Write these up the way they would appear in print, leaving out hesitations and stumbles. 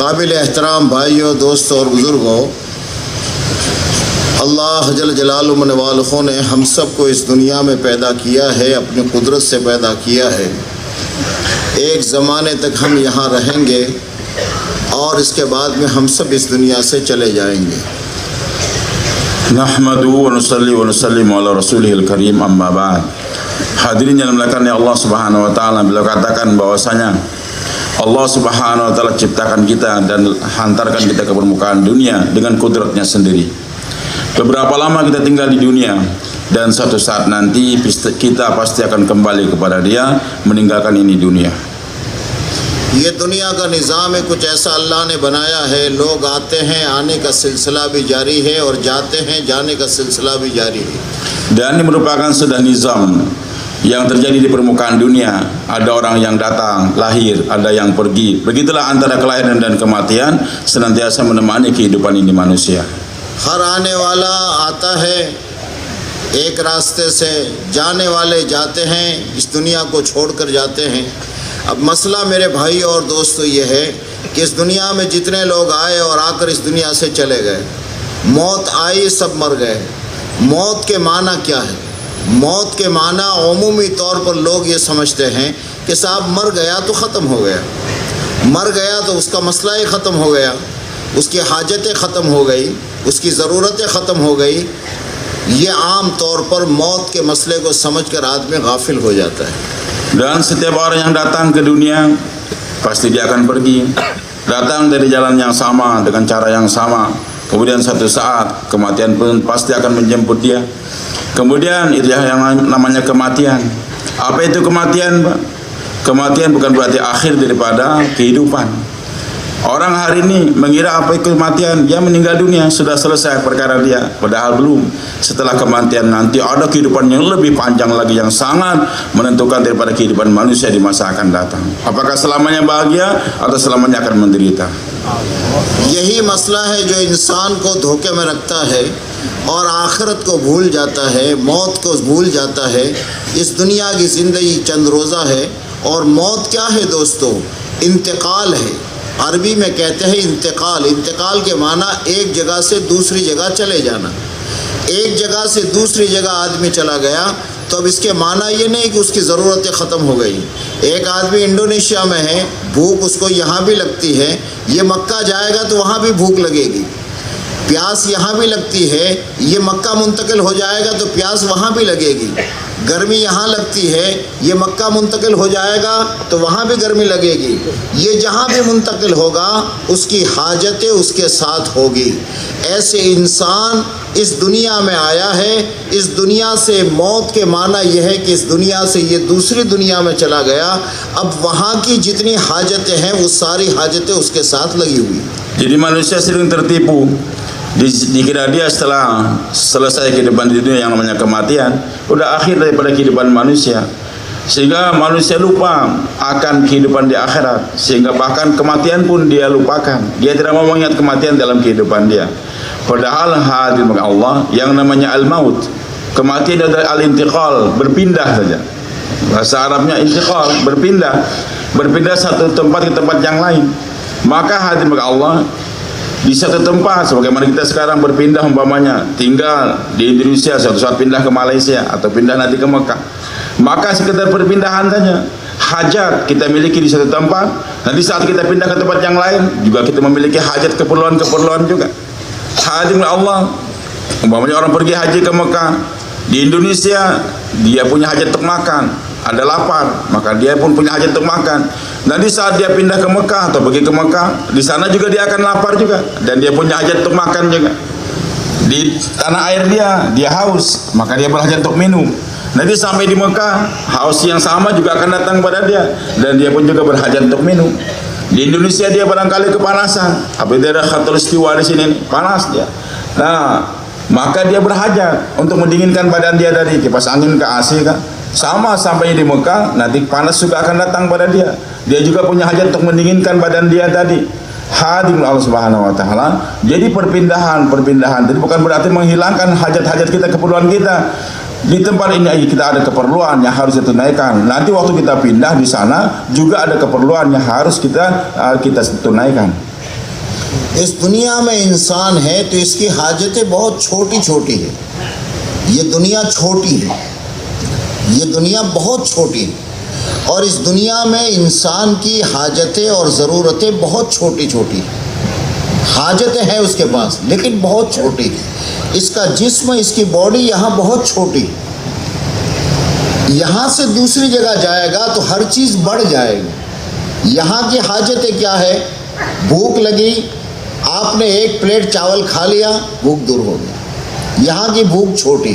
काबिल एहतराम भाइयों, दोस्तों और बुज़ुर्गों, अल्लाह जल जलालुहु व वालुहु ने हम सब को इस दुनिया में पैदा किया है, अपनी कुदरत से पैदा किया है। एक ज़माने तक हम यहाँ रहेंगे और इसके बाद में हम सब इस दुनिया से चले जाएंगे। Nahmaduhu wa nusalli wa nusallimu ala rasulihil karim, amma ba'd. Hadirin yang dimuliakan oleh Allah Subhanahu wa taala, beliau katakan bahwasanya Allah Subhanahu wa taala ciptakan kita dan hantarkan kita ke permukaan dunia dengan kudratnya sendiri. Beberapa lama kita tinggal di dunia dan suatu saat nanti kita pasti akan kembali kepada Dia, meninggalkan ini dunia. ये दुनिया का निज़ाम है, कुछ ऐसा अल्लाह ने बनाया है। लोग आते हैं, आने का सिलसिला भी जारी है, और जाते हैं, जाने का सिलसिला भी जारी है। Dan ini merupakan sudah nizam yang terjadi di permukaan dunia. Ada orang yang datang, lahir, ada yang pergi. Begitulah antara kelahiran dan kematian senantiasa menemani kehidupan ini manusia. हर आने वाला आता है एक रास्ते से, जाने वाले जाते हैं, इस दुनिया को छोड़कर जाते हैं। अब मसला मेरे भाई और दोस्तों ये है कि इस दुनिया में जितने लोग आए और आकर इस दुनिया से चले गए, मौत आई, सब मर गए। मौत के माना क्या है? मौत के माना उमूमी तौर पर लोग ये समझते हैं कि साहब मर गया तो ख़त्म हो गया, मर गया तो उसका मसला ही ख़त्म हो गया, उसकी हाजतें ख़त्म हो गई, उसकी ज़रूरतें ख़त्म हो गई। ये आम तौर पर मौत के मसले को समझकर आदमी गाफिल हो जाता है। Dan setiap orang yang datang ke dunia pasti dia akan pergi. Datang dari jalan yang sama dengan cara yang sama. Kemudian satu saat kematian pun pasti akan menjemput dia. Kemudian itu yang namanya kematian. Apa itu kematian, Pak? Kematian bukan berarti akhir daripada kehidupan. Orang hari ini mengira apa itu kematian, dia meninggal dunia, sudah selesai perkara dia. Padahal belum. Setelah kematian nanti ada kehidupan yang lebih panjang lagi, yang sangat menentukan daripada kehidupan manusia di masa akan datang. Apakah selamanya bahagia atau selamanya akan menderita? यही मसला है जो इंसान को धोखे में रखता है और आखिरत को भूल जाता है, मौत को भूल जाता है। इस दुनिया की ज़िंदगी चंद रोज़ा है, और मौत क्या है दोस्तों? इंतकाल है। अरबी में कहते हैं इंतकाल। इंतकाल के माना एक जगह से दूसरी जगह चले जाना। एक जगह से दूसरी जगह आदमी चला गया तो अब इसके माना ये नहीं कि उसकी ज़रूरतें ख़त्म हो गई। एक आदमी इंडोनेशिया में है, भूख उसको यहाँ भी लगती है, ये मक्का जाएगा तो वहाँ भी भूख लगेगी। प्यास यहाँ भी लगती है, ये मक्का मुंतकिल हो जाएगा तो प्यास वहाँ भी लगेगी। गर्मी यहाँ लगती है, ये मक्का मुंतकिल हो जाएगा तो वहाँ भी गर्मी लगेगी। ये जहाँ भी मुंतकिल होगा उसकी हाजतें उसके साथ होगी। ऐसे इंसान इस दुनिया में आया है। इस दुनिया से मौत के माना यह है कि इस दुनिया से ये दूसरी दुनिया में चला गया। अब वहाँ की जितनी हाजतें हैं वो सारी हाजतें उसके साथ लगी हुई। Jadi manusia sering tertipu. Dikira dia setelah selesai kehidupan di dunia yang namanya kematian, udah akhir daripada kehidupan manusia. Sehingga manusia lupa akan kehidupan di akhirat, sehingga bahkan kematian pun dia lupakan. Dia tidak mau mengingat kematian dalam kehidupan dia. Padahal hadir maka Allah yang namanya al-maut, kematian adalah al-intiqal, berpindah saja. Bahasa Arabnya intiqal, berpindah satu tempat ke tempat yang lain. Maka hadir maka Allah di satu tempat, sebagaimana kita sekarang berpindah umpamanya tinggal di Indonesia, suatu saat pindah ke Malaysia atau pindah nanti ke Mekah, maka sekedar perpindahan saja. Hajat kita miliki di satu tempat, nanti saat kita pindah ke tempat yang lain juga kita memiliki hajat, keperluan juga. Hadir Allah, umpamanya orang pergi haji ke Mekah, di Indonesia dia punya hajat untuk makan, ada lapar, maka dia pun punya hajat untuk makan. Nanti saat dia pindah ke Mekah atau pergi ke Mekah, di sana juga dia akan lapar juga, dan dia punya hajat untuk makan juga. Di tanah air dia haus, maka dia berhajat untuk minum. Nanti sampai di Mekah, haus yang sama juga akan datang pada dia, dan dia pun juga berhajat untuk minum. Di Indonesia dia barangkali kepanasan, apa dia ada khatul istiwa di sini, panas dia. Nah, maka dia berhajat untuk mendinginkan badan dia dari kipas angin ke AC kan. Sama sampainya di Mekah, nanti panas juga akan datang pada dia. Dia juga punya hajat untuk mendinginkan badan dia tadi. Hadir Allah Subhanahu wa taala. Jadi perpindahan jadi bukan berarti menghilangkan hajat-hajat kita, keperluan kita. Di tempat ini kita ada keperluan yang harus ditunaikan. Nanti waktu kita pindah di sana juga ada keperluan yang harus kita tunaikan. इस दुनिया में इंसान है तो इसकी हाजतें बहुत छोटी छोटी है। ये दुनिया छोटी है, ये दुनिया बहुत छोटी है और इस दुनिया में इंसान की हाजतें और ज़रूरतें बहुत छोटी छोटी हैं। हाजतें हैं उसके पास लेकिन बहुत छोटी है। इसका जिस्म, इसकी बॉडी यहाँ बहुत छोटी है। यहाँ से दूसरी जगह जाएगा तो हर चीज़ बढ़ जाएगी। यहाँ की हाजतें क्या है? भूख लगी, आपने एक प्लेट चावल खा लिया, भूख दूर हो गई। यहाँ की भूख छोटी।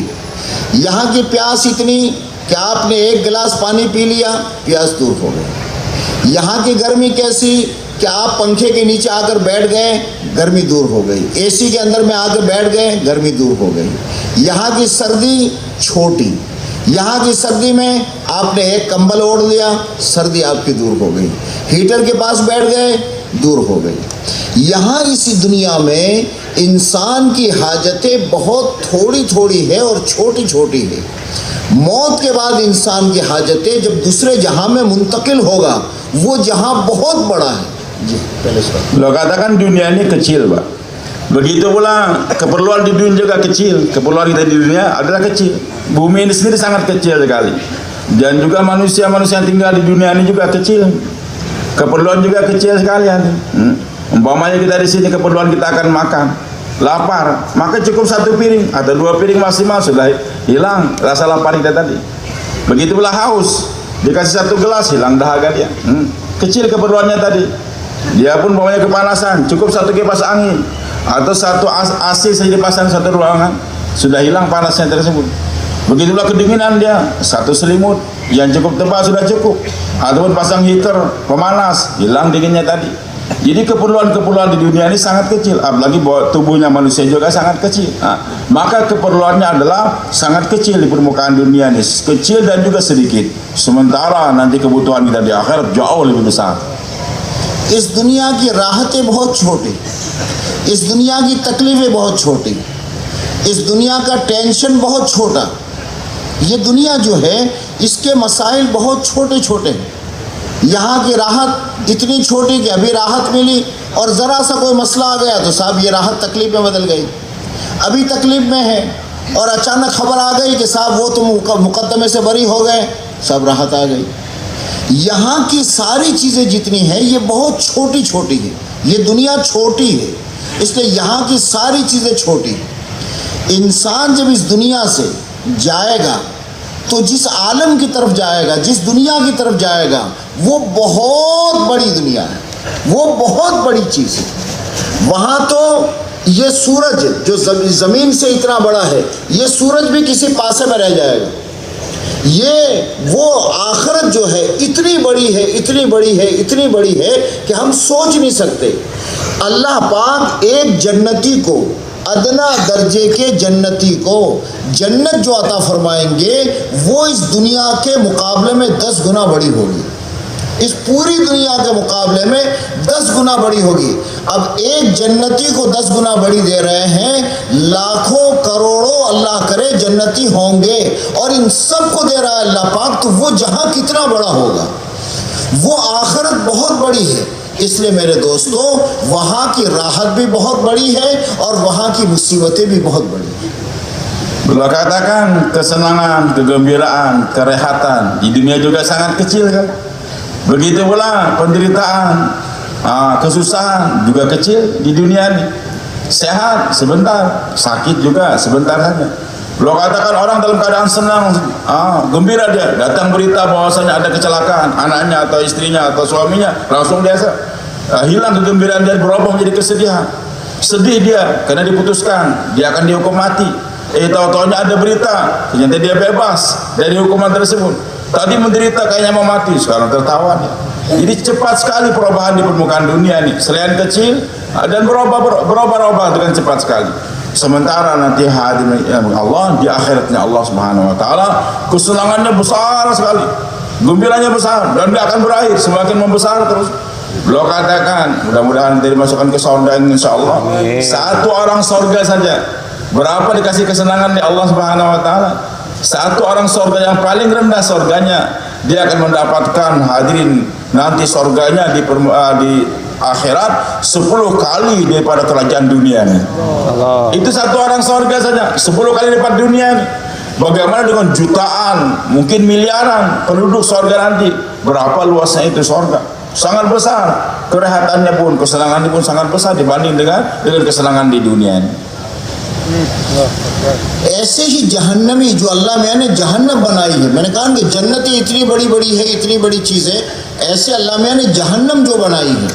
यहाँ की प्यास इतनी कि आपने एक गिलास पानी पी लिया, प्यास दूर हो गई। यहाँ की गर्मी कैसी कि आप पंखे के नीचे आकर बैठ गए, गर्मी दूर हो गई। एसी के अंदर में आकर बैठ गए, गर्मी दूर हो गई। यहाँ की सर्दी छोटी, यहाँ की सर्दी में आपने एक कंबल ओढ़ लिया, सर्दी आपकी दूर हो गई। हीटर के पास बैठ गए, दूर हो गई। यहाँ इसी दुनिया में इंसान की हाजतें बहुत थोड़ी थोड़ी है और छोटी छोटी है। मौत के बाद इंसान की हाजतें जब दूसरे जहां में मुंतकिल होगा, वो जहां बहुत बड़ा है। जी, पहले सवाल। Lo katakan dunia ini kecil, Pak. Begitu pula keperluan di dunia juga kecil. Keperluan kita di dunia adalah kecil. Bumi ini sendiri sangat kecil sekali. Dan juga manusia-manusia yang tinggal di dunia ini juga kecil. Keperluan juga kecil sekali. Umpamanya kita di sini keperluan kita akan makan, lapar, maka cukup satu piring atau dua piring maksimal sudah hilang rasa lapar kita tadi. Begitu pula haus, dikasih satu gelas hilang dahaga dia. Kecil keperluannya tadi. Dia pun umpamanya kepanasan, cukup satu kipas angin atau satu AC saja dipasang satu ruangan, sudah hilang panasnya tersebut. Begitu pula kedinginan dia, satu selimut yang cukup tebal sudah cukup, ataupun pasang heater pemanas, hilang dinginnya tadi. Jadi keperluan-keperluan di dunia ini sangat kecil, apalagi tubuhnya manusia juga sangat kecil. Maka keperluannya adalah sangat kecil di permukaan dunia ini, kecil dan juga sedikit. Sementara nanti kebutuhan kita di akhirat jauh lebih besar. इस दुनिया की राहतें बहुत छोटी, इस दुनिया की तकलीफ़ें बहुत छोटी, इस दुनिया का टेंशन बहुत छोटा। ये दुनिया जो है इसके मसाइल बहुत छोटे छोटे हैं। यहाँ की राहत इतनी छोटी कि अभी राहत मिली और ज़रा सा कोई मसला आ गया तो साहब ये राहत तकलीफ़ में बदल गई। अभी तकलीफ़ में है और अचानक खबर आ गई कि साहब वो तुम मुकदमे से बरी हो गए, सब राहत आ गई। यहाँ की सारी चीज़ें जितनी हैं ये बहुत छोटी छोटी है। ये दुनिया छोटी है, इसलिए यहाँ की सारी चीज़ें छोटी। इंसान जब इस दुनिया से जाएगा तो जिस आलम की तरफ जाएगा, जिस दुनिया की तरफ जाएगा, वो बहुत बड़ी दुनिया है, वो बहुत बड़ी चीज़ है। वहाँ तो ये सूरज जो ज़मीन से इतना बड़ा है, ये सूरज भी किसी पासे में रह जाएगा। ये वो आखिरत जो है इतनी बड़ी है, इतनी बड़ी है, इतनी बड़ी है कि हम सोच नहीं सकते। अल्लाह पाक एक जन्नती को, अदना दर्जे के जन्नती को जन्नत जो अता फरमाएंगे वो इस दुनिया के मुकाबले में 10 गुना बड़ी होगी। इस पूरी दुनिया के मुकाबले में 10 गुना बड़ी होगी। अब एक जन्नती को 10 गुना बड़ी दे रहे हैं, लाखों करोड़ों अल्लाह करे जन्नती होंगे और इन सब को दे रहा है अल्लाह पाक, तो वो जहां कितना बड़ा होगा। वो आखिरत बहुत बड़ी है। इसलिए मेरे दोस्तों, वहाँ की राहत भी बहुत बड़ी है और वहाँ की मुसीबतें भी बहुत बड़ी हैं। Beliau katakan kesenangan, kegembiraan, kerehatan di dunia juga sangat kecil kan. Begitu pula penderitaan, kesusahan juga kecil di dunia ini. Sehat sebentar, sakit juga sebentar saja. Beliau katakan orang dalam keadaan senang, gembira dia, datang berita bahwasanya ada kecelakaan, anaknya atau istrinya atau suaminya, langsung dia hilang kegembiraan dia, berubah menjadi kesedihan. Sedih dia karena diputuskan, dia akan dihukum mati. Tahu-tahunya ada berita, ternyata dia bebas dari hukuman tersebut. Tadi menderita kayaknya mau mati, sekarang tertawa dia. Jadi cepat sekali perubahan di permukaan dunia ini. Selain kecil dan berubah dengan cepat sekali. Sementara nanti hadir Allah di akhiratnya Allah Subhanahu wa taala, kesenangannya besar sekali. Gembiranya besar dan dia akan berakhir semakin membesar terus. Beliau katakan, mudah-mudahan nanti dimasukkan ke surga insyaallah. Satu orang surga saja berapa dikasih kesenangan di Allah Subhanahu wa taala? Satu orang surga yang paling rendah surganya, dia akan mendapatkan hadirin nanti surganya di akhirat 10 kali daripada kerajaan dunia ini. Itu satu orang surga saja 10 kali daripada dunia ini. Bagaimana dengan jutaan, mungkin miliaran penduduk surga nanti? Berapa luasnya itu surga? Sangat besar. Kerehatannya pun, kesenangannya pun sangat besar dibanding dengan kesenangan di dunia ini. ऐसे ही जहन्नमी जो अल्लाह ने जहन्नम बनाई है, मैंने कहा कि जन्नतें इतनी बड़ी बड़ी है, इतनी बड़ी चीज़ है, ऐसे अल्लाह ने जहन्नम जो बनाई है,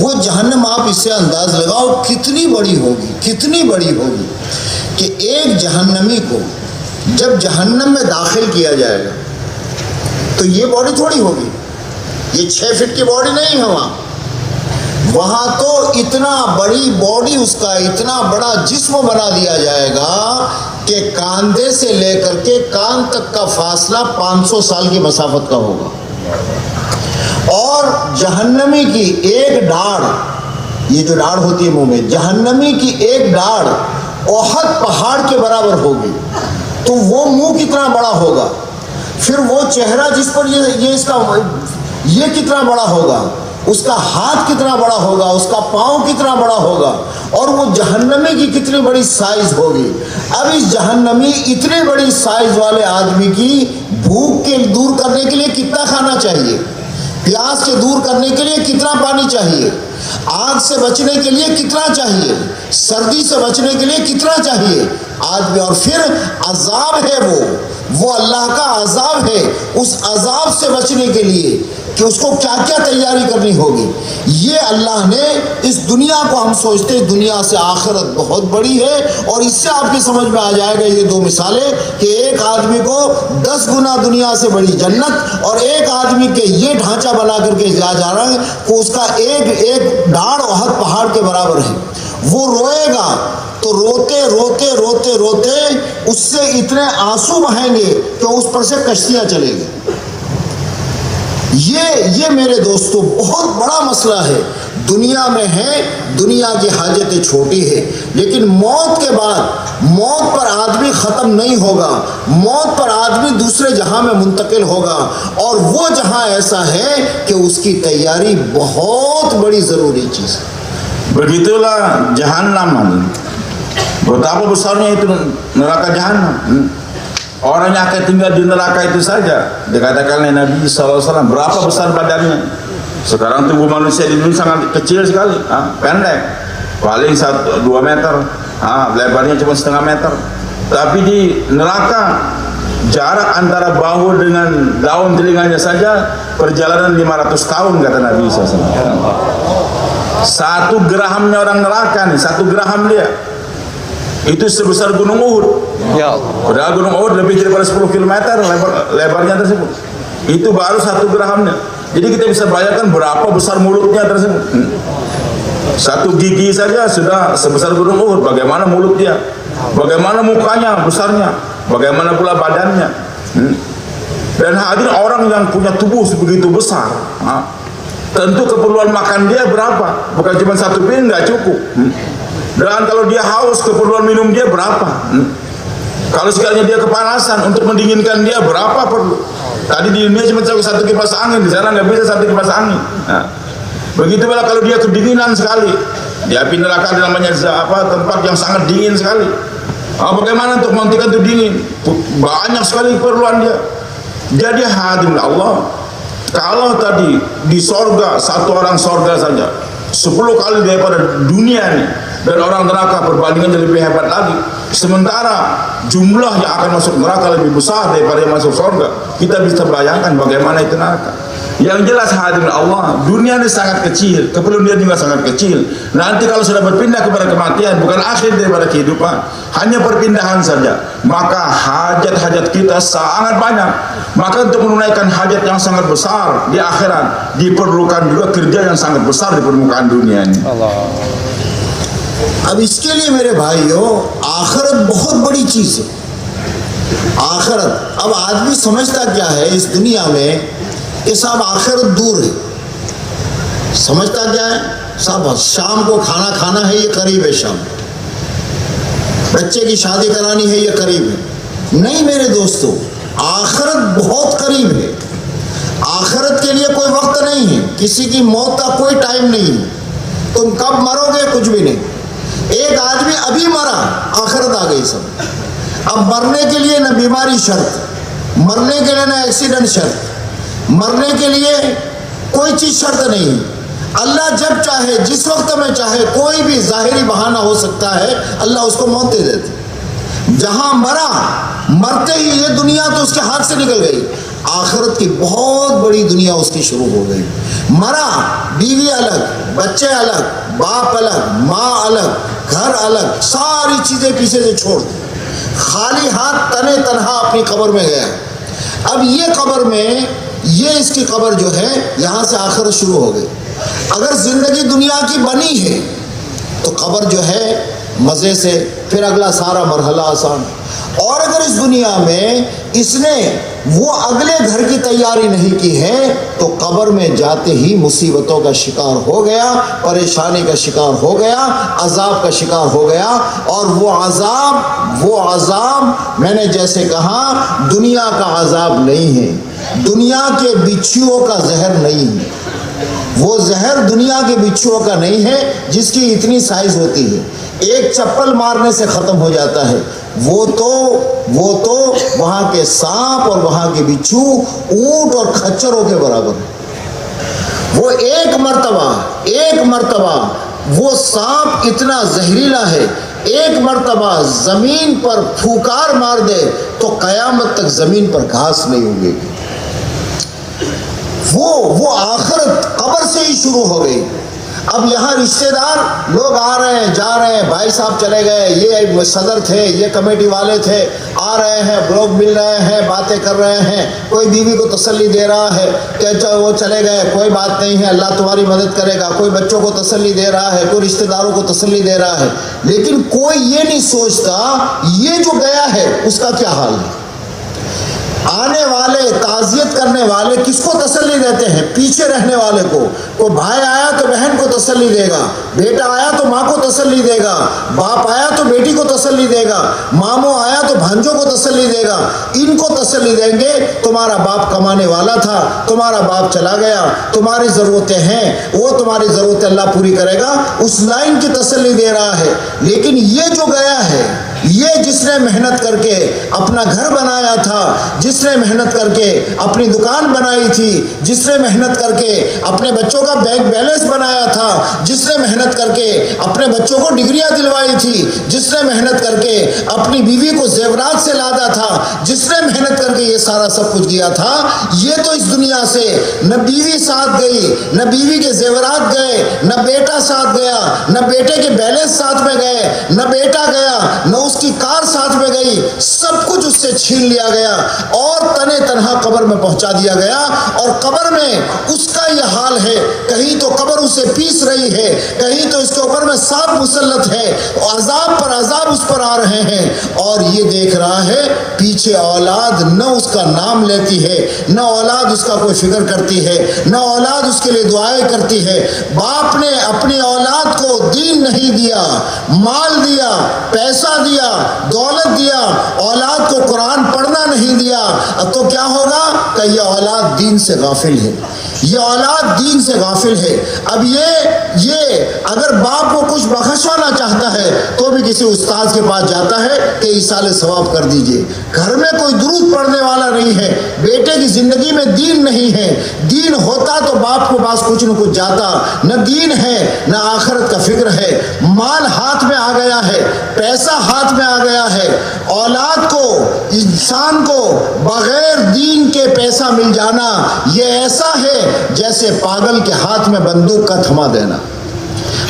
वो जहन्नम आप इससे अंदाज लगाओ कितनी बड़ी होगी, कितनी बड़ी होगी कि एक जहन्नमी को जब जहन्नम में दाखिल किया जाएगा तो ये बॉडी थोड़ी होगी, ये 6 फीट की बॉडी नहीं है वहाँ तो इतना बड़ी बॉडी, उसका इतना बड़ा जिस्म बना दिया जाएगा कि कांधे से लेकर के कान तक का फासला 500 साल की मसाफत का होगा। और जहन्नमी की एक दाढ़, ये जो दाढ़ होती है मुंह में, जहन्नमी की एक दाढ़ ओहद पहाड़ के बराबर होगी। तो वो मुंह कितना बड़ा होगा, फिर वो चेहरा जिस पर ये कितना बड़ा होगा, उसका हाथ कितना बड़ा होगा, उसका पाँव कितना बड़ा होगा, और वो जहन्नमी की कितनी बड़ी साइज होगी। अब इस जहन्नमी इतने बड़ी साइज वाले आदमी की भूख के दूर करने के लिए कितना खाना चाहिए, प्यास से दूर करने के लिए कितना पानी चाहिए, आग से बचने के लिए कितना चाहिए, सर्दी से बचने के लिए कितना चाहिए आदमी, और फिर अजाब है वो अल्लाह का अजाब है, उस अजाब से बचने के लिए कि उसको क्या क्या तैयारी करनी होगी। ये अल्लाह ने इस दुनिया को, हम सोचते हैं दुनिया से आखिरत बहुत बड़ी है, और इससे आपकी समझ में आ जाएगा ये 2 मिसालें कि एक आदमी को 10 गुना दुनिया से बड़ी जन्नत, और एक आदमी के ये ढांचा बना करके जा रहा है कि उसका एक दाढ़ ओहद पहाड़ के बराबर है। वो रोएगा तो रोते रोते रोते रोते उससे इतने आंसू बहेंगे कि उस पर से कश्तियां चलेंगी। ये मेरे दोस्तों बहुत बड़ा मसला है। दुनिया में है, दुनिया की हाजतें छोटी है, लेकिन मौत के बाद मौत पर आदमी ख़त्म नहीं होगा, मौत पर आदमी दूसरे जहां में मुंतकिल होगा, और वो जहां ऐसा है कि उसकी तैयारी बहुत बड़ी ज़रूरी चीज़ है। Begitulah Jahannam. Betapa besarnya itu neraka Jahannam. Orang yang akan tinggal di neraka itu saja dikatakan oleh Nabi SAW berapa besar badannya. Sekarang tubuh manusia di dunia sangat kecil sekali, pendek, paling 1-2 meter, lebarnya cuma setengah meter. Tapi di neraka jarak antara bahu dengan daun telinganya saja perjalanan 500 tahun kata Nabi SAW. 1 gerahamnya orang neraka nih, 1 geraham dia itu sebesar gunung Uhud. Ya Allah. Padahal gunung Uhud lebih daripada 10 km lebarnya tersebut. Itu baru 1 gerahamnya. Jadi kita bisa bayangkan berapa besar mulutnya tersebut. 1 gigi saja sudah sebesar gunung Uhud. Bagaimana mulut dia? Bagaimana mukanya besarnya? Bagaimana pula badannya? Dan hadir orang yang punya tubuh begitu besar. Tentu keperluan makan dia berapa? Bukan cuma 1 piring, nggak cukup. Dan kalau dia haus, keperluan minum dia berapa? Kalau sekalinya dia kepanasan, untuk mendinginkan dia berapa perlu? Tadi di dunia cuma 1 kipas angin, di sana nggak bisa 1 kipas angin. Begitu pula kalau dia kedinginan sekali, di api neraka namanya tempat yang sangat dingin sekali. Bagaimana untuk menghentikan itu dingin? Banyak sekali keperluan dia. Jadi hadim Allah. Kalau tadi di sorga 1 orang sorga saja 10 kali daripada dunia ini, dan orang neraka perbandingannya lebih hebat lagi. Sementara jumlah yang akan masuk neraka lebih besar daripada yang masuk surga. Kita bisa bayangkan bagaimana itu neraka. Yang jelas hadirin Allah, dunia ini sangat kecil, keperluan dia juga sangat kecil. Nanti kalau sudah berpindah kepada kematian, bukan akhir daripada kehidupan, hanya perpindahan saja, maka hajat-hajat kita sangat banyak. Maka untuk menunaikan hajat yang sangat besar di akhirat, diperlukan juga kerja yang sangat besar di permukaan dunia ini. Allah. अब इसके लिए मेरे भाइयों, आखिरत बहुत बड़ी चीज़ है। आखिरत, अब आदमी समझता क्या है इस दुनिया में कि साहब आखिरत दूर है। समझता क्या है साहब, शाम को खाना खाना है, ये करीब है, शाम बच्चे की शादी करानी है, ये करीब है। नहीं मेरे दोस्तों, आखिरत बहुत करीब है। आखिरत के लिए कोई वक्त नहीं है, किसी की मौत का कोई टाइम नहीं है। تم کب مرو گے کچھ بھی نہیں. ایک آدمی ابھی مرا, آخرت آ گئی سب. اب مرنے کے لیے نہ بیماری شرط, مرنے کے لیے نہ ایکسیڈنٹ شرط, مرنے کے لیے کوئی چیز شرط نہیں. اللہ جب چاہے جس وقت میں چاہے, کوئی بھی ظاہری بہانہ ہو سکتا ہے, اللہ اس کو موت دے دیتے. جہاں مرا, مرتے ہی یہ دنیا تو اس کے ہاتھ سے نکل گئی, آخرت کی بہت بڑی دنیا اس کی شروع ہو گئی. مرا, بیوی الگ, بچے الگ, باپ الگ, ماں الگ, گھر الگ, ساری چیزیں پیچھے سے چھوڑ دی, خالی ہاتھ تنے تنہا اپنی قبر میں گیا. اب یہ قبر میں, یہ اس کی قبر جو ہے, یہاں سے آخرت شروع ہو گئی. اگر زندگی دنیا کی بنی ہے تو قبر جو ہے مزے سے, پھر اگلا سارا مرحلہ آسان. اور اگر اس دنیا میں اس نے وہ اگلے گھر کی تیاری نہیں کی ہے تو قبر میں جاتے ہی مصیبتوں کا شکار ہو گیا, پریشانی کا شکار ہو گیا, عذاب کا شکار ہو گیا. اور وہ عذاب میں نے جیسے کہا دنیا کا عذاب نہیں ہے, دنیا کے بچھوؤں کا زہر نہیں ہے. وہ زہر دنیا کے بچھوؤں کا نہیں ہے جس کی اتنی سائز ہوتی ہے, ایک چپل مارنے سے ختم ہو جاتا ہے. وہ تو وہاں کے سانپ اور وہاں کے بچھو اونٹ اور کھچروں کے برابر ہے. وہ ایک مرتبہ وہ سانپ اتنا زہریلا ہے, ایک مرتبہ زمین پر پھوکار مار دے تو قیامت تک زمین پر گھاس نہیں اگے گی. وہ آخرت قبر سے ہی شروع ہو گئی. اب یہاں رشتہ دار لوگ آ رہے ہیں, جا رہے ہیں, بھائی صاحب چلے گئے, یہ صدر تھے, یہ کمیٹی والے تھے, آ رہے ہیں, لوگ مل رہے ہیں, باتیں کر رہے ہیں, کوئی بیوی کو تسلی دے رہا ہے کہ وہ چلے گئے, کوئی بات نہیں ہے, اللہ تمہاری مدد کرے گا, کوئی بچوں کو تسلی دے رہا ہے, کوئی رشتہ داروں کو تسلی دے رہا ہے. لیکن کوئی یہ نہیں سوچتا یہ جو گیا ہے اس کا کیا حال ہے. آنے والے, تعزیت کرنے والے کس کو تسلی دیتے ہیں؟ پیچھے رہنے والے کو. کوئی بھائی آیا تو بہن کو تسلی دے گا, بیٹا آیا تو ماں کو تسلی دے گا, باپ آیا تو بیٹی کو تسلی دے گا, ماموں آیا تو بھانجوں کو تسلی دے گا. ان کو تسلی دیں گے تمہارا باپ کمانے والا تھا, تمہارا باپ چلا گیا, تمہاری ضرورتیں ہیں, وہ تمہاری ضرورتیں اللہ پوری کرے گا, اس لائن کی تسلی دے رہا ہے. لیکن یہ جو گیا ہے, یہ جس نے محنت کر کے اپنا گھر بنایا تھا, جس نے محنت کر کے اپنی دکان بنائی تھی, جس نے محنت کر کے اپنے بچوں کا بینک بیلنس بنایا تھا, جس نے محنت کر کے اپنے بچوں کو ڈگریاں دلوائی تھی, جس نے محنت کر کے اپنی بیوی کو زیورات سے لادا تھا, جس نے محنت کر کے یہ سارا سب کچھ کیا تھا, یہ تو اس دنیا سے نہ بیوی ساتھ گئی, نہ بیوی کے زیورات گئے, نہ بیٹا ساتھ گیا, نہ بیٹے کے بیلنس ساتھ میں گئے, نہ بیٹا گیا, نہ اس کی کار ساتھ میں گئی, سب کچھ اس سے چھین لیا گیا اور تنے تنہا قبر میں پہنچا دیا گیا. اور قبر میں اس کا یہ حال ہے, کہیں تو قبر اسے پیس رہی ہے, کہیں تو اس کے اوپر میں سانپ مسلط ہے, عذاب پر عذاب اس پر آ رہے ہیں, اور یہ دیکھ رہا ہے پیچھے اولاد نہ اس کا نام لیتی ہے, نہ اولاد اس کا کوئی فکر کرتی ہے, نہ اولاد اس کے لیے دعائیں کرتی ہے. باپ نے اپنی اولاد کو دین نہیں دیا, مال دیا, پیسہ دیا, دولت دیا, اولاد کو قرآن پڑھنا نہیں دیا, تو کیا ہوگا کہ یہ اولاد دین سے غافل ہے, یہ اولاد دین سے غافل ہے. اب یہ اگر باپ کو کچھ بخشوانا چاہتا ہے تو بھی کسی استاد کے پاس جاتا ہے کہ ایصال ثواب کر دیجئے. گھر میں کوئی درود پڑھنے والا نہیں ہے, بیٹے کی زندگی میں دین نہیں ہے. دین ہوتا تو باپ کو پاس کچھ نہ کچھ جاتا, نہ دین ہے نہ آخرت کا فکر ہے. مال ہاتھ میں آ گیا ہے, پیسہ ہاتھ میں آ گیا ہے. اولاد کو, انسان کو بغیر دین کے پیسہ مل جانا یہ ایسا ہے جیسے پاگل کے ہاتھ میں بندوق کا تھما دینا.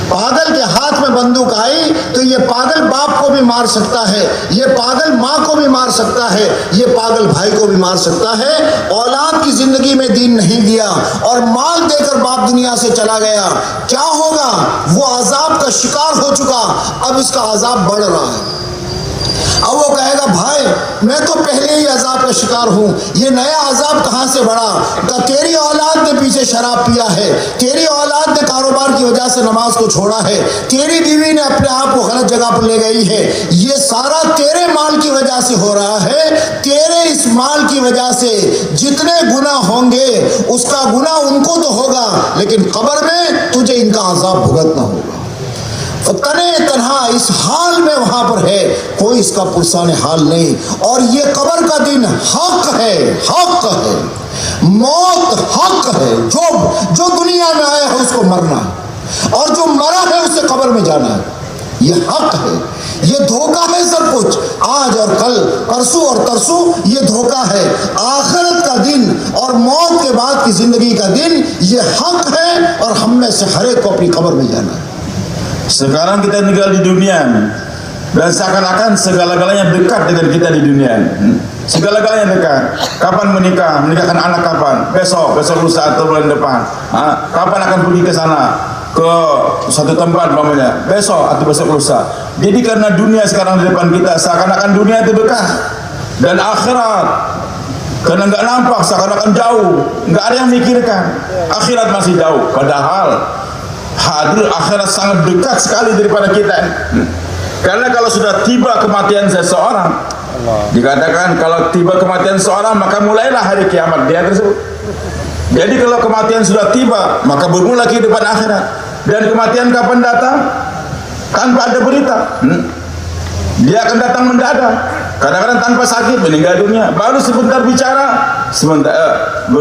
پاگل کے ہاتھ میں بندوق آئی تو یہ پاگل باپ کو بھی مار سکتا ہے, یہ پاگل ماں کو بھی مار سکتا ہے, یہ پاگل بھائی کو بھی مار سکتا ہے. اولاد کی زندگی میں دین نہیں دیا اور مال دے کر باپ دنیا سے چلا گیا, کیا ہوگا؟ وہ عذاب کا شکار ہو چکا, اب اس کا عذاب بڑھ رہا ہے. اب وہ کہے گا بھائی میں تو پہلے ہی عذاب का शिकार हूँ। ये नया अजाब कहाँ से बढ़ा? तेरी औलाद ने पीछे शराब पिया है, तेरी औलाद ने कारोबार की वजह से नमाज को छोड़ा है, तेरी बीवी ने अपने आप को गलत जगह पर ले गई है। ये सारा तेरे माल की वजह से हो रहा है। तेरे इस माल की वजह से जितने गुनाह होंगे उसका गुनाह उनको तो होगा, लेकिन कब्र में तुझे इनका अजाब भुगतना होगा। तने तन्हा इस हाल में वहां पर है, कोई इसका पुरसान हाल नहीं। और ये कब्र का दिन हक है, हक है, मौत हक है। जो दुनिया में आया है उसको मरना है, और जो मरा है उसे कब्र में जाना है। ये हक है, ये धोखा है सब कुछ। आज और कल, परसों और तरसों ये धोखा है। आखिरत का दिन और मौत के बाद की जिंदगी का दिन ये हक है, और हम में से हर एक को अपनी कब्र में जाना है। Sekarang kita tinggal di dunia dan seakan-akan segala-galanya dekat dengan kita di dunia. Segala-galanya dekat. Kapan menikah? Menikahkan anak kapan? Besok lusa atau bulan depan. Kapan akan pergi ke sana? Ke suatu tempat namanya. Besok atau besok lusa. Jadi karena dunia sekarang di depan kita, seakan-akan dunia itu dekat. Dan akhirat karena nggak nampak, seakan-akan jauh. Nggak ada yang mikirkan. Akhirat masih jauh. Padahal hadir akhirat sangat dekat sekali daripada kita. Karena kalau sudah tiba kematian seseorang, dikatakan kalau tiba kematian seseorang maka mulailah hari kiamat dia tersebut. Jadi kalau kematian sudah tiba maka bermula kehidupan akhirat. Dan kematian kapan datang? Tanpa ada berita. Dia akan datang mendadak. Kadang-kadang tanpa sakit meninggal dunia. Baru sebentar bicara,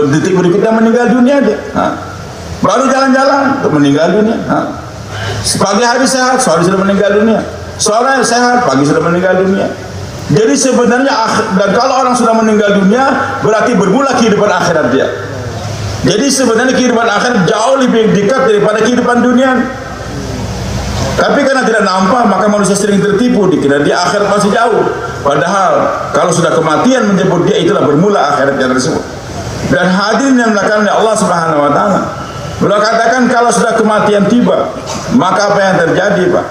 detik berikutnya meninggal dunia dia. Baru jalan-jalan untuk meninggal dunia. Pagi hari sehat, sore sudah meninggal dunia. Sore sehat, pagi sudah meninggal dunia. Jadi sebenarnya dan kalau orang sudah meninggal dunia berarti bermula kehidupan akhirat dia. Jadi sebenarnya kehidupan akhirat jauh lebih dekat daripada kehidupan dunia. Tapi karena tidak nampak maka manusia sering tertipu dikira dia akhirat masih jauh. Padahal kalau sudah kematian menjemput dia, itulah bermula akhiratnya tersebut. Dan hadirin yang dimuliakan oleh Allah Subhanahu wa taala, beliau katakan kalau sudah kematian tiba, maka apa yang terjadi, Pak?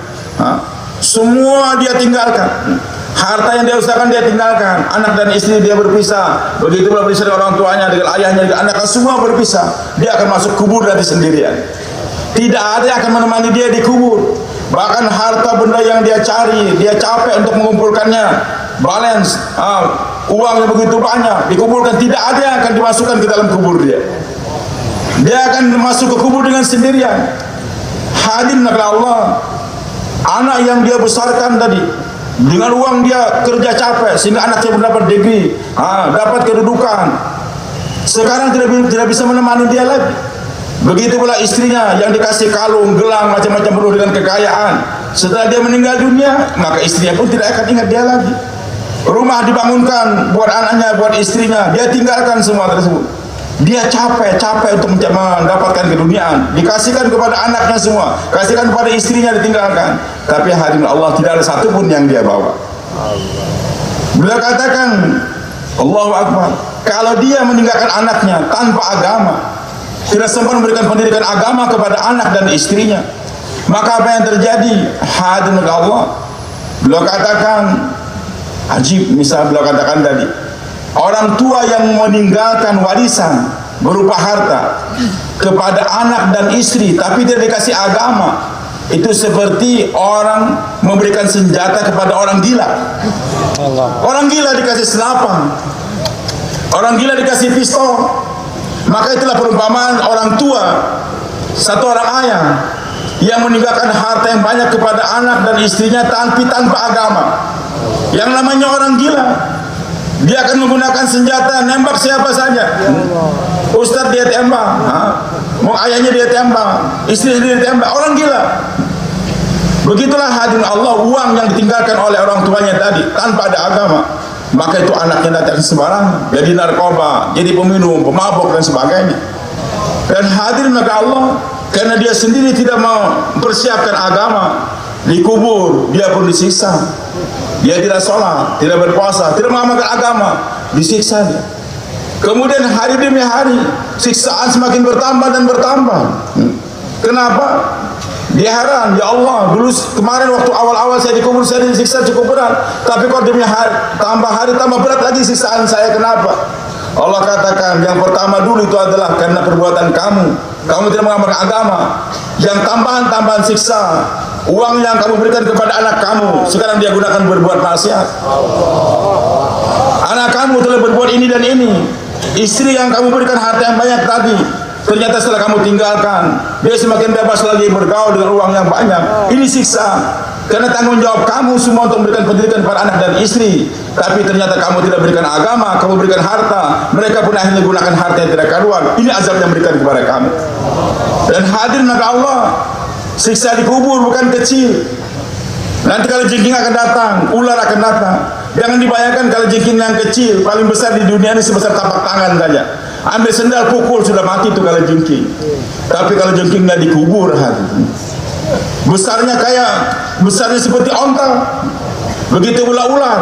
Semua dia tinggalkan. Harta yang dia usahakan dia tinggalkan. Anak dan istri dia berpisah. Begitu pula berpisah dengan orang tuanya, dengan ayahnya, dengan anaknya, semua berpisah. Dia akan masuk kubur nanti sendirian. Tidak ada yang akan menemani dia di kubur. Bahkan harta benda yang dia cari, dia capek untuk mengumpulkannya, balance, uangnya begitu banyak, dikumpulkan, tidak ada yang akan dimasukkan ke dalam kubur dia. Dia akan masuk ke kubur dengan sendirian. Hadirin Allah, anak yang dia besarkan tadi, dengan uang dia kerja capek sehingga anaknya mendapat degree, dapat kedudukan, sekarang tidak bisa menemani dia lagi. Begitu pula istrinya yang dikasih kalung, gelang, macam-macam penuh dengan kekayaan. Setelah dia meninggal dunia, maka istrinya pun tidak akan ingat dia lagi. Rumah dibangunkan buat anaknya, buat istrinya, dia tinggalkan semua tersebut. Dia capek untuk mendapatkan keduniaan, dikasihkan kepada anaknya semua, kasihkan kepada istrinya, ditinggalkan. Tapi hadirin Allah, tidak ada satu pun yang dia bawa. Beliau katakan, Allahu Akbar, kalau dia meninggalkan anaknya tanpa agama, tidak sempat memberikan pendidikan agama kepada anak dan istrinya, maka apa yang terjadi? Hadirin Allah, beliau katakan, ajib, misal beliau katakan tadi, orang tua yang meninggalkan warisan berupa harta kepada anak dan istri tapi tidak dikasih agama, itu seperti orang memberikan senjata kepada orang gila. Orang gila dikasih senapan, orang gila dikasih pistol. Maka itulah perumpamaan orang tua, satu orang ayah yang meninggalkan harta yang banyak kepada anak dan istrinya tanpa agama. Yang namanya orang gila, dia akan menggunakan senjata, nembak siapa saja. Ustadz dia tembak, mau ayahnya dia tembak, istrinya dia tembak, orang gila. Begitulah hadirin Allah, uang yang ditinggalkan oleh orang tuanya tadi tanpa ada agama, maka itu anaknya datang sembarangan, jadi narkoba, jadi peminum, pemabuk dan sebagainya. Dan hadirin maka Allah, karena dia sendiri tidak mau mempersiapkan agama, dikubur dia pun disiksa. Dia tidak sholat, tidak berpuasa, tidak mengamalkan agama, disiksa dia. Kemudian hari demi hari siksaan semakin bertambah dan bertambah. Kenapa? Dia heran, ya Allah, dulu kemarin waktu awal-awal saya dikubur saya disiksa cukup berat, tapi kok demi tambah hari tambah berat lagi siksaan saya, kenapa? Allah katakan, yang pertama dulu itu adalah karena perbuatan kamu tidak mengamalkan agama. Yang tambahan siksa, uang yang kamu berikan kepada anak kamu, sekarang dia gunakan berbuat maksiat. Anak kamu telah berbuat ini dan ini. Istri yang kamu berikan harta yang banyak tadi, ternyata setelah kamu tinggalkan, dia semakin bebas lagi bergaul dengan uang yang banyak. Ini siksa, karena tanggung jawab kamu semua untuk memberikan pendidikan para anak dan istri, tapi ternyata kamu tidak berikan agama, kamu berikan harta, mereka pun akhirnya gunakan harta yang tidak karuan. Ini azab yang berikan kepada kamu. Dan hadirin maka Allah, siksa di kubur bukan kecil. Nanti kalau jengking akan datang, ular akan datang. Jangan dibayangkan kalau jengking yang kecil, paling besar di dunia ini sebesar tapak tangan saja. Ambil sendal pukul sudah mati itu kalau jengking. Tapi kalau jengkingnya dikubur, besarnya seperti onta. Begitu pula ular.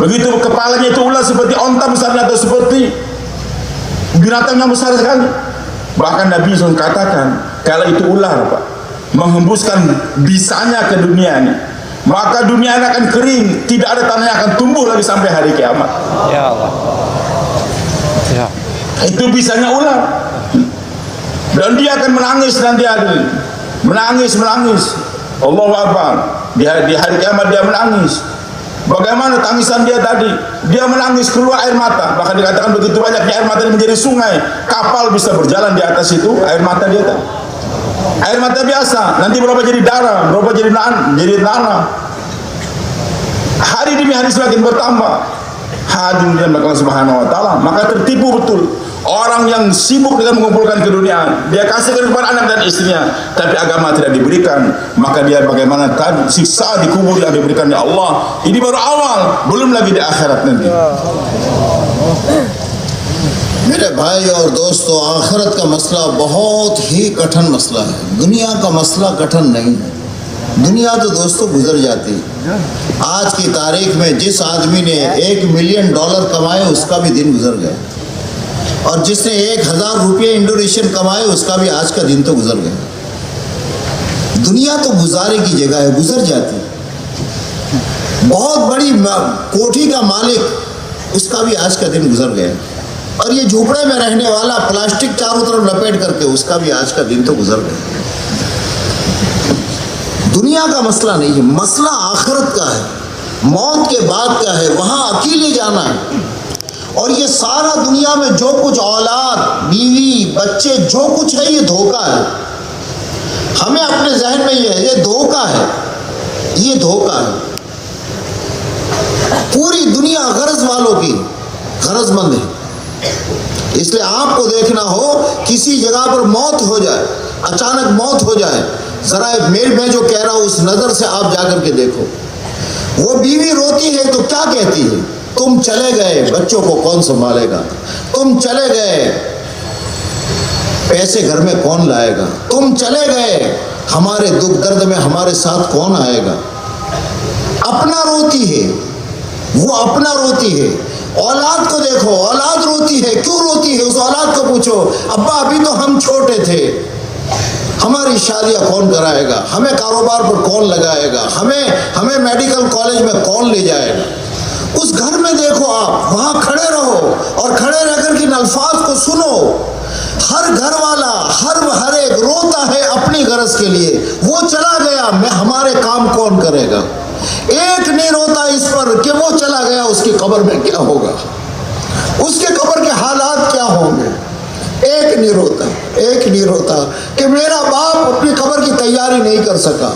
Begitu kepalanya itu ular seperti onta besarnya, atau seperti binatang yang besar sekali. Bahkan Nabi SAW katakan, kalau itu ular, Pak, menghembuskan bisanya ke dunia ini, maka dunia ini akan kering, tidak ada tanah yang akan tumbuh lagi sampai hari kiamat. Ya Allah. Ya. Itu bisanya ular. Dan dia akan menangis nanti hari. Menangis. Allahu Akbar. Di hari kiamat dia menangis. Bagaimana tangisan dia tadi? Dia menangis, keluar air mata. Bahkan dikatakan begitu banyaknya air mata menjadi sungai. Kapal bisa berjalan di atas itu, air mata dia tadi. Air mata biasa, nanti berapa jadi darah, berapa jadi tanah. Hari demi hari semakin bertambah. Hadirin Allah Subhanahu wa taala, maka tertipu betul orang yang sibuk dengan mengumpulkan keduniaan. Dia kasihkan kepada anak dan istrinya, tapi agama tidak diberikan. Maka dia bagaimana tadi siksa di kubur yang diberikan oleh Allah. Ini baru awal, belum lagi di akhirat nanti. मेरे भाई और दोस्तों, आखिरत का मसला बहुत ही कठिन मसला है। दुनिया का मसला कठिन नहीं है। दुनिया तो दोस्तों गुजर जाती है। आज की तारीख में जिस आदमी ने $1 मिलियन कमाए उसका भी दिन गुजर गया, और जिसने 1000 रुपये इंडोनेशियन कमाए उसका भी आज का दिन तो गुजर गया। दुनिया तो गुजारे की जगह है, गुजर जाती है। बहुत बड़ी कोठी का मालिक, उसका भी आज का दिन गुजर गया। और ये झोपड़े में रहने वाला प्लास्टिक चारों तरफ लपेट करके, उसका भी आज का दिन तो गुजर गया। दुनिया का मसला नहीं है, मसला आखिरत का है, मौत के बाद का है। वहाँ अकेले जाना है। और ये सारा दुनिया में जो कुछ औलाद, बीवी, बच्चे, जो कुछ है, ये धोखा है। हमें अपने जहन में ये धोखा है, ये धोखा है। पूरी दुनिया गरज वालों की गरजमंद है। इसलिए आपको देखना हो, किसी जगह पर मौत हो जाए, अचानक मौत हो जाए, जरा मैं जो कह रहा हूं उस नजर से आप जाकर के देखो। वो बीवी रोती है तो क्या कहती है? तुम चले गए, बच्चों को कौन संभालेगा? तुम चले गए, पैसे घर में कौन लाएगा? तुम चले गए, हमारे दुख दर्द में हमारे साथ कौन आएगा? अपना रोती है, वो अपना रोती है। औलाद को देखो, औलाद रोती है, क्यों रोती है? उस औलाद को पूछो, अब्बा अभी तो हम छोटे थे, हमारी शादियां कौन कराएगा? हमें कारोबार पर कौन लगाएगा? हमें मेडिकल कॉलेज में कौन ले जाएगा? उस घर में देखो, आप वहां खड़े रहो और खड़े रहकर के इन अल्फाज को सुनो। हर घर वाला, हर एक रोता है अपनी गरज के लिए। वो चला गया, मैं हमारे काम कौन करेगा? एक नहीं रोता इस पर कि वो चला गया, उसकी कब्र में क्या होगा, उसके कब्र के हालात क्या होंगे। एक नहीं रोता कि मेरा बाप अपनी कब्र की तैयारी नहीं कर सका,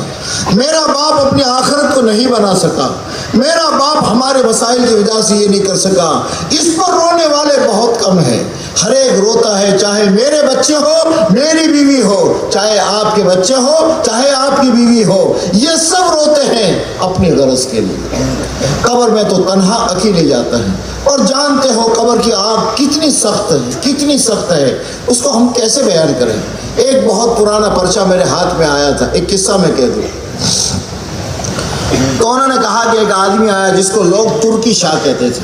मेरा बाप अपनी आखिरत को नहीं बना सका, मेरा बाप हमारे वसाइल की वजह से ये नहीं कर सका। इस पर रोने वाले बहुत कम हैं। हर एक रोता है, चाहे मेरे बच्चे हो, मेरी बीवी हो, चाहे आपके बच्चे हो, चाहे आपकी बीवी हो, ये सब रोते हैं अपनी गरज के लिए। कब्र में तो तन्हा अकेले जाता है। और जानते हो कब्र की आग कितनी सख्त है, उसको हम कैसे बयान करें। एक बहुत पुराना पर्चा मेरे हाथ में आया था, एक किस्सा मैं कह दूं। तो उन्होंने कहा कि एक आदमी आया जिसको लोग तुर्की शाह कहते थे।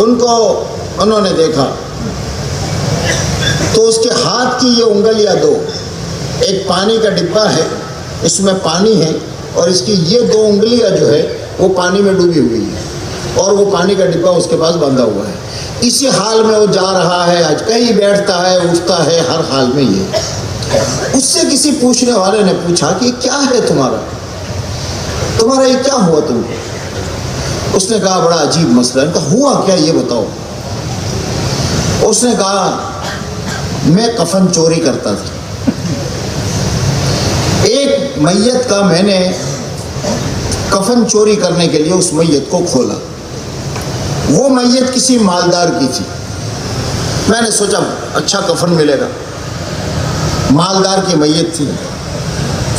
उनको उन्होंने देखा तो उसके हाथ की ये उंगलियां दो एक पानी का डिब्बा है, इसमें पानी है और इसकी ये 2 उंगलियां जो है वो पानी में डूबी हुई है और वो पानी का डिब्बा उसके पास बंधा हुआ है। इसी हाल में वो जा रहा है, आज कहीं बैठता है, उठता है, हर हाल में ये। उससे किसी पूछने वाले ने पूछा कि क्या है तुम्हारा ये क्या हुआ तुमको? उसने कहा बड़ा अजीब मसला है। कहा हुआ क्या ये बताओ। उसने कहा मैं कफन चोरी करता था, एक मैयत का मैंने कफन चोरी करने के लिए उस मैयत को खोला। वो मैयत किसी मालदार की थी। मैंने सोचा अच्छा कफन मिलेगा, मालदार की मैयत थी।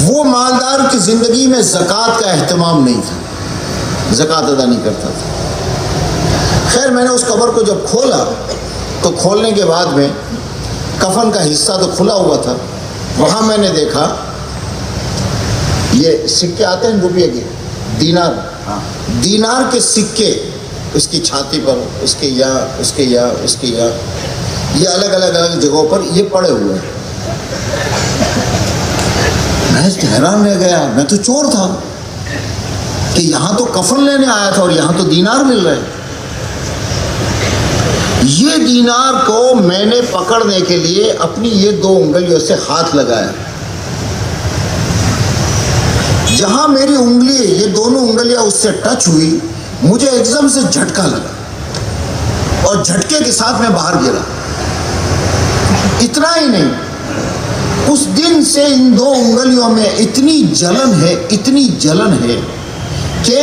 वो मालदार की जिंदगी में ज़कात का एहतमाम नहीं था, ज़कात अदा नहीं करता था। खैर मैंने उस कब्र को जब खोला तो खोलने के बाद में कफन का हिस्सा तो खुला हुआ था। वहाँ मैंने देखा ये सिक्के आते हैं रुपये के, दीनार के सिक्के उसकी छाती पर, उसके यहाँ ये अलग अलग जगहों पर ये पड़े हुए हैं। मैं हैरान रह गया, मैं तो चोर था कि यहाँ तो कफन लेने आया था और यहाँ तो दीनार मिल रहे हैं। ये दीनार को मैंने पकड़ने के लिए अपनी ये 2 उंगलियों से हाथ लगाया। जहां मेरी उंगली, ये दोनों उंगलियां उससे टच हुई, मुझे एकदम से झटका लगा और झटके के साथ मैं बाहर गिरा। इतना ही नहीं, उस दिन से इन 2 उंगलियों में इतनी जलन है कि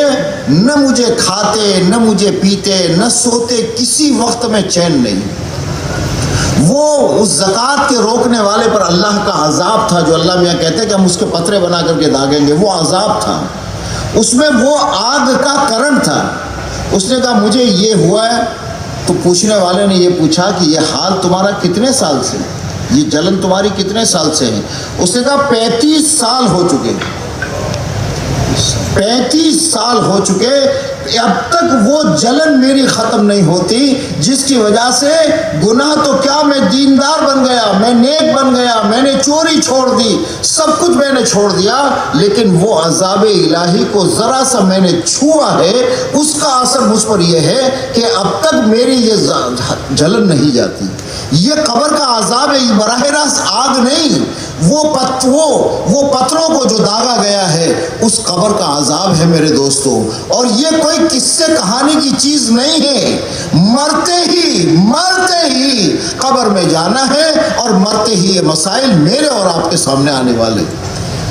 न मुझे खाते, न मुझे पीते, न सोते, किसी वक्त में चैन नहीं। वो उस ज़कात के रोकने वाले पर अल्लाह का अजाब था, जो अल्लाह मियाँ कहते हैं कि हम उसके पतरे बना करके दागेंगे, वो अजाब था। उसमें वो आग का करंट था। उसने कहा मुझे ये हुआ है। तो पूछने वाले ने ये पूछा कि ये हाल तुम्हारा कितने साल से, ये जलन तुम्हारी कितने साल से है? उसने कहा 35 साल हो चुके, 35 साल हो चुके, अब तक वो जलन मेरी ख़त्म नहीं होती, जिसकी वजह से गुनाह तो क्या, मैं दीनदार बन गया, मैं नेक बन गया, मैंने चोरी छोड़ दी, सब कुछ मैंने छोड़ दिया, लेकिन वो अज़ाब इलाही को ज़रा सा मैंने छुआ है, उसका असर मुझ पर यह है कि अब तक मेरी ये जलन नहीं जाती। ये कब्र का अज़ाब है, बराह रास्त आग नहीं, वो पत्थरों को जो दागा गया है उस कब्र का अज़ाब है मेरे दोस्तों। और ये कोई किस्से कहानी की चीज़ नहीं है, मरते ही कब्र में जाना है और मरते ही ये मसाइल मेरे और आपके सामने आने वाले।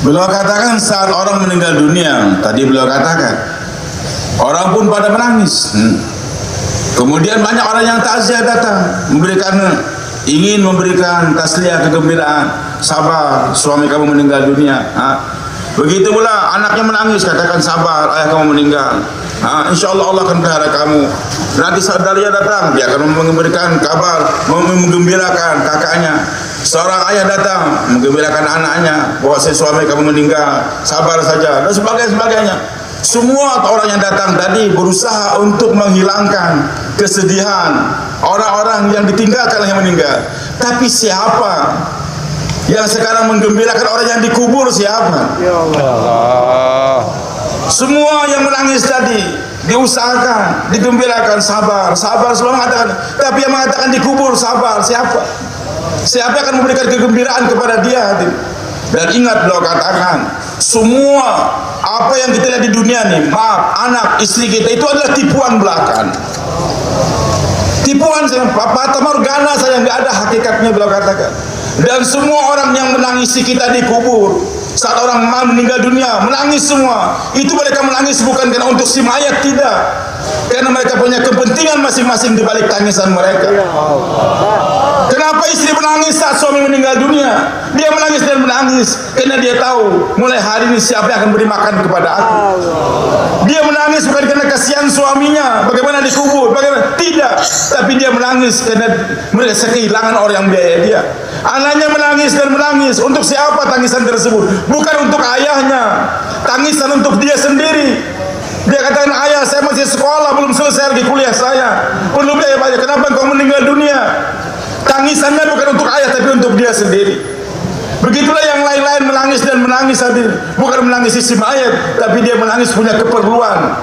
Beliau katakan saat orang meninggal dunia, tadi beliau katakan orang pun pada menangis. Kemudian banyak orang yang takziah datang, ingin memberikan tasliyah, kegembiraan, sabar, suami kamu meninggal dunia. Begitu pula anaknya menangis, katakan sabar, ayah kamu meninggal. Insya Allah Allah akan pelihara kamu. Nanti saudaranya datang, dia akan memberikan kabar, menggembirakan kakaknya. Seorang ayah datang menggembirakan anaknya, bahwa suami kamu meninggal, sabar saja, dan sebagainya. Semua orang yang datang tadi berusaha untuk menghilangkan kesedihan orang-orang yang ditinggalkan yang meninggal. Tapi siapa yang sekarang menggembirakan orang yang dikubur? Siapa? Ya Allah. Semua yang menangis tadi diusahakan, digembirakan, sabar, semua mengatakan. Tapi yang mengatakan dikubur sabar, siapa? Siapa yang akan memberikan kegembiraan kepada dia? Dan ingat beliau katakan, semua apa yang kita lihat di dunia nih, maaf, anak, istri kita, itu adalah tipuan belaka. Tipuan fata morgana saja, nggak ada hakikatnya, beliau katakan. Dan semua orang yang menangisi kita dikubur, saat orang meninggal dunia menangis semua, itu mereka menangis bukan karena untuk si mayat, tidak, karena mereka punya kepentingan masing-masing di balik tangisan mereka. Kenapa istri menangis saat suami meninggal dunia? Dia menangis dan menangis karena dia tahu mulai hari ini siapa yang akan beri makan kepada aku. Dia menangis bukan karena kasihan suaminya, bagaimana dikubur, bagaimana, tidak, tapi dia menangis karena merasa kehilangan orang yang biaya dia. Anaknya menangis dan menangis, untuk siapa tangisan tersebut? Bukan untuk ayahnya, tangisan untuk dia sendiri. Dia katakan, ayah saya masih sekolah, belum selesai lagi kuliah saya, belum biaya banyak, kenapa engkau meninggal dunia? Tangisannya bukan untuk ayah tapi untuk dia sendiri. Begitulah yang lain-lain menangis dan menangis hadir. Bukan menangis isi mayat, tapi dia menangis punya keperluan.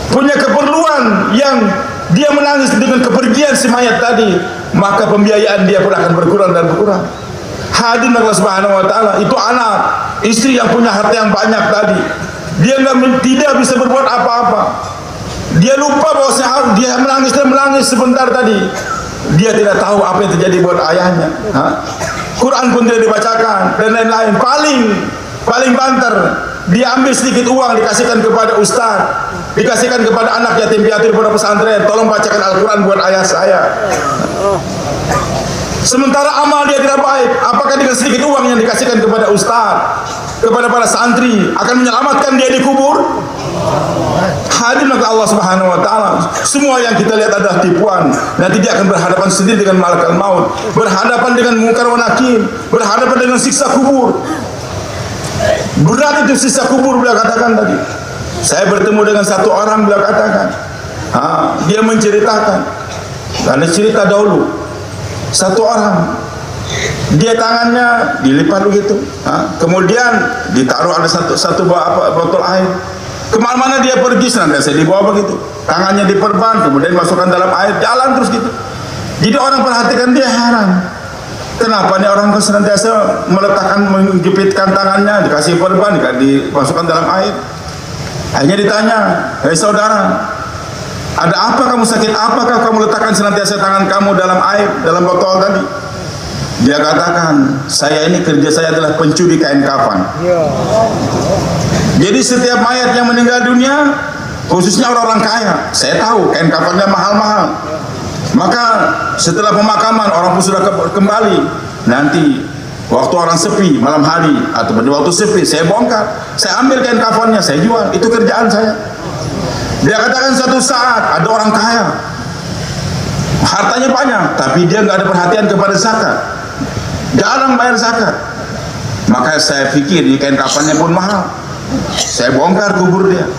Punya keperluan yang dia menangis dengan kepergian si mayat tadi, maka pembiayaan dia pun akan berkurang dan berkurang. Hadirin Allah Subhanahu wa taala, itu anak, istri yang punya harta yang banyak tadi. Dia tidak bisa berbuat apa-apa. Dia lupa bahwa dia menangis dan menangis sebentar tadi. Dia tidak tahu apa yang terjadi buat ayahnya. Quran pun tidak dibacakan dan lain-lain. Paling banter, dia ambil sedikit uang dikasihkan kepada ustaz, dikasihkan kepada anak yatim piatu di pondok pesantren. Tolong bacakan Al-Quran buat ayah saya. Sementara amal dia tidak baik. Apakah dengan sedikit uang yang dikasihkan kepada ustaz, kepada para santri akan menyelamatkan dia di kubur? Hadirin Allah Subhanahu wa taala, semua yang kita lihat adalah tipuan. Nanti dia akan berhadapan sendiri dengan malaikat maut, berhadapan dengan munkar wa nakir, berhadapan dengan siksa kubur. Berat itu siksa kubur, beliau katakan tadi. Saya bertemu dengan satu orang, beliau katakan, dia menceritakan, karena cerita dahulu. Satu orang, dia tangannya dilipat begitu, kemudian ditaruh ada satu botol air. Kemana-mana dia pergi senantiasa dibawa begitu, tangannya diperban, kemudian masukkan dalam air, jalan terus gitu. Jadi orang perhatikan dia heran, kenapa nih orang senantiasa meletakkan, menjepitkan tangannya, dikasih perban, dimasukkan dalam air. Akhirnya ditanya, hei saudara, ada apa kamu sakit? Apakah kamu letakkan senantiasa tangan kamu dalam air, dalam botol tadi? Dia katakan, saya ini kerja saya adalah pencuri kain kafan. Jadi setiap mayat yang meninggal dunia, khususnya orang-orang kaya, saya tahu kain kafannya mahal-mahal. Maka setelah pemakaman orang pun sudah kembali. Nanti waktu orang sepi malam hari atau pada waktu sepi, saya bongkar, saya ambil kain kafannya, saya jual. Itu kerjaan saya. Dia katakan suatu saat ada orang kaya, hartanya banyak, tapi dia nggak ada perhatian kepada zakat, jarang bayar zakat. Maka saya pikir ini kain kafannya pun mahal, saya bongkar kubur dia.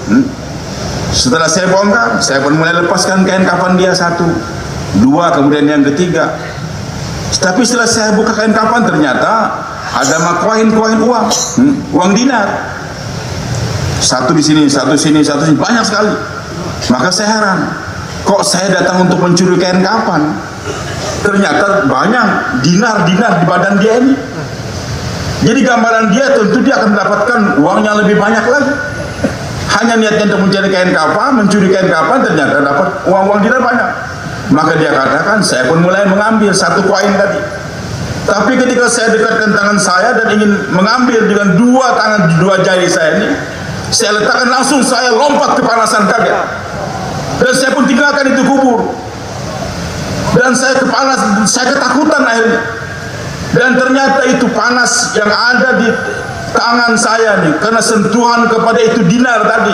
Setelah saya bongkar, saya pun mulai lepaskan kain kafan dia satu, dua, kemudian yang ketiga. Tapi setelah saya buka kain kafan, ternyata ada koin-koin uang dinar. Satu di sini, satu sini, satu sini, banyak sekali. Maka saya heran, kok saya datang untuk mencuri kain kafan, ternyata banyak dinar-dinar di badan dia ini. Jadi gambaran dia tentu dia akan mendapatkan uang yang lebih banyak lagi. Hanya niatnya untuk mencari kain kafan, mencuri kain kafan, ternyata dapat uang dinar banyak. Maka dia katakan, saya pun mulai mengambil satu koin tadi. Tapi ketika saya dekatkan tangan saya dan ingin mengambil dengan dua jari saya ini, saya letakkan langsung, saya lompat kepanasan kaget. Dan saya pun tinggalkan itu kubur. Dan saya ketakutan akhirnya. Dan ternyata itu panas yang ada di tangan saya nih, karena sentuhan kepada itu dinar tadi,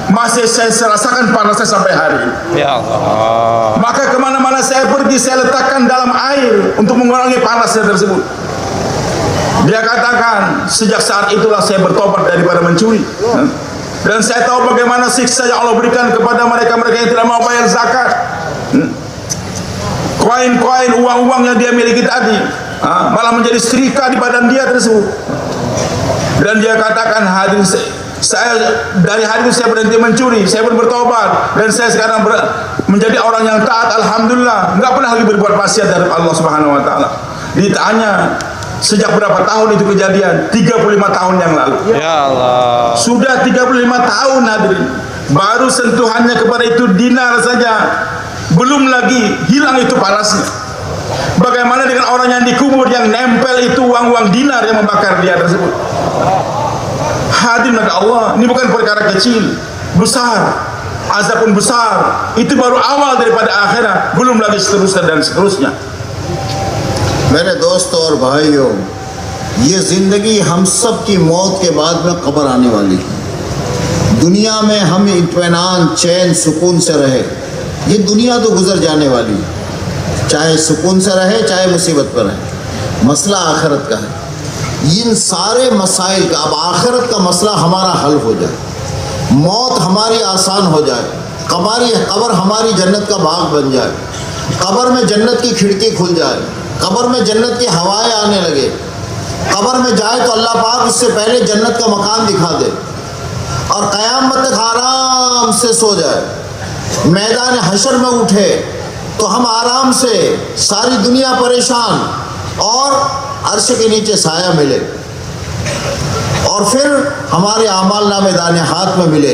masih saya rasakan panasnya sampai hari ini. Ya Allah. Maka kemana-mana saya pergi, saya letakkan dalam air untuk mengurangi panasnya tersebut. Dia katakan, sejak saat itulah saya bertobat daripada mencuri. Dan saya tahu bagaimana siksa yang Allah berikan kepada mereka-mereka yang tidak mau bayar zakat. Koin-koin, uang-uang yang dia miliki tadi, malah menjadi setrika di badan dia tersebut. Dan dia katakan, hadirin, saya dari hari itu saya berhenti mencuri, saya pun bertobat, dan saya sekarang menjadi orang yang taat, alhamdulillah, nggak pernah lagi berbuat maksiat dari Allah Subhanahu wa taala. Ditanya, sejak berapa tahun itu kejadian? 35 tahun yang lalu. Ya Allah. Sudah 35 tahun hadirin. Baru sentuhannya kepada itu dinar saja, belum lagi hilang itu panasnya. Bagaimana dengan orang yang dikubur, yang nempel itu uang-uang dinar yang membakar dia tersebut? Hadirin Allah, ini bukan perkara kecil, besar, azab pun besar. Itu baru awal daripada akhirat, belum lagi seterusnya dan seterusnya. मेरे दोस्तों और भाइयों, ये ज़िंदगी हम सब की मौत के बाद में कब्र आने वाली है। दुनिया में हम इत्मीनान, चैन, सुकून से रहे, ये दुनिया तो गुजर जाने वाली है, चाहे सुकून से रहे चाहे मुसीबत पर रहे। मसला आखिरत का है। इन सारे मसाइल का, अब आखिरत का मसला हमारा हल हो जाए, मौत हमारी आसान हो जाए, कब्र हमारी जन्नत का बाग बन जाए, कब्र में जन्नत की खिड़की खुल जाए, कब्र में जन्नत की हवाएं आने लगे, कब्र में जाए तो अल्लाह पाक इससे पहले जन्नत का मकान दिखा दे और क़यामत तक आराम से सो जाए, मैदान हशर में उठे तो हम आराम से, सारी दुनिया परेशान और अर्श के नीचे साया मिले और फिर हमारे आमाल नामे दाने हाथ में मिले,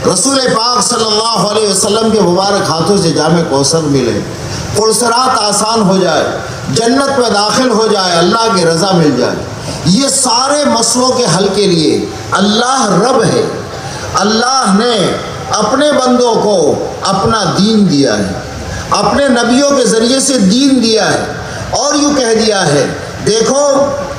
रसूल पाक सल्लल्लाहु अलैहि वसल्लम के मुबारक हाथों से जामे कौसर मिले, पुलसरात आसान हो जाए, जन्नत में दाखिल हो जाए, अल्लाह की रज़ा मिल जाए। ये सारे मसलों के हल के लिए अल्लाह रब है। अल्लाह ने अपने बंदों को अपना दीन दिया है, अपने नबियों के ज़रिए से दीन दिया है और यूँ कह दिया है, देखो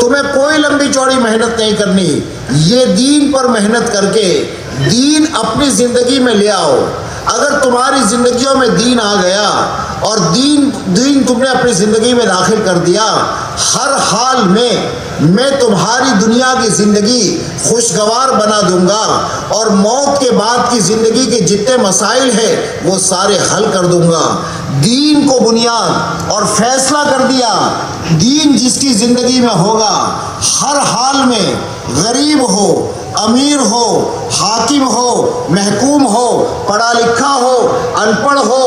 तुम्हें कोई लंबी चौड़ी मेहनत नहीं करनी, ये दीन पर मेहनत करके दीन अपनी ज़िंदगी में ले आओ। अगर तुम्हारी ज़िंदगियों में दीन आ गया और दीन तुमने अपनी ज़िंदगी में दाखिल कर दिया, हर हाल में मैं तुम्हारी दुनिया की ज़िंदगी खुशगवार बना दूंगा और मौत के बाद की ज़िंदगी के जितने मसाइल हैं वो सारे हल कर दूंगा। दीन को बुनियाद और फैसला कर दिया, दीन जिसकी ज़िंदगी में होगा, हर हाल में गरीब हो, अमीर हो, हाकिम हो, महकूम हो, पढ़ा लिखा हो, अनपढ़ हो,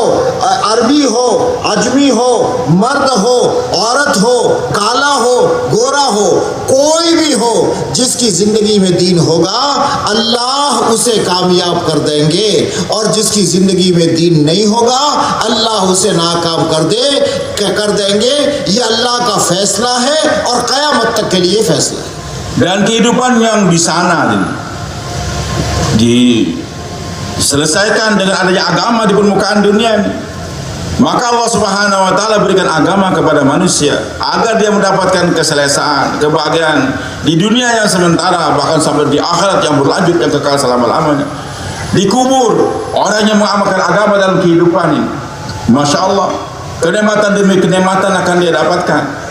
अरबी हो, अजमी हो, मर्द हो, औरत हो, काला हो, गोरा हो, कोई भी हो, जिसकी ज़िंदगी में दीन होगा अल्लाह उसे कामयाब कर देंगे और जिसकी ज़िंदगी में दीन नहीं होगा अल्लाह उसे नाकाम कर देंगे। ये अल्लाह का फैसला है और क़यामत तक के लिए फैसला है। Dan kehidupan yang di sana diselesaikan dengan adanya agama di permukaan dunia ini. Maka Allah Subhanahu wa taala berikan agama kepada manusia agar dia mendapatkan keselesaan, kebahagiaan di dunia yang sementara, bahkan sampai di akhirat yang berlanjut yang kekal selama-lamanya. Di kubur orang yang mengamalkan agama dalam kehidupan ini, Masya Allah, kenikmatan demi kenikmatan akan dia dapatkan.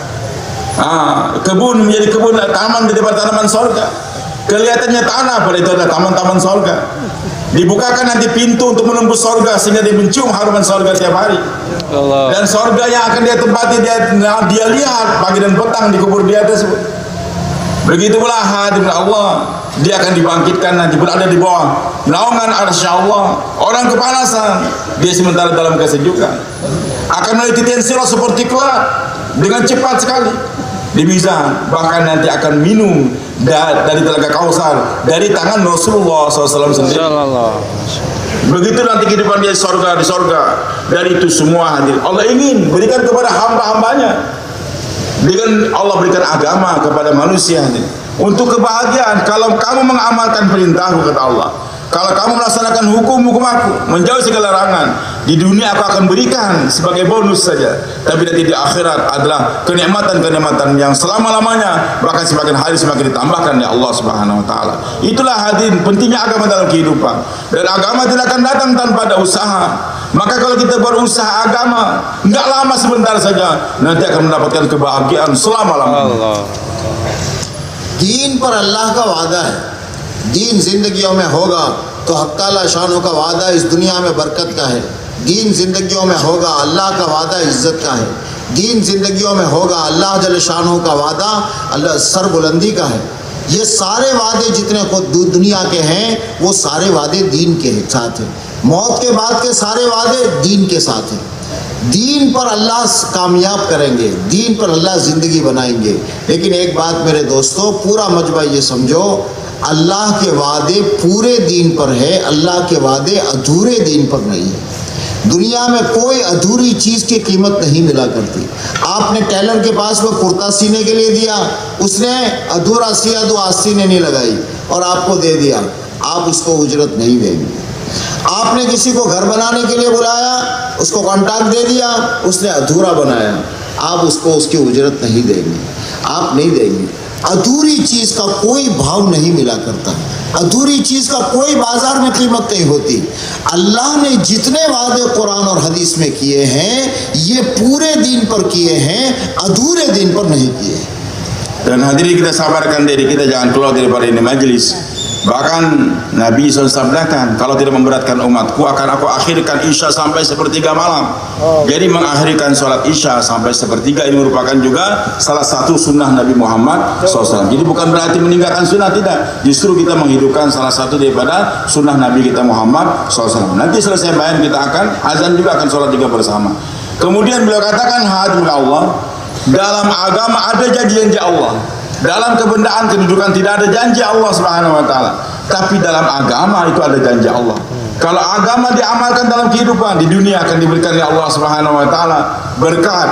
Kebun menjadi kebun, taman jadi tanaman sorga. Kelihatannya tanah, pada itu adalah taman-taman sorga. Dibukakan nanti pintu untuk menembus sorga sehingga dia mencium haruman sorga tiap hari. Allah. Dan sorga yang akan dia tempati dia lihat pagi dan petang di kubur dia tersebut. Begitu pula hadir Allah, dia akan dibangkitkan nanti berada di bawah naungan arsy Allah. Orang kepanasan, dia sementara dalam kesejukan. Akan melalui titian sirat seperti kelak dengan cepat sekali di mizan, bahkan nanti akan minum dari telaga Kausar dari tangan Rasulullah SAW sendiri. Begitu nanti kehidupan dia di sorga. Dari itu semua hadir, Allah ingin berikan kepada hamba-hambanya. Dengan Allah berikan agama kepada manusia ini untuk kebahagiaan. Kalau kamu mengamalkan perintahku, kata Allah, kalau kamu melaksanakan hukum-hukum aku, menjauhi segala larangan, di dunia aku akan berikan sebagai bonus saja, tapi nanti di akhirat adalah kenikmatan-kenikmatan yang selama-lamanya, bahkan semakin hari semakin ditambahkan oleh Allah Subhanahu wa taala. Itulah hadirin pentingnya agama dalam kehidupan. Dan agama tidak akan datang tanpa ada usaha. Maka kalau kita berusaha agama, enggak lama, sebentar saja nanti akan mendapatkan kebahagiaan selama-lamanya. दीन पर अल्लाह का वादा है, दीन जिंदगियों में होगा तो हक़ ताला शानों का वादा इस दुनिया में बरकत का है। दीन जिंदगियों में होगा, अल्लाह का वादा इज्जत का है। दीन जिंदगियों में होगा, अल्लाह जल शानों का वादा अल्लाह सरबुलंदी का है। ये सारे वादे जितने को दुनिया के हैं वो सारे वादे दीन के साथ हैं। मौत के बाद के सारे वादे दीन के साथ हैं। दीन पर अल्लाह कामयाब करेंगे, दीन पर अल्लाह ज़िंदगी बनाएंगे। लेकिन एक बात मेरे दोस्तों, पूरा मजबा ये समझो, अल्लाह के वादे पूरे दीन पर है, अल्लाह के वादे अधूरे दीन पर नहीं है। दुनिया में कोई अधूरी चीज़ की कीमत नहीं मिला करती। आपने टेलर के पास में कुर्ता सीने के लिए दिया, उसने अधूरा सिया, दो आस्तीनें नहीं लगाई और आपको दे दिया, आप उसको उजरत नहीं देंगे। आपने किसी को घर बनाने के लिए बुलाया, उसको कॉन्ट्रैक्ट दे दिया, उसने अधूरा बनाया, आप उसको उसकी उजरत नहीं देंगे, आप नहीं देंगे। अधूरी चीज़ का कोई भाव नहीं मिला करता, अधूरी चीज़ का कोई बाजार में कीमत नहीं होती। अल्लाह ने जितने वादे कुरान और हदीस में किए हैं ये पूरे दीन पर किए हैं, अधूरे दीन पर नहीं किए। Dan hadirin kita sabarkan diri kita, jangan keluar daripada ini majlis Bahkan Nabi SAW sabdakan, kalau tidak memberatkan umatku akan aku akhirkan Isya sampai sepertiga malam. Jadi mengakhirkan sholat Isya sampai sepertiga ini merupakan juga salah satu sunnah Nabi Muhammad SAW. Jadi bukan berarti meninggalkan sunnah, tidak. Justru kita menghidupkan salah satu daripada sunnah Nabi kita Muhammad SAW. Nanti selesai bayan kita akan azan juga, akan sholat juga bersama. Kemudian beliau katakan, hadul Allah, dalam agama ada janji-janji Allah. Dalam kebendaan kedudukan tidak ada janji Allah Subhanahu wa taala, tapi dalam agama itu ada janji Allah. Kalau agama diamalkan dalam kehidupan di dunia akan diberikan oleh Allah Subhanahu wa taala berkat.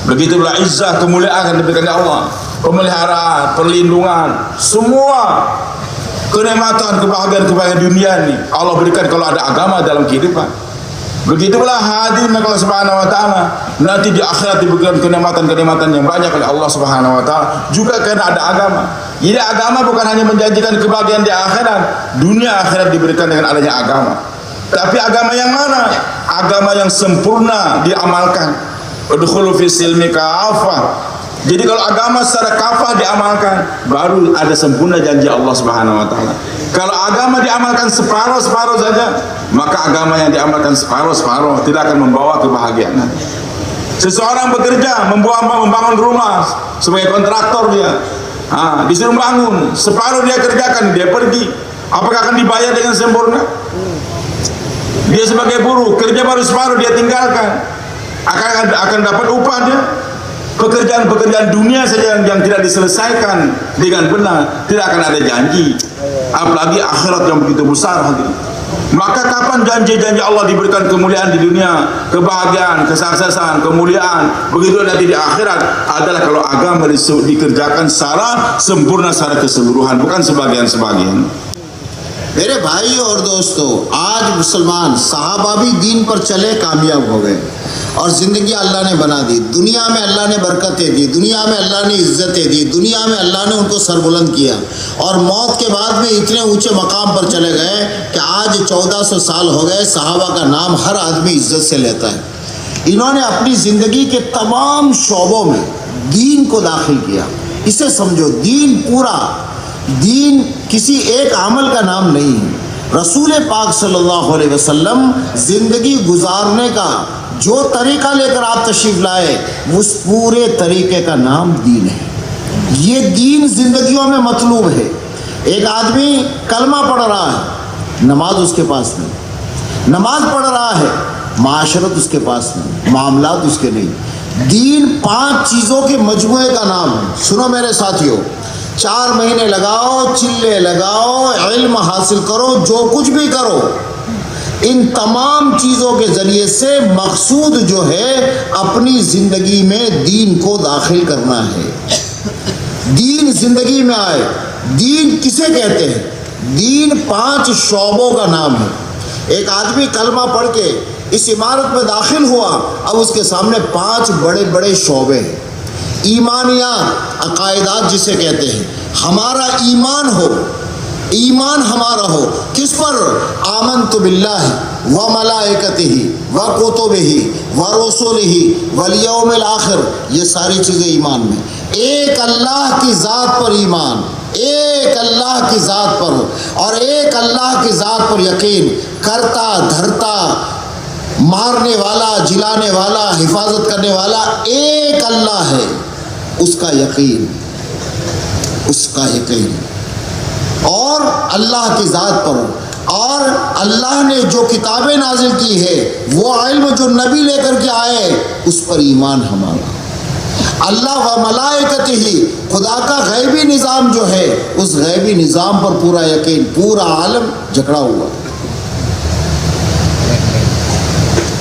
Begitulah izzah, kemuliaan akan diberikan oleh Allah, pemeliharaan, perlindungan, semua kenikmatan, kebahagiaan dunia ini Allah berikan kalau ada agama dalam kehidupan. Begitulah hadirin Allah Subhanahu wa taala, nanti di akhirat diberikan kenikmatan-kenikmatan yang banyak oleh Allah Subhanahu wa taala juga karena ada agama. Jadi agama bukan hanya menjanjikan kebahagiaan di akhirat, dunia akhirat diberikan dengan adanya agama. Tapi agama yang mana? Agama yang sempurna diamalkan. Udkhulu fi silmi kafah. Jadi kalau agama secara kafah diamalkan, baru ada sempurna janji Allah Subhanahu wa taala. Kalau agama diamalkan separuh-separuh saja, maka agama yang diamalkan separuh-separuh tidak akan membawa kebahagiaan. Seseorang bekerja, membangun rumah sebagai kontraktor dia, disuruh bangun, separuh dia kerjakan, dia pergi. Apakah akan dibayar dengan sempurna? Dia sebagai buruh, kerja baru separuh dia tinggalkan, akan dapat upah dia? Pekerjaan-pekerjaan dunia saja yang tidak diselesaikan dengan benar, tidak akan ada janji. Apalagi akhirat yang begitu besar hadirin. Maka kapan janji-janji Allah diberikan kemuliaan di dunia, kebahagiaan, kesuksesan, kemuliaan, begitu nanti di akhirat adalah kalau agama dikerjakan secara sempurna, secara keseluruhan, bukan sebagian-sebagian. मेरे भाई और दोस्तों, आज मुसलमान सहाबा भी दीन पर चले, कामयाब हो गए और ज़िंदगी अल्लाह ने बना दी। दुनिया में अल्लाह ने बरकतें दी, दुनिया में अल्लाह ने इज़्ज़तें दी, दुनिया में अल्लाह ने उनको सरबुलंद किया और मौत के बाद में इतने ऊंचे मकाम पर चले गए कि आज 1400 साल हो गए, सहाबा का नाम हर आदमी इज़्ज़त से लेता है। इन्होंने अपनी ज़िंदगी के तमाम शोबों में दीन को दाखिल किया। इसे समझो, दीन पूरा, दीन किसी एक अमल का नाम नहीं है। रसूल पाक सल्लल्लाहु अलैहि वसल्लम ज़िंदगी गुजारने का जो तरीक़ा लेकर आप तशरीफ़ लाए, उस पूरे तरीक़े का नाम दीन है। ये दीन ज़िंदगियों में मतलूब है। एक आदमी कलमा पढ़ रहा है, नमाज उसके पास नहीं, नमाज पढ़ रहा है, माशरत उसके पास नहीं, मामलात उसके नहीं। दीन 5 चीज़ों के मजमूए का नाम है। सुनो मेरे साथियों, 4 महीने लगाओ, चिल्ले लगाओ, इल्म हासिल करो, जो कुछ भी करो, इन तमाम चीज़ों के ज़रिए से मकसूद जो है अपनी ज़िंदगी में दीन को दाखिल करना है। दीन ज़िंदगी में आए। दीन किसे कहते हैं? दीन 5 शोबों का नाम है। एक आदमी कलमा पढ़ के इस इमारत में दाखिल हुआ, अब उसके सामने 5 बड़े बड़े शोबे हैं। ईमानियात, अकायदात जिसे कहते हैं, हमारा ईमान हो, ईमान हमारा हो किस पर? आमन्तु बिल्लाहि व मलाइकतिही व कुतुबिही व रसूलिही वल यौमिल आखिर, ये सारी चीज़ें ईमान में। एक अल्लाह की ज़ात पर ईमान, एक अल्लाह की ज़ात पर, और एक अल्लाह की ज़ात पर यकीन, करता धरता, मारने वाला, जिलाने वाला, हिफाजत करने वाला एक अल्लाह है, उसका यकीन, उसका यकीन। और अल्लाह की ज़ात पर, और अल्लाह ने जो किताबें नाजिल की है, वो इल्म जो नबी लेकर के आए, उस पर ईमान हमारा। अल्लाह व मलाइकतिही, खुदा का गैबी निज़ाम जो है, उस गैबी निज़ाम पर पूरा यकीन, पूरा आलम जकड़ा हुआ।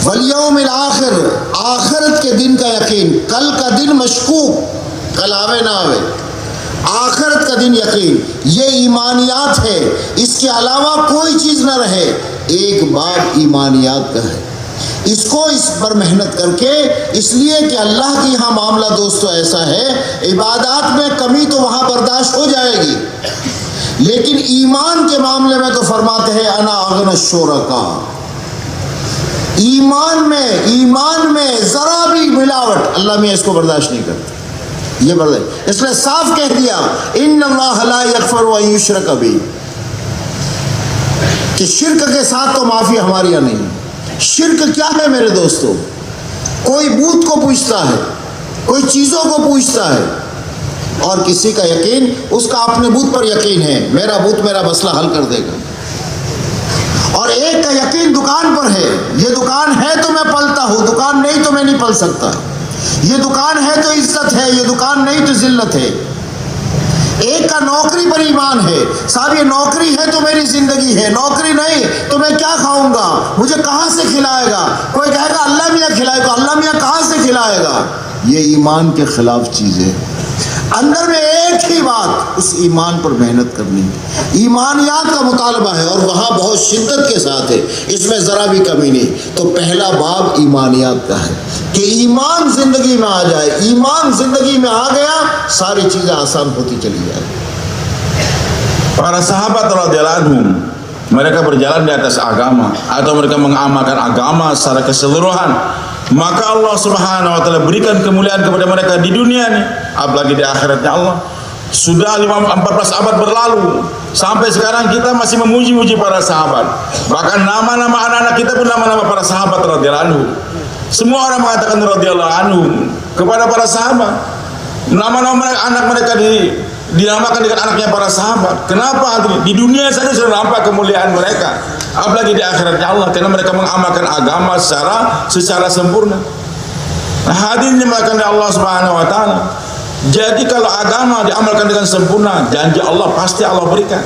वल यौमिल आखिर, आखिरत के दिन का यकीन, कल का दिन मशकूक, कल आवे ना आवे, आखिरत का दिन यकीन, ये ईमानियात है। इसके अलावा कोई चीज़ न रहे, एक बाब ईमानियात का है। इसको इस पर मेहनत करके, इसलिए कि अल्लाह के यहाँ मामला दोस्तों ऐसा है, इबादत में कमी तो वहाँ बर्दाश्त हो जाएगी, लेकिन ईमान के मामले में तो फरमाते हैं अना अगना शुरका। ईमान में ज़रा भी मिलावट अल्लाह में इसको बर्दाश्त नहीं करता, ये बर्दाश्त। इसलिए साफ कह दिया, इन्नल्लाह ला यग़फ़िरु अन युश्रक बिही, कि शिर्क के साथ तो माफ़ी हमारे यहाँ नहीं है। शिर्क क्या है मेरे दोस्तों? कोई बूत को पूछता है, कोई चीज़ों को पूछता है, और किसी का यकीन उसका अपने बूत पर यकीन है, मेरा बूत मेरा मसला हल कर देगा। और एक का यकीन दुकान पर है, ये दुकान है तो मैं पलता हूँ, दुकान नहीं तो मैं नहीं पल सकता। ये दुकान है तो इज्जत है, ये दुकान नहीं तो जिल्लत है। एक का नौकरी पर ईमान है, साहब ये नौकरी है तो मेरी जिंदगी है, नौकरी नहीं तो मैं क्या खाऊंगा, मुझे कहाँ से खिलाएगा। कोई कहेगा अल्लाह मियाँ खिलाएगा, अल्लाह मियाँ कहाँ से खिलाएगा। ये ईमान के खिलाफ चीज़ है। अंदर में एक ही बात, उस ईमान पर मेहनत करनी, ईमानियात का मुतालबा है, और वहाँ बहुत शिद्दत के साथ है, इसमें ज़रा भी कमी नहीं। तो पहला बाब ईमानियात का है कि ईमान ज़िंदगी में आ जाए। ईमान ज़िंदगी में आ गया, सारी चीज़ें आसान होती चली जाए। Para sahabat radhiyallahu anhum, mereka berjalan di atas agama atau mereka mengamalkan agama secara keseluruhan, maka Allah Subhanahu wa taala berikan kemuliaan kepada mereka di dunia ini, apalagi di akhiratnya Allah. Sudah 14 abad berlalu, sampai sekarang kita masih memuji-muji para sahabat. Bahkan nama-nama anak-anak kita pun nama-nama para sahabat radhiyallahu anhum. Semua orang mengatakan radhiyallahu anhum kepada para sahabat. Nama-nama anak mereka dinamakan dengan anaknya para sahabat. Kenapa? Di dunia saja sudah nampak kemuliaan mereka, apalagi di akhiratnya Allah, karena mereka mengamalkan agama secara sempurna. Nah, hadirin dimuliakan oleh Allah Subhanahu wa taala. Jadi kalau agama diamalkan dengan sempurna, janji Allah pasti Allah berikan.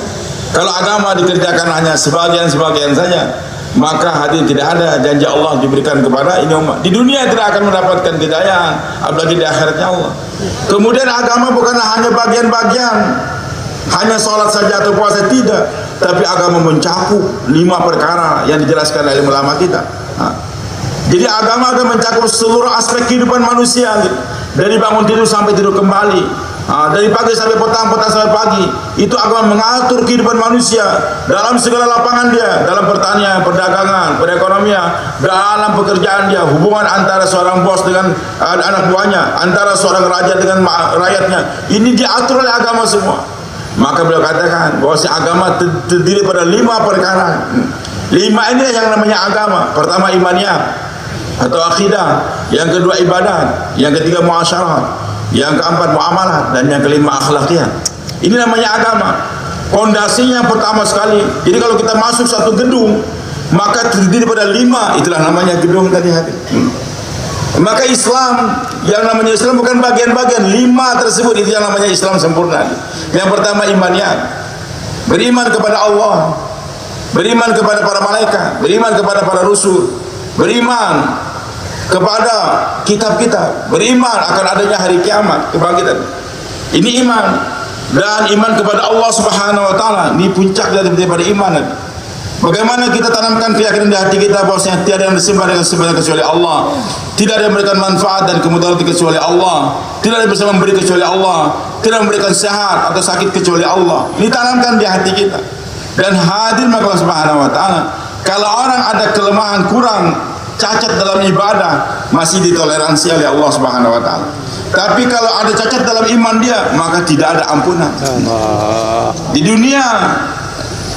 Kalau agama dikerjakan hanya sebagian-sebagian saja, maka hadirin tidak ada janji Allah diberikan kepada ini umat. Di dunia tidak akan mendapatkan kejayaan, apalagi di akhiratnya Allah. Kemudian agama bukanlah hanya bagian-bagian, hanya sholat saja atau puasa, tidak, tapi agama mencakup 5 perkara yang dijelaskan oleh ulama kita. Jadi agama akan mencakup seluruh aspek kehidupan manusia, dari bangun tidur sampai tidur kembali, dari pagi sampai petang, petang sampai pagi. Itu agama mengatur kehidupan manusia dalam segala lapangan dia, dalam pertanian, perdagangan, perekonomian, dalam pekerjaan dia, hubungan antara seorang bos dengan anak buahnya, antara seorang raja dengan rakyatnya. Ini diatur oleh agama semua. Maka beliau katakan bahwa agama terdiri pada 5 perkara. 5 ini yang namanya agama. Pertama imaniyah atau akidah, yang kedua ibadat, yang ketiga muasyarah, yang keempat muamalah, dan yang kelima akhlakiyah. Ini namanya agama. Pondasinya pertama sekali. Jadi kalau kita masuk satu gedung, maka terdiri pada 5, itulah namanya gedung tadi hadir. Maka Islam, yang namanya Islam bukan bagian-bagian, 5 tersebut itu yang namanya Islam sempurna. Yang pertama imaniyah, beriman kepada Allah, beriman kepada para malaikat, beriman kepada para rasul, beriman kepada kitab-kitab, beriman akan adanya hari kiamat, kebangkitan. Ini iman. Dan iman kepada Allah Subhanahu wa taala, ini puncak daripada iman. Bagaimana kita tanamkan keyakinan di hati kita bahwasanya tiada yang disembah dengan sembahyang kecuali Allah, tidak ada yang memberikan manfaat dan kemudaratan kecuali Allah, tidak ada yang bisa memberi kecuali Allah, tidak memberikan sehat atau sakit kecuali Allah. Ini tanamkan di hati kita. Dan hadir maka Allah Subhanahu wa taala, kalau orang ada kelemahan, kurang, cacat dalam ibadah, masih ditoleransi oleh Allah Subhanahu wa taala. Tapi kalau ada cacat dalam iman dia, maka tidak ada ampunan. Di dunia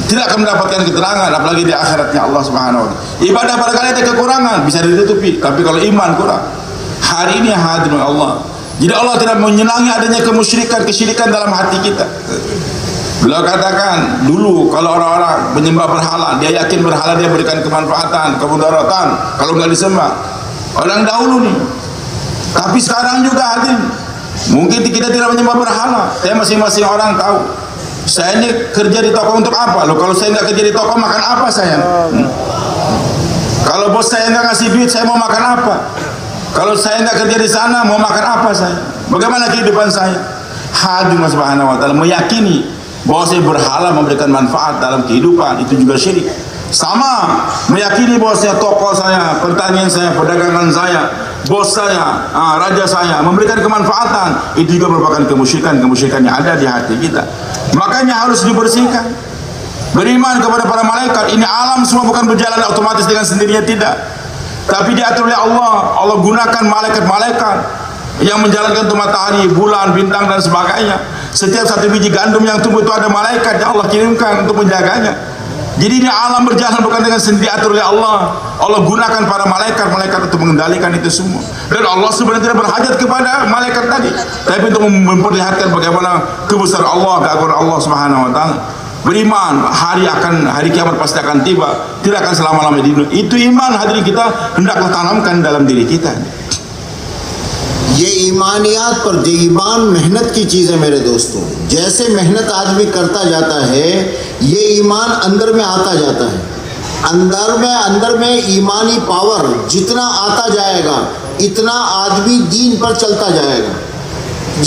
tidak akan mendapatkan keterangan, apalagi di akhiratnya Allah Subhanahu wa taala. Ibadah barangkali ada kekurangan, bisa ditutupi, tapi kalau iman kurang, hari ini hadir Allah. Jadi Allah tidak menyenangi adanya kemusyrikan, kesyirikan dalam hati kita. Beliau katakan dulu kalau orang-orang menyembah berhala, dia yakin berhala dia berikan kemanfaatan, kemudaratan kalau nggak disembah. Orang dahulu nih. Tapi sekarang juga hadir. Mungkin kita tidak menyembah berhala, tapi masing-masing orang tahu. Saya ini kerja di toko untuk apa? Loh, kalau saya nggak kerja di toko makan apa saya? Kalau bos saya nggak ngasih duit, saya mau makan apa? Kalau saya nggak kerja di sana, mau makan apa saya? Bagaimana kehidupan saya? Hadir Allah Subhanahu wa taala meyakini bahwa saya berhala memberikan manfaat dalam kehidupan, itu juga syirik. Sama meyakini bahwa saya toko saya, pertanian saya, perdagangan saya, bos saya, raja saya memberikan kemanfaatan, itu juga merupakan kemusyrikan yang ada di hati kita. Makanya harus dibersihkan. Beriman kepada para malaikat. Ini alam semua bukan berjalan otomatis dengan sendirinya, tidak, tapi diatur oleh Allah. Allah gunakan malaikat-malaikat yang menjalankan untuk matahari, bulan, bintang dan sebagainya. Setiap satu biji gandum yang tumbuh itu ada malaikat yang Allah kirimkan untuk menjaganya. Jadi ini alam berjalan bukan dengan sendiri diatur oleh Allah. Allah gunakan para malaikat untuk mengendalikan itu semua. Dan Allah sebenarnya tidak berhajat kepada malaikat tadi, tapi untuk memperlihatkan bagaimana kebesaran Allah, keagungan Allah Subhanahu wa taala. Beriman hari kiamat pasti akan tiba, tidak akan selama-lamanya di dunia. Itu iman hadirin kita hendaklah tanamkan dalam diri kita. ये ईमानियात पर जो ईमान मेहनत की चीज़ है मेरे दोस्तों, जैसे मेहनत आदमी करता जाता है ये ईमान अंदर में आता जाता है। अंदर में ईमानी पावर जितना आता जाएगा इतना आदमी दीन पर चलता जाएगा।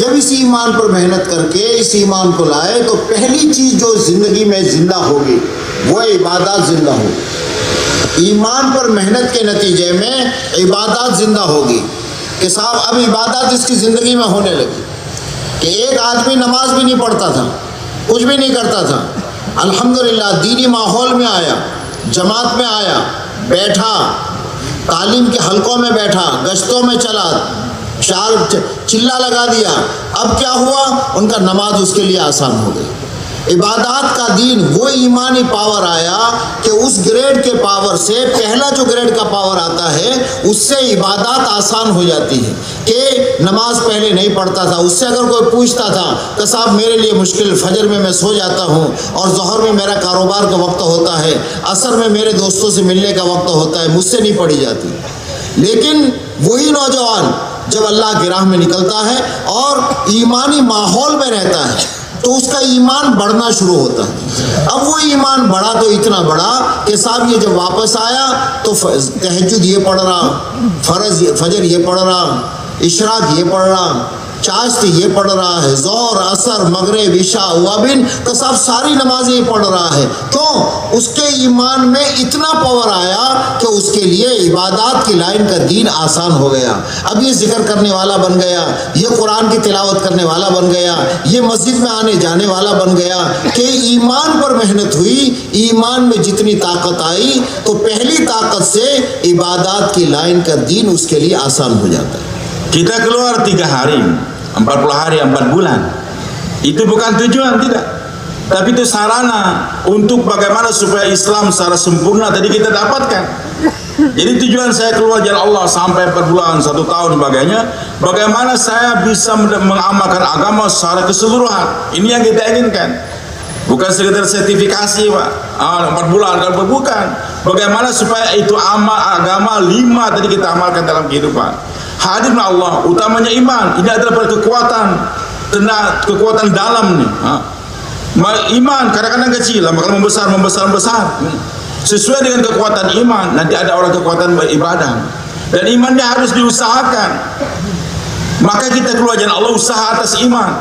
जब इस ईमान पर मेहनत करके इस ईमान को लाए तो पहली चीज़ जो ज़िंदगी में ज़िंदा होगी वो इबादत ज़िंदा होगी। ईमान पर मेहनत के नतीजे में इबादत ज़िंदा होगी कि साहब अब इबादत इसकी ज़िंदगी में होने लगी कि एक आदमी नमाज भी नहीं पढ़ता था, कुछ भी नहीं करता था, अल्हम्दुलिल्लाह दीनी माहौल में आया, जमात में आया, बैठा, तालीम के हलकों में बैठा, गश्तों में चला, चिल्ला लगा दिया। अब क्या हुआ, उनका नमाज उसके लिए आसान हो गई। इबादत का दीन वो ईमानी पावर आया कि उस ग्रेड के पावर से पहला जो ग्रेड का पावर आता है उससे इबादत आसान हो जाती है। कि नमाज पहले नहीं पढ़ता था, उससे अगर कोई पूछता था कि साहब मेरे लिए मुश्किल, फजर में मैं सो जाता हूँ और ज़ोहर में मेरा कारोबार का वक्त होता है, असर में मेरे दोस्तों से मिलने का वक्त होता है, मुझसे नहीं पढ़ी जाती। लेकिन वही नौजवान जब अल्लाह की राह में निकलता है और ईमानी माहौल में रहता है तो उसका ईमान बढ़ना शुरू होता है। अब वो ईमान बढ़ा तो इतना बढ़ा कि साहब ये जब वापस आया तो तहज्जुद ये पढ़ रहा, फजर ये पढ़ रहा, इशराक ये पढ़ रहा, चाश्त ये पढ़ रहा है, ज़ोहर, असर, मगरिब, इशा, वाबिन, तो सब सारी नमाजें ये पढ़ रहा है। क्यों? उसके ईमान में इतना पावर आया कि उसके लिए इबादत की लाइन का दीन आसान हो गया। अब ये जिक्र करने वाला बन गया, ये कुरान की तिलावत करने वाला बन गया, ये मस्जिद में आने जाने वाला बन गया कि ईमान पर मेहनत हुई। ईमान में जितनी ताकत आई तो पहली ताकत से इबादत की लाइन का दीन उसके लिए आसान हो जाता है। Kita keluar 3 hari, 40 hari, 4 bulan. Itu bukan tujuan, tidak. Tapi itu sarana untuk bagaimana supaya Islam secara sempurna tadi kita dapatkan. Jadi tujuan saya keluar jalan Allah sampai 4 bulan, 1 tahun sebagainya, bagaimana saya bisa mengamalkan agama secara keseluruhan. Ini yang kita inginkan. Bukan sekedar sertifikasi, Pak. 4 bulan, kalau bukan. Bagaimana supaya itu agama 5 tadi kita amalkan dalam kehidupan. Hadirin Allah, utamanya iman. Ini adalah kekuatan dalam nih. Iman kadang-kadang kecil, lama-lama membesar. Sesuai dengan kekuatan iman, nanti ada orang kekuatan beribadah. Dan imannya harus diusahakan. Maka kita keluar jalan Allah usaha atas iman.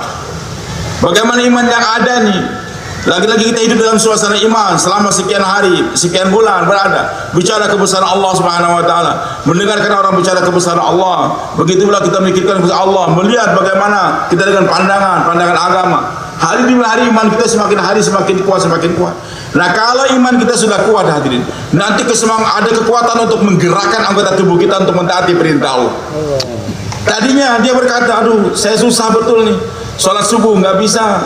Bagaimana iman yang ada nih? Lagi-lagi kita hidup dalam suasana iman selama sekian hari, sekian bulan berada, bicara kebesaran Allah Subhanahu wa taala, mendengarkan orang bicara kebesaran Allah. Begitu pula kita memikirkan kebesaran Allah, melihat bagaimana kita dengan pandangan agama. Hari demi hari iman kita semakin hari semakin kuat. Nah, kalau iman kita sudah kuat hadirin, nanti ada kekuatan untuk menggerakkan anggota tubuh kita untuk mentaati perintah Allah. Tadinya dia berkata, aduh saya susah betul nih, sholat subuh nggak bisa,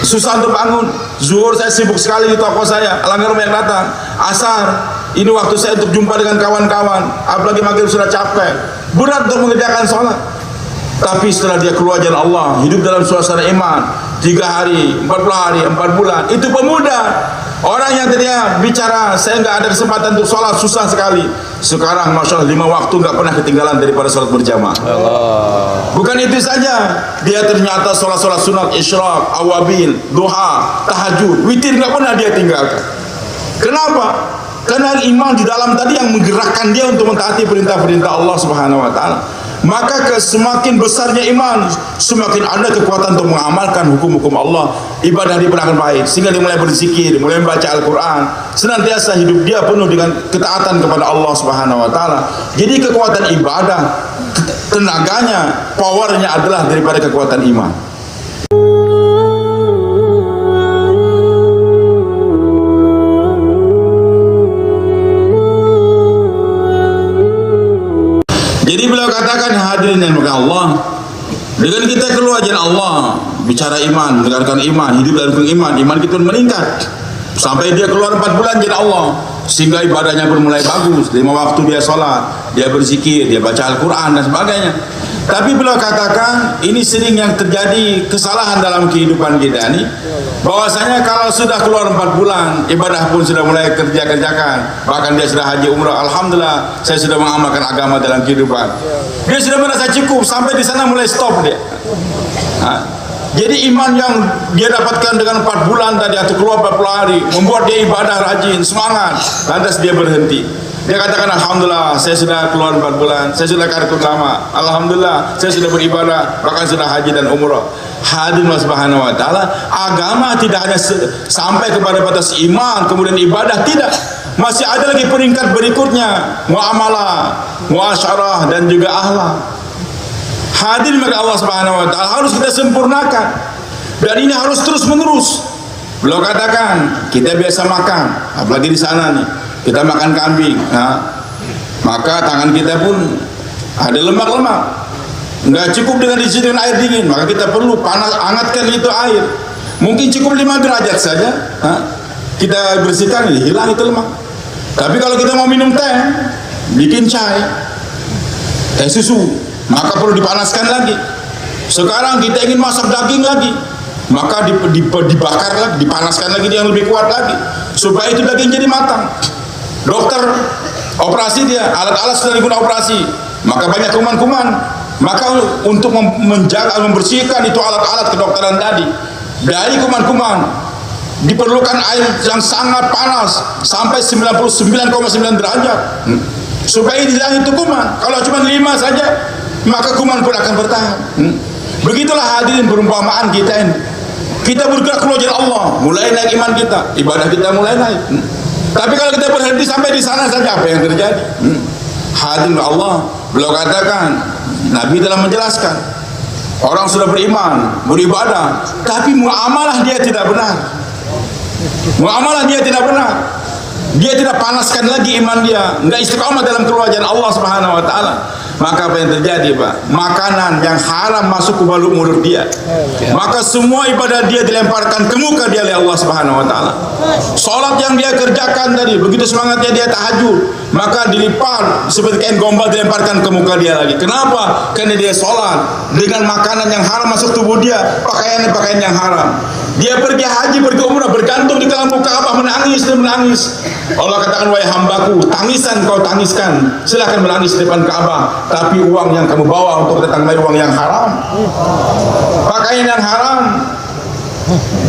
susah untuk bangun, zuhur saya sibuk sekali di toko saya, langgar yang datang, asar ini waktu saya untuk jumpa dengan kawan-kawan, apalagi maghrib sudah capek, berat untuk mengerjakan sholat. Tapi setelah dia keluar jalan Allah, hidup dalam suasana iman, 3 hari, 40 hari, 4 bulan, itu pemuda. Orang yang tadinya bicara, saya nggak ada kesempatan untuk sholat, susah sekali. Sekarang Masya Allah 5 waktu nggak pernah ketinggalan daripada sholat berjamaah. Bukan itu saja, dia ternyata sholat-sholat sunat, isyraq, awabin, duha, tahajud, witir nggak pernah dia tinggalkan. Kenapa? Karena iman di dalam tadi yang menggerakkan dia untuk mentaati perintah-perintah Allah Subhanahu wa taala. Maka semakin besarnya iman, semakin ada kekuatan untuk mengamalkan hukum-hukum Allah. Ibadah dia akan baik, sehingga dia mulai berzikir, mulai membaca Al-Quran, senantiasa hidup dia penuh dengan ketaatan kepada Allah Subhanahu wa taala. Jadi kekuatan ibadah, tenaganya, powernya adalah daripada kekuatan iman. Jadi beliau katakan, hadirin yang dimuliakan Allah, dengan kita keluar jalan Allah, bicara iman, mendengarkan iman, hidup dalam iman kita meningkat. Sampai dia keluar 4 bulan jadi Allah, sehingga ibadahnya pun mulai bagus. 5 waktu dia sholat, dia berzikir, dia baca Al-Quran dan sebagainya. Tapi beliau katakan ini sering yang terjadi kesalahan dalam kehidupan kita ini, bahwasanya kalau sudah keluar 4 bulan, ibadah pun sudah mulai kerjakan, bahkan dia sudah haji umrah, alhamdulillah saya sudah mengamalkan agama dalam kehidupan, dia sudah merasa cukup, sampai di sana mulai stop dia. Jadi iman yang dia dapatkan dengan 4 bulan tadi atau keluar 40 hari membuat dia ibadah rajin, semangat, lantas dia berhenti. Dia katakan alhamdulillah saya sudah keluar 4 bulan, saya sudah kartu lama, alhamdulillah saya sudah beribadah, bahkan sudah haji dan umrah. Hadirin subhanahu wa ta'ala, agama tidak hanya sampai kepada batas iman kemudian ibadah, tidak, masih ada lagi peringkat berikutnya, muamalah, muasyarah dan juga akhlak. Hadirin maka Allah subhanahu wa ta'ala harus kita sempurnakan, dan ini harus terus menerus. Beliau katakan kita biasa makan, apalagi di sana nih kita makan kambing, maka tangan kita pun ada lemak-lemak, nggak cukup dengan diisi dengan air dingin, maka kita perlu hangatkan itu air, mungkin cukup 5 derajat saja, kita bersihkan, hilang itu lemak. Tapi kalau kita mau minum teh, bikin teh susu, maka perlu dipanaskan lagi. Sekarang kita ingin masak daging lagi, maka dibakar lagi, dipanaskan lagi yang lebih kuat lagi, supaya itu daging jadi matang. Dokter operasi, dia alat-alat sudah digunakan operasi, maka banyak kuman-kuman, maka untuk menjaga, membersihkan itu alat-alat kedokteran tadi dari kuman-kuman diperlukan air yang sangat panas sampai 99,9 derajat supaya dihilang itu kuman. Kalau cuma 5 saja, maka kuman pun akan bertahan. Begitulah hadirin perumpamaan kita ini. Kita bergerak keluar jalan Allah, mulai naik iman kita, ibadah kita mulai naik. Tapi kalau kita berhenti sampai di sana saja, apa yang terjadi? Hadirin Allah, beliau katakan, Nabi telah menjelaskan, orang sudah beriman, beribadah, tapi muamalah dia tidak benar. Muamalah dia tidak benar. Dia tidak panaskan lagi iman dia, enggak istiqamah dalam keluar jalan Allah subhanahu wa ta'ala. Maka apa yang terjadi, Pak? Makanan yang haram masuk ke mulut dia, maka semua ibadah dia dilemparkan ke muka dia oleh Allah subhanahu wa ta'ala. Sholat yang dia kerjakan tadi, begitu semangatnya dia tahajud, maka dilipat seperti kain gombal, dilemparkan ke muka dia lagi. Kenapa? Karena dia sholat dengan makanan yang haram masuk tubuh dia, pakaian yang haram. Dia pergi haji, pergi umrah, bergantung di kelambu Ka'bah, menangis dan menangis. Allah katakan, wahai hambaku, tangisan kau tangiskan, silakan menangis di depan Ka'bah, tapi uang yang kamu bawa untuk datang bayar uang yang haram, pakaian yang haram.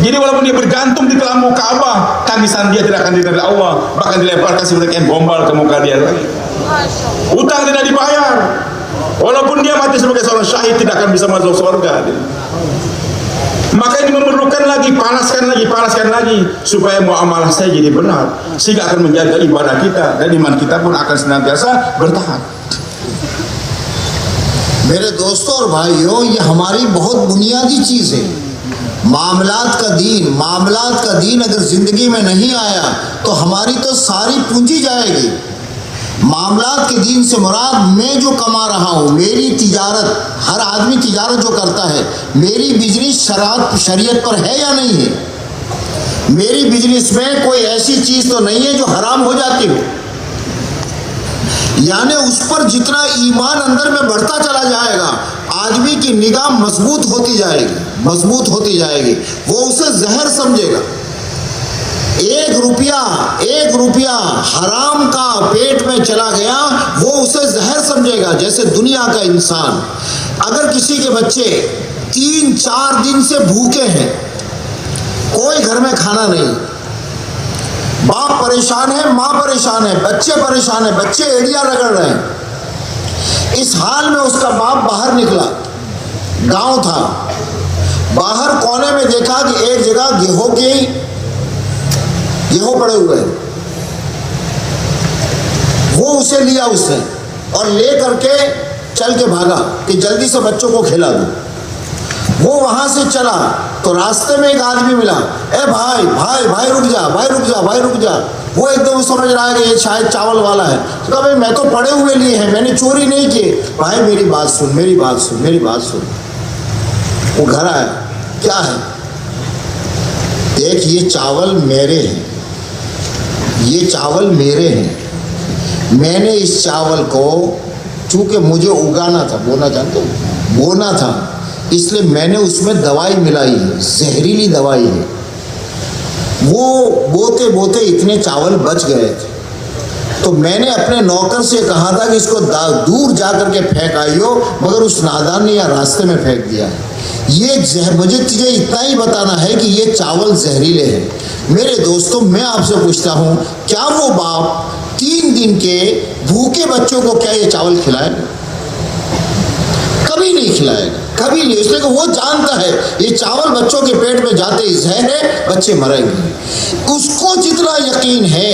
Jadi walaupun dia bergantung di kelambu Ka'bah, tangisan dia tidak akan diterima Allah, bahkan dilemparkan seperti kain gombal ke muka dia lagi. Utang tidak dibayar, walaupun dia mati sebagai seorang syahid tidak akan bisa masuk surga. Maka ini memerlukan lagi, panaskan lagi supaya muamalah saya jadi benar, sehingga akan menjaga ibadah kita dan iman kita pun akan senantiasa bertahan. मेरे दोस्तों और भाइयों, ये हमारी बहुत बुनियादी चीज़ है। मामलात का दीन अगर ज़िंदगी में नहीं आया तो हमारी तो सारी पूंजी जाएगी। मामलात के दीन से मुराद मैं जो कमा रहा हूँ, मेरी तिजारत, हर आदमी तिजारत जो करता है, मेरी बिजनेस शरीयत पर है या नहीं है, मेरी बिजनेस में कोई ऐसी चीज़ तो नहीं है जो हराम हो जाती हो। यानी उस पर जितना ईमान अंदर में बढ़ता चला जाएगा, आदमी की निगाह मजबूत होती जाएगी, वो उसे जहर समझेगा। एक रुपया हराम का पेट में चला गया, वो उसे जहर समझेगा। जैसे दुनिया का इंसान, अगर किसी के बच्चे 3-4 दिन से भूखे हैं, कोई घर में खाना नहीं, बाप परेशान है, माँ परेशान है, बच्चे परेशान है, बच्चे एड़ियाँ रगड़ रहे हैं। इस हाल में उसका बाप बाहर निकला, गांव था, बाहर कोने में देखा कि एक जगह गेहूं पड़े हुए हैं। वो उसे लिया उसने और ले करके चल के भागा कि जल्दी से बच्चों को खिला दूं। वो वहां से चला तो रास्ते में एक आदमी मिला, ए भाई रुक जा। वो एकदम समझ रहा है कि ये शायद चावल वाला है। तो कहा, भाई मैं तो पड़े हुए लिए हैं, मैंने चोरी नहीं की। भाई मेरी बात सुन। वो घर आया, क्या है? देख, ये चावल मेरे हैं, یہ چاول میرے ہیں, میں نے اس چاول کو چونکہ مجھے اگانا تھا, بونا تھا, اس لیے میں نے اس میں دوائی ملائی ہے, زہریلی دوائی ہے. وہ بوتے بوتے اتنے چاول بچ گئے تھے, تو میں نے اپنے نوکر سے کہا تھا کہ اس کو دور جا کر کے پھینک آئیو, مگر اس نادان نے یہاں راستے میں پھینک دیا ہے. مجھے تجھے اتنا ہی بتانا ہے کہ یہ چاول زہریلے ہیں. میرے دوستوں, میں آپ سے پوچھتا ہوں, کیا وہ باپ 3 دن کے بھوکے بچوں کو کیا یہ چاول کھلائے گا؟ کبھی نہیں کھلائے گا, کبھی نہیں. اس لیے کہ وہ جانتا ہے یہ چاول بچوں کے پیٹ میں جاتے ہی زہر ہے, بچے مریں گے. اس کو جتنا یقین ہے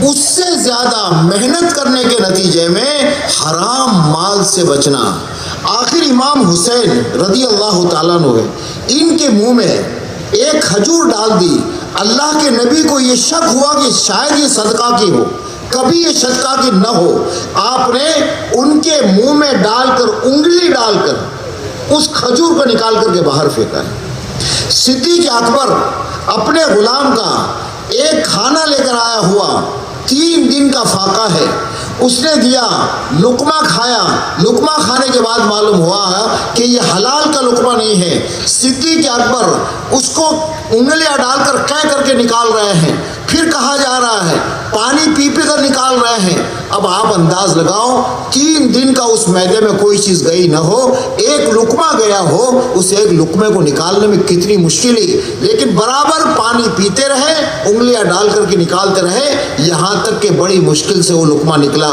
اس سے زیادہ محنت کرنے کے نتیجے میں حرام مال سے بچنا. آخر امام حسین رضی اللہ تعالیٰ عنہ ہے, ان کے منہ میں ایک کھجور ڈال دی. اللہ کے نبی کو یہ شک ہوا کہ شاید یہ صدقہ کی ہو, کبھی یہ صدقہ کی نہ ہو. آپ نے ان کے منہ میں ڈال کر, انگلی ڈال کر اس کھجور کو نکال کر کے باہر پھینکا ہے. صدیق اکبر اپنے غلام کا ایک کھانا لے کر آیا ہوا, 3 دن کا فاقہ ہے, اس نے دیا, لقمہ کھایا. لقمہ کھانے کے بعد معلوم ہوا کہ یہ حلال کا لقمہ نہیں ہے. صدیق اکبر اس کو انگلیاں ڈال کر کر کے نکال رہے ہیں, پھر کہا جا رہا ہے پانی پی کر نکال رہے ہیں. اب آپ انداز لگاؤ, 3 دن کا اس معدے میں کوئی چیز گئی نہ ہو, ایک لقمہ گیا ہو, اس ایک لقمے کو نکالنے میں کتنی مشکل ہے, لیکن برابر پانی پیتے رہے, انگلیاں ڈال کر کے نکالتے رہے, یہاں تک کہ بڑی مشکل سے وہ لقمہ نکلا.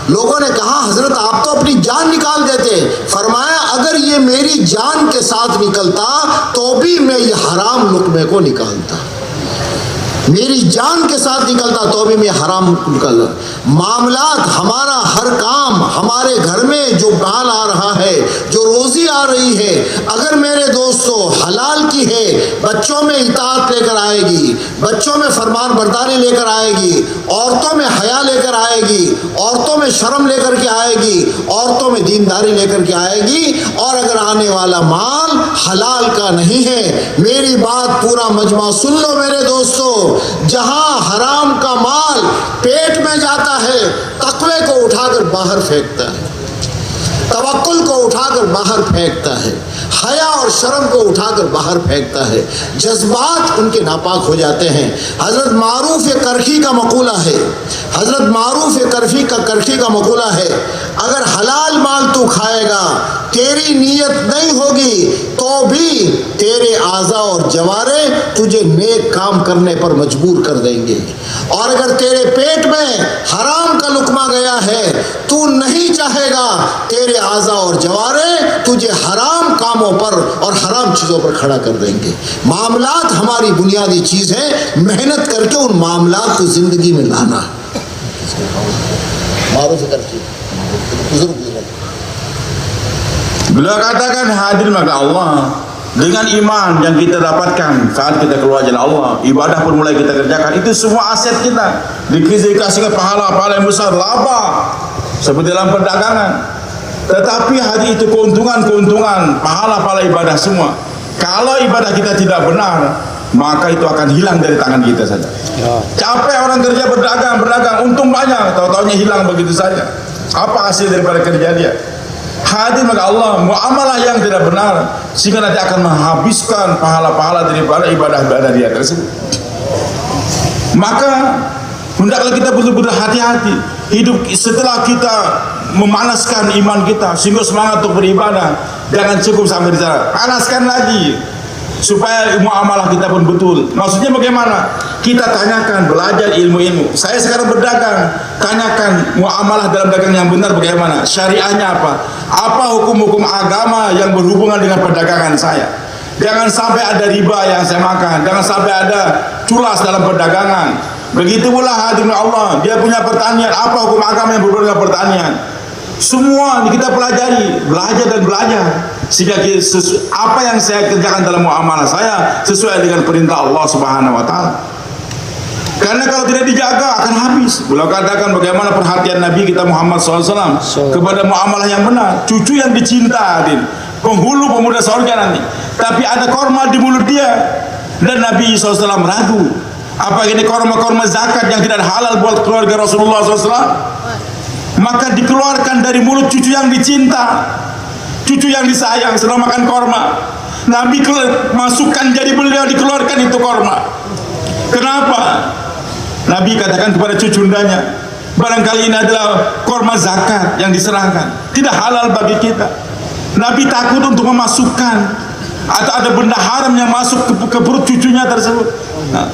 لوگوں نے کہا حضرت آپ تو اپنی جان نکال دیتے. فرمایا اگر یہ میری جان کے ساتھ نکلتا تو بھی میں یہ حرام لقمے کو نکالتا, میری جان کے ساتھ نکلتا تو بھی میں حرام نکلتا. معاملات, ہمارا ہر کام, ہمارے گھر میں جو مال آ رہا ہے, جو روزی آ رہی ہے, اگر میرے دوستو حلال کی ہے, بچوں میں اطاعت لے کر آئے گی, بچوں میں فرمان برداری لے کر آئے گی, عورتوں میں حیا لے کر آئے گی, عورتوں میں شرم لے کر کے آئے گی, عورتوں میں دینداری لے کر کے آئے گی. اور اگر آنے والا مال حلال کا نہیں ہے, میری بات پورا مجمع سن لو میرے دوستو, جہاں حرام کا مال پیٹ میں جاتا ہے, تقوی کو اٹھا کر باہر پھینکتا ہے, توکل کو اٹھا کر باہر پھینکتا ہے, حیا اور شرم کو اٹھا کر باہر پھینکتا ہے, جذبات ان کے ناپاک ہو جاتے ہیں. حضرت معروف کرخی کا مقولہ ہے, حضرت معروف کرخی کا مقولہ ہے, اگر حلال مال تو کھائے گا, تیری نیت نہیں ہوگی تو بھی تیرے اعضاء اور جوارے تجھے نیک کام کرنے پر مجبور کر دیں گے. اور اگر تیرے پیٹ میں حرام کا لقمہ گیا ہے, تو نہیں چاہے گا تیرے اعضاء اور جوارے تجھے حرام کاموں پر اور حرام چیزوں پر کھڑا کر دیں گے. معاملات ہماری بنیادی چیز ہے, محنت کر کے ان معاملات کو زندگی میں لانا. Beliau katakan hadir maka Allah dengan iman yang kita dapatkan saat kita keluar jalan Allah, ibadah pun mulai kita kerjakan, itu semua aset kita dikasihkan pahala yang besar, laba seperti dalam perdagangan. Tetapi hadir itu keuntungan pahala ibadah semua. Kalau ibadah kita tidak benar, maka itu akan hilang dari tangan kita saja. Capek orang kerja berdagang, untung banyak, tahu-taunya hilang begitu saja. Apa hasil daripada kerja dia? Hadir maka Allah, muamalah yang tidak benar sehingga nanti akan menghabiskan pahala-pahala daripada ibadah-ibadah dia tersebut. Maka hendaklah kita betul-betul hati-hati hidup setelah kita memanaskan iman kita sehingga semangat untuk beribadah. Jangan cukup sampai di sana, panaskan lagi supaya muamalah kita pun betul. Maksudnya bagaimana? Kita tanyakan, belajar ilmu-ilmu. Saya sekarang berdagang, tanyakan muamalah dalam dagang yang benar bagaimana, syariahnya apa, hukum-hukum agama yang berhubungan dengan perdagangan saya. Jangan sampai ada riba yang saya makan, jangan sampai ada culas dalam perdagangan. Begitu pula hadirin Allah, dia punya pertanian, apa hukum agama yang berhubungan dengan pertanian. Semua kita pelajari, belajar dan belajar sehingga apa yang saya kerjakan dalam muamalah saya sesuai dengan perintah Allah Subhanahu wa taala. Karena kalau tidak dijaga akan habis. Beliau katakan bagaimana perhatian Nabi kita Muhammad SAW kepada muamalah yang benar, cucu yang dicinta, penghulu pemuda surga nanti. Tapi ada korma di mulut dia, dan Nabi SAW ragu. Apa ini korma-korma zakat yang tidak halal buat keluarga Rasulullah SAW? Maka dikeluarkan dari mulut cucu yang dicinta, cucu yang disayang, sedang makan korma. Nabi masukkan jadi beliau, dikeluarkan itu korma. Kenapa? Nabi katakan kepada cucundanya, barangkali ini adalah korma zakat yang diserahkan, tidak halal bagi kita. Nabi takut untuk memasukkan atau ada benda haram yang masuk ke perut cucunya tersebut. Nah,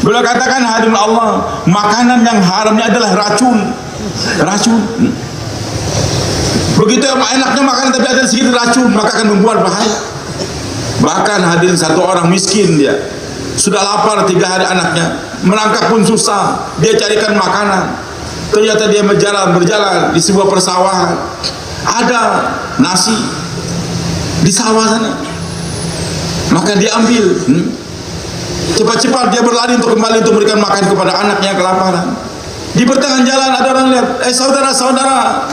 beliau katakan, hadirin Allah, makanan yang haramnya adalah racun. Begitu enaknya makanan tapi ada sedikit racun, maka akan membuat bahaya. Bahkan hadirin, satu orang miskin, dia sudah lapar 3 hari, anaknya melangkah pun susah, dia carikan makanan. Ternyata dia berjalan di sebuah persawahan, ada nasi di sawah sana, maka dia ambil. Cepat-cepat dia berlari untuk kembali untuk memberikan makan kepada anaknya yang kelaparan. Di pertengahan jalan ada orang lihat, saudara-saudara,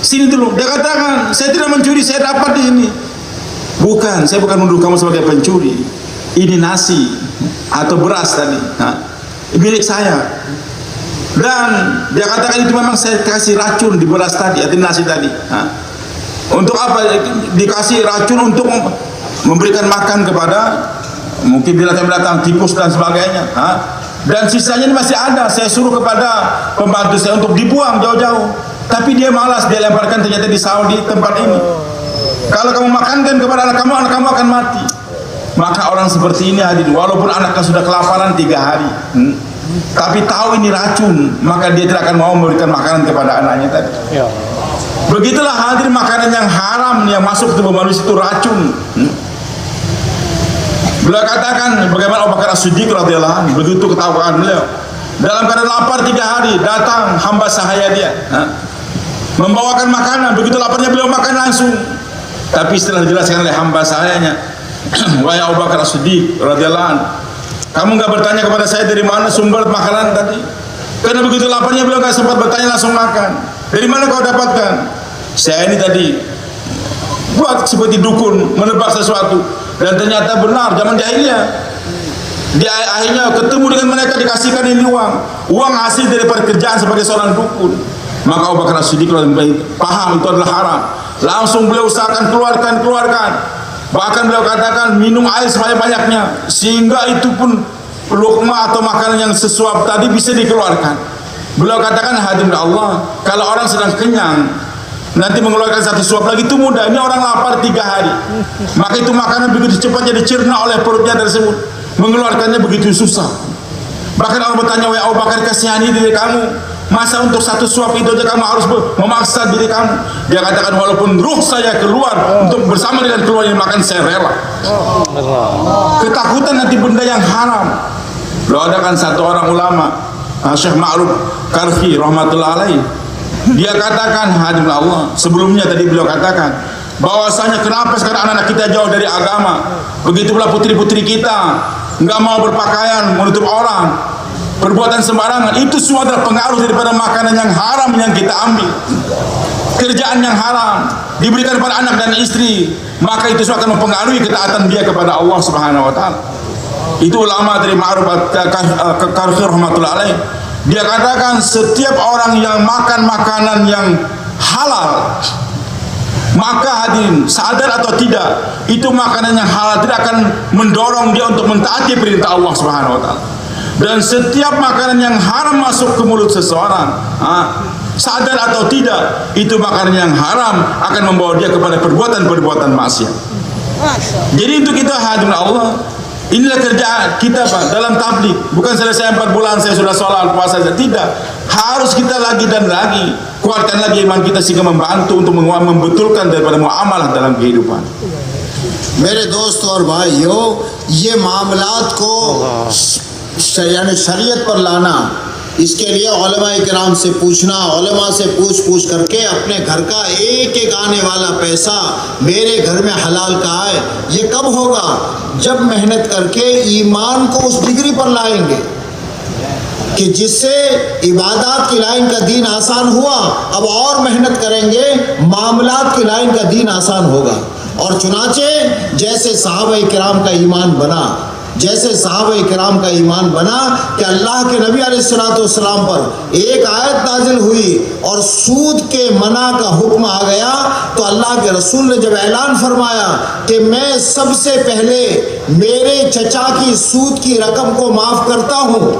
sini dulu. Dia katakan, saya tidak mencuri, saya dapat di sini. Bukan, saya bukan menuduh kamu sebagai pencuri. Ini nasi atau beras tadi, milik saya. Dan dia katakan itu memang saya kasih racun di beras tadi atau nasi tadi. Untuk apa dikasih racun? Untuk memberikan makan kepada mungkin binatang-binatang, tikus dan sebagainya. Dan sisanya ini masih ada. Saya suruh kepada pembantu saya untuk dibuang jauh-jauh, tapi dia malas, dia lemparkan ternyata di sawah di tempat ini. Kalau kamu makankan kepada anak kamu akan mati. Maka orang seperti ini hadirin, walaupun anaknya sudah kelaparan 3 hari, tapi tahu ini racun, maka dia tidak akan mau memberikan makanan kepada anaknya tadi. Ya. Begitulah hadirin, makanan yang haram yang masuk ke tubuh manusia itu racun. Beliau katakan bagaimana Abu Bakar As-Siddiq radhiyallahu anhu, begitu ketahuan beliau dalam keadaan lapar 3 hari, datang hamba sahaya dia, membawakan makanan. Begitu laparnya beliau makan langsung. Tapi setelah dijelaskan oleh hamba sahayanya, wahai Abu Bakar As-Siddiq radhiyallahu anhu, kamu enggak bertanya kepada saya dari mana sumber makanan tadi? Karena begitu laparnya beliau enggak sempat bertanya, langsung makan. Dari mana kau dapatkan? Saya ini tadi buat seperti dukun, menebak sesuatu. Dan ternyata benar, zaman jahiliyah. Dia akhirnya ketemu dengan mereka, dikasihkan ini uang hasil daripada kerjaan sebagai seorang dukun. Maka Abu Bakar As-Siddiq paham itu adalah haram. Langsung beliau usahakan keluarkan. Bahkan beliau katakan minum air sebanyak-banyaknya, sehingga itu pun lukma atau makanan yang sesuap tadi bisa dikeluarkan. Beliau katakan, hadirin Allah, kalau orang sedang kenyang nanti mengeluarkan satu suap lagi itu mudah. Ini orang lapar 3 hari, maka itu makanan begitu cepatnya dicerna oleh perutnya tersebut, mengeluarkannya begitu susah. Bahkan orang bertanya, wahai Abu Bakar, kasihani diri kamu, masa untuk satu suap itu aja kamu harus memaksa diri kamu? Dia katakan, walaupun ruh saya keluar untuk bersama dengan keluarnya makan, saya rela. Ketakutan nanti benda yang haram. Beliau adakan satu orang ulama, Syekh Ma'ruf Karfi rahmatullah alaih. Dia katakan, hadirin Allah, sebelumnya tadi beliau katakan bahwasanya kenapa sekarang anak-anak kita jauh dari agama, begitu pula putri-putri kita enggak mau berpakaian menutup orang, perbuatan sembarangan. Itu semua adalah pengaruh daripada makanan yang haram yang kita ambil, kerjaan yang haram diberikan kepada anak dan istri, maka itu semua akan mempengaruhi ketaatan dia kepada Allah Subhanahu wa taala. Itu ulama dari Ma'ruf Karfi rahmatullah alaih. Dia katakan setiap orang yang makan makanan yang halal, maka hadirin, sadar atau tidak, itu makanan yang halal tidak akan mendorong dia untuk mentaati perintah Allah Subhanahu wa taala. Dan setiap makanan yang haram masuk ke mulut seseorang, sadar atau tidak, itu makanan yang haram akan membawa dia kepada perbuatan-perbuatan maksiat. Jadi untuk kita hadirin Allah, inilah kerjaan kita Pak dalam tabligh. Bukan selesai 4 bulan saya sudah sholat puasa saja, tidak. Harus kita lagi dan lagi kuatkan lagi iman kita sehingga membantu untuk membetulkan daripada muamalah dalam kehidupan. मेरे दोस्त और भाइयों, ये मामलात को यानी शरीयत पर लाना, इसके लिए उलमा इकराम से पूछना, उलमा से पूछ करके अपने घर का एक आने वाला पैसा मेरे घर में हलाल कहाँ है, ये कब होगा? जब मेहनत करके ईमान को उस डिग्री पर लाएंगे कि जिससे इबादत की लाइन का दीन आसान हुआ, अब और मेहनत करेंगे, मामलात की लाइन का दीन आसान होगा। और चुनाचे जैसे सहाबा किराम का ईमान बना, جیسے صحابہ کرام کا ایمان بنا کہ اللہ کے نبی علیہ السلام پر ایک آیت نازل ہوئی اور سود کے منع کا حکم آ گیا، تو اللہ کے رسول نے جب اعلان فرمایا کہ میں سب سے پہلے میرے چچا کی سود کی رقم کو معاف کرتا ہوں،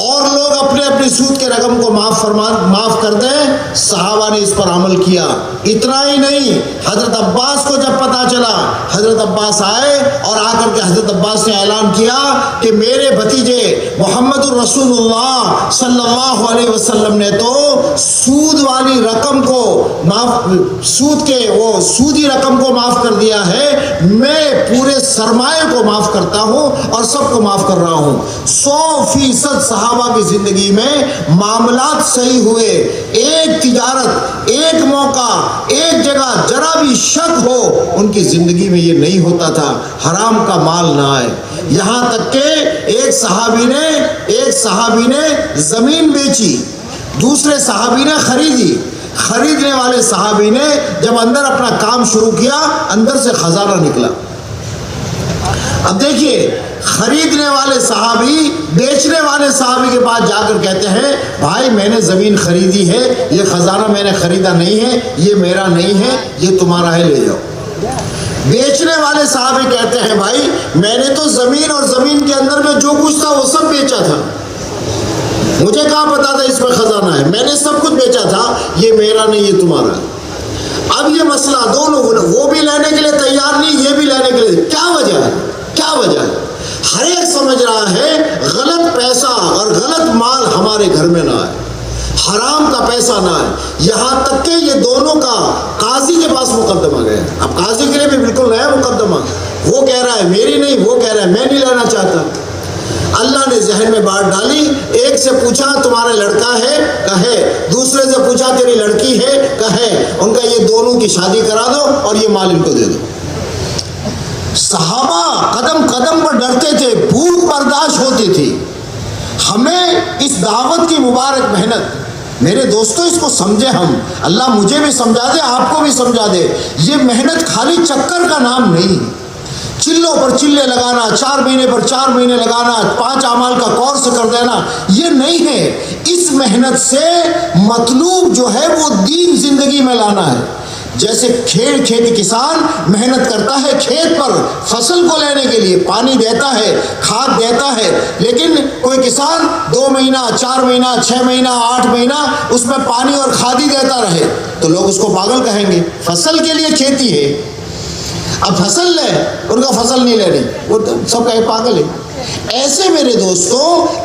اور لوگ اپنے اپنی سود کے رقم کو معاف کر دیں، صحابہ نے اس پر عمل کیا۔ اتنا ہی نہیں، حضرت عباس کو جب پتا چلا، حضرت عباس آئے اور آ کر کے حضرت عباس نے اعلان کیا کہ میرے بھتیجے محمد الرسول اللہ صلی اللہ علیہ وسلم نے تو سود والی رقم کو سودی رقم کو معاف کر دیا ہے، میں پورے سرمایہ کو معاف کرتا ہوں اور سب کو معاف کر رہا ہوں۔ 100% صحابہ کی زندگی میں معاملات صحیح ہوئے، ایک تجارت، ایک موقع، ایک جگہ ذرا بھی شک ہو ان کی زندگی میں یہ نہیں ہوتا تھا، حرام کا مال نہ آئے۔ یہاں تک کہ ایک صحابی نے زمین بیچی، دوسرے صحابی نے خریدی، خریدنے والے صحابی نے جب اندر اپنا کام شروع کیا، اندر سے خزانہ نکلا۔ اب دیکھیے، خریدنے والے صحابی بیچنے والے صحابی کے پاس جا کر کہتے ہیں بھائی میں نے زمین خریدی ہے، یہ خزانہ میں نے خریدا نہیں ہے، یہ میرا نہیں ہے، یہ تمہارا ہے، لے جاؤ۔ بیچنے والے صحابی کہتے ہیں بھائی میں نے تو زمین اور زمین کے اندر میں جو کچھ تھا وہ سب بیچا تھا، مجھے کہاں پتا تھا اس میں خزانہ ہے، میں نے سب کچھ بیچا تھا، یہ میرا نہیں، یہ تمہارا ہے۔ اب یہ مسئلہ دونوں، وہ بھی لینے کے لیے تیار نہیں، یہ بھی لینے کے لیے، کیا وجہ ہے؟ کیا وجہ ہے؟ ہر ایک سمجھ رہا ہے غلط پیسہ اور غلط مال ہمارے گھر میں نہ آئے، حرام کا پیسہ نہ آئے۔ یہاں تک کہ یہ دونوں کا قاضی کے پاس مقدمہ گیا، اب قاضی کے لیے بھی بالکل نیا مقدمہ، وہ کہہ رہا ہے میری نہیں، وہ کہہ رہا ہے میں نہیں لینا چاہتا۔ اللہ نے ذہن میں بات ڈالی، ایک سے پوچھا تمہارا لڑکا ہے، کہے، دوسرے سے پوچھا تیری لڑکی ہے، کہے، ان کا یہ دونوں کی شادی کرا دو اور یہ مال ان کو دے دو۔ صحابہ قدم قدم پر ڈرتے تھے، بھوک برداشت ہوتی تھی۔ ہمیں اس دعوت کی مبارک محنت، میرے دوستو اس کو سمجھے ہم، اللہ مجھے بھی سمجھا دے، آپ کو بھی سمجھا دے، یہ محنت خالی چکر کا نام نہیں، چلوں پر چلے لگانا، 4 مہینے پر 4 مہینے لگانا، 5 اعمال کا کورس کر دینا، یہ نہیں ہے۔ اس محنت سے مطلوب جو ہے وہ دین زندگی میں لانا ہے۔ جیسے کھیتی کسان محنت کرتا ہے کھیت پر فصل کو لینے کے لیے، پانی دیتا ہے، کھاد دیتا ہے، لیکن کوئی کسان 2 مہینہ 4 مہینہ 6 مہینہ 8 مہینہ اس میں پانی اور کھاد ہی دیتا رہے تو لوگ اس کو پاگل کہیں گے۔ فصل کے لیے کھیتی ہے، اب فصل لے، ان کا فصل نہیں لے رہی، وہ سب کہے پاگل ہے۔ ایسے میرے دوستو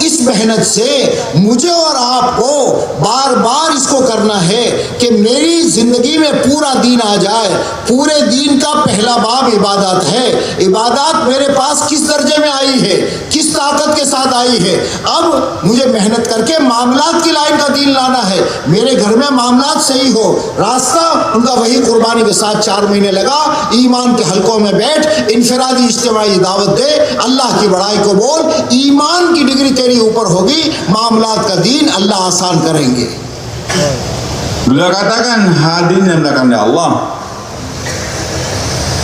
اس محنت سے مجھے اور آپ کو بار بار اس کو کرنا ہے کہ میری زندگی میں پورا دین آ جائے۔ پورے دین کا پہلا باب عبادات ہے۔ عبادات میرے پاس کس درجے میں آئی ہے، کس طاقت کے ساتھ آئی ہے، اب مجھے محنت کر کے معاملات کی لائن کا دین لانا ہے۔ میرے گھر میں معاملات صحیح ہو، راستہ ان کا وہی قربانی کے ساتھ 4 مہینے لگا، ایمان کے حلقوں میں بیٹھ، انفرادی اجتماعی دعوت دے، اللہ کی بڑائی کو بول، ایمان کی ڈگری تیری اوپر ہوگی، معاملات کا دین اللہ آسان کریں گے۔ Beliau katakan hadirin yang dimuliakan oleh Allah,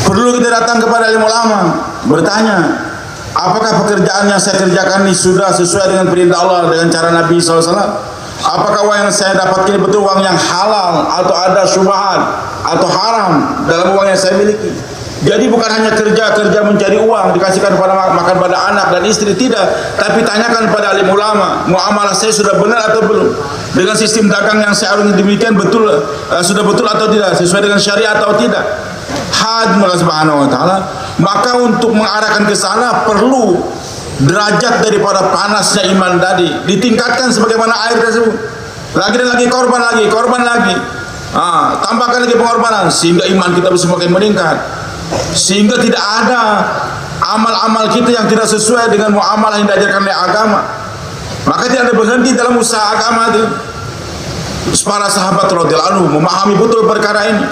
perlu kita datang kepada alim ulama bertanya, apakah pekerjaan yang saya kerjakan ini sudah sesuai dengan perintah Allah, dengan cara Nabi SAW? Apakah uang yang saya dapatkan ini betul uang yang halal atau ada syubhat atau haram dalam uang yang saya miliki? Jadi bukan hanya kerja mencari uang dikasihkan pada makan pada anak dan istri, tidak, tapi tanyakan pada alim ulama, muamalah saya sudah benar atau belum, dengan sistem dagang yang saya alami demikian betul, sudah betul atau tidak, sesuai dengan syariat atau tidak. Had Allah Subhanahu wa taala. Maka untuk mengarahkan ke sana perlu derajat daripada panasnya iman tadi ditingkatkan sebagaimana air tersebut. Lagi dan lagi korban lagi. Tambahkan lagi pengorbanan sehingga iman kita semakin meningkat. Sehingga tidak ada amal-amal kita yang tidak sesuai dengan muamalah yang diajarkan oleh agama. Maka tidak ada berhenti dalam usaha agama itu. Para sahabat radhiyallahu anhu memahami betul perkara ini.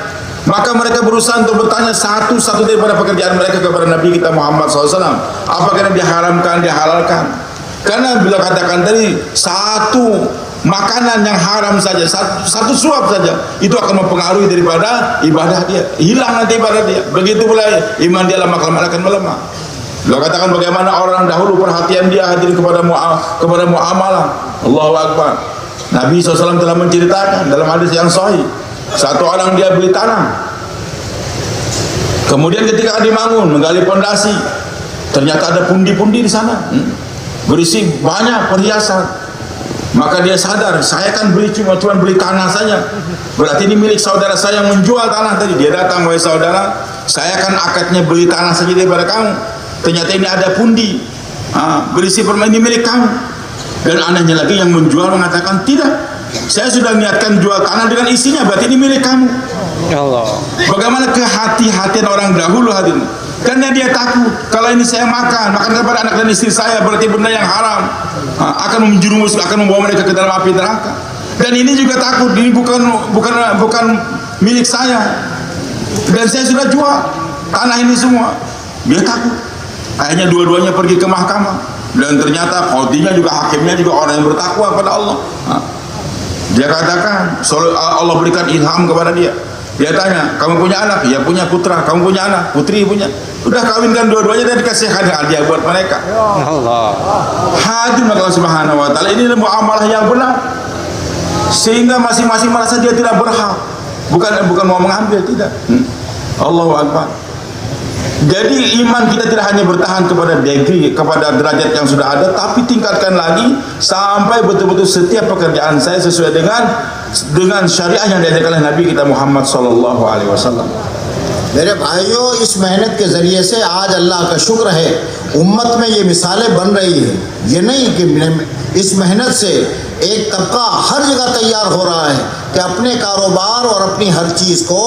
Maka mereka berusaha untuk bertanya satu-satu daripada pekerjaan mereka kepada Nabi kita Muhammad SAW. Apakah yang diharamkan, dihalalkan? Karena bila katakan tadi satu makanan yang haram saja, satu suap saja, itu akan mempengaruhi daripada ibadah dia, hilang nanti ibadah dia. Begitu pula iman dia lemah akan melemah. Beliau katakan bagaimana orang dahulu perhatian dia hadirin kepada muamalah. Allahu Akbar. Nabi SAW telah menceritakan dalam hadis yang sahih, satu orang dia beli tanah, kemudian ketika dibangun menggali pondasi, ternyata ada pundi-pundi di sana, berisi banyak perhiasan. Maka dia sadar, saya kan cuma beli tanah saja, berarti ini milik saudara saya yang menjual tanah tadi. Dia datang, wahai saudara, saya kan akadnya beli tanah saja daripada kamu, ternyata ini ada pundi, berisi permen, ini milik kamu. Dan anehnya lagi yang menjual mengatakan, tidak, saya sudah niatkan jual tanah dengan isinya, berarti ini milik kamu. Ya Allah. Bagaimana kehati-hatian orang dahulu hadirin. Karena dia takut, kalau ini saya makan kepada anak dan istri saya, berarti benda yang haram, akan menjerumus, akan membawa mereka ke dalam api neraka. Dan ini juga takut, ini bukan milik saya, dan saya sudah jual tanah ini semua. Dia takut. Akhirnya dua-duanya pergi ke mahkamah. Dan ternyata qadhinya juga, hakimnya juga orang yang bertakwa kepada Allah. Dia katakan, Allah berikan ilham kepada dia. Dia tanya, kamu punya anak? Ya punya putra. Kamu punya anak? Putri punya. Udah kawinkan dua-duanya dan dikasih hadiah buat mereka. Ya Allah. Hadir Allah Subhanahu wa taala. Ini muamalah yang benar. Sehingga masing-masing merasa dia tidak berhak. Bukan mau mengambil, tidak. Allahu Akbar. Jadi iman kita tidak hanya bertahan kepada degree, kepada derajat yang sudah ada, tapi tingkatkan lagi sampai betul-betul setiap pekerjaan saya sesuai dengan syariah yang diajarkan oleh Nabi kita Muhammad sallallahu alaihi wasallam. मेरे भाइयों, इस मेहनत के ज़रिए से आज अल्लाह का शुक्र है उम्मत में ये मिसालें बन रही है। ये नहीं कि इस मेहनत से एक तबका हर जगह तैयार हो रहा है कि अपने कारोबार और अपनी हर चीज़ को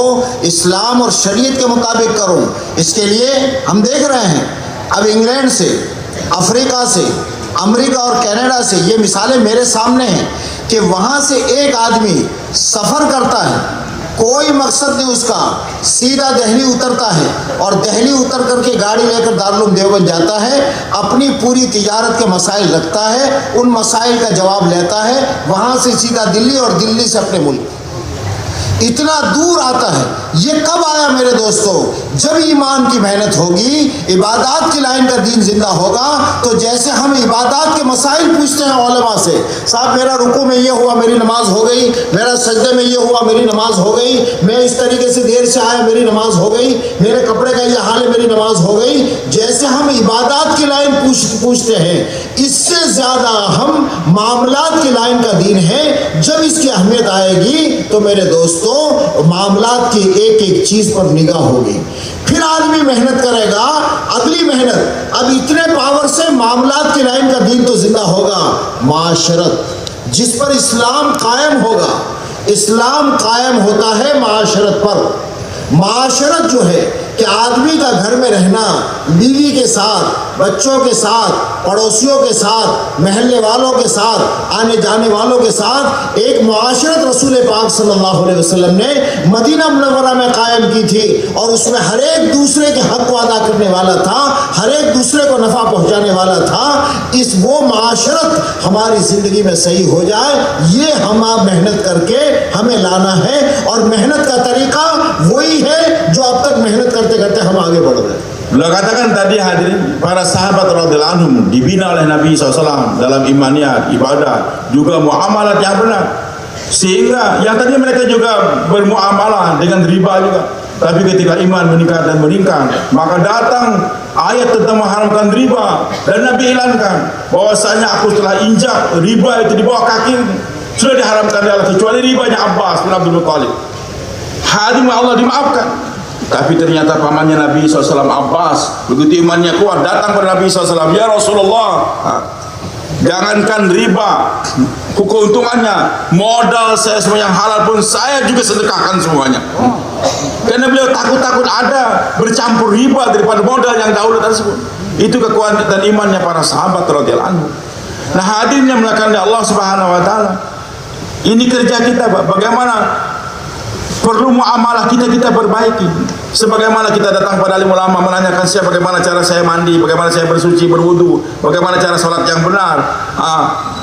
इस्लाम और शरीयत के मुताबिक करूं। इसके लिए हम देख रहे हैं अब इंग्लैंड से, अफ्रीका से, अमेरिका और कनाडा से ये मिसालें मेरे सामने हैं कि वहाँ से एक आदमी सफ़र करता है, कोई मकसद नहीं उसका, सीधा दिल्ली उतरता है और दिल्ली उतर करके गाड़ी लेकर दारुल देवबंद जाता है, अपनी पूरी तिजारत के मसाइल रखता है, उन मसाइल का जवाब लेता है, वहाँ से सीधा दिल्ली और दिल्ली से अपने मुल्क। इतना दूर आता है। ये कब आया मेरे दोस्तों? जब ईमान की मेहनत होगी, इबादत की लाइन का दीन जिंदा होगा। तो जैसे हम इबादत के मसाइल पूछते हैं उलमा से, साहब मेरा रुकू में ये हुआ, मेरी नमाज हो गई, मेरा सजदे में ये हुआ, मेरी नमाज हो गई, मैं इस तरीके से देर से आया, मेरी नमाज हो गई, मेरे कपड़े का ये हाल है, मेरी नमाज हो गई। जैसे हम इबादत की लाइन पूछते हैं, इससे ज़्यादा हम मामलात की लाइन का दीन है। जब इसकी अहमियत आएगी तो मेरे दोस्तों मामलात की एक एक चीज़ पर निगाह होगी। फिर आदमी मेहनत करेगा, अगली मेहनत, अब इतने पावर से मामलात की लाइन का दीन तो जिंदा होगा। माशरत, जिस पर इस्लाम कायम होगा, इस्लाम कायम होता है माशरत पर। माशरत जो है कि आदमी का घर में रहना, बीवी के साथ, बच्चों के साथ, पड़ोसियों के साथ, महल्ले वालों के साथ, आने जाने वालों के साथ एक मुआशरत रसूल पाक सल्लल्लाहु अलैहि वसल्लम ने मदीना मुनव्वरा में कायम की थी। और उसमें हर एक दूसरे के हक अदा करने वाला था, हर एक दूसरे को नफ़ा पहुँचाने वाला था। इस वो मुआशरत हमारी ज़िंदगी में सही हो जाए, ये हम आप मेहनत करके हमें लाना है। और मेहनत का तरीका वही है जो अब तक मेहनत करते करते हम आगे बढ़ रहे हैं। Beliau katakan tadi hadirin, para sahabat radhiyallahu anhum dibina oleh Nabi SAW dalam imaniyat, ibadah, juga muamalat yang benar. Sehingga yang tadi mereka juga bermuamalah dengan riba juga. Tapi ketika iman meningkat dan meningkat, maka datang ayat tentang mengharamkan riba. Dan Nabi ilankan bahwasanya aku telah injak riba itu di bawah kaki. Sudah diharamkan di Allah, kecuali ribanya Abbas bin Abdul Muttalib. Hadirin Allah dimaafkan. Tapi ternyata pamannya Nabi SAW Abbas, begitu imannya kuat, datang kepada Nabi SAW, ya Rasulullah, jangankan riba, keuntungannya, modal saya semua yang halal pun saya juga sedekahkan semuanya. Karena beliau takut-takut ada bercampur riba daripada modal yang dahulu tersebut. Itu kekuatan dan imannya para sahabat radhiyallahu anhu. Nah, hadirnya melakukan Allah Subhanahu wa taala. Ini kerja kita, Pak. Bagaimana perlu muamalah kita perbaiki. Sebagaimana kita datang pada alim ulama menanyakan saya bagaimana cara saya mandi, bagaimana saya bersuci, berwudu, bagaimana cara salat yang benar.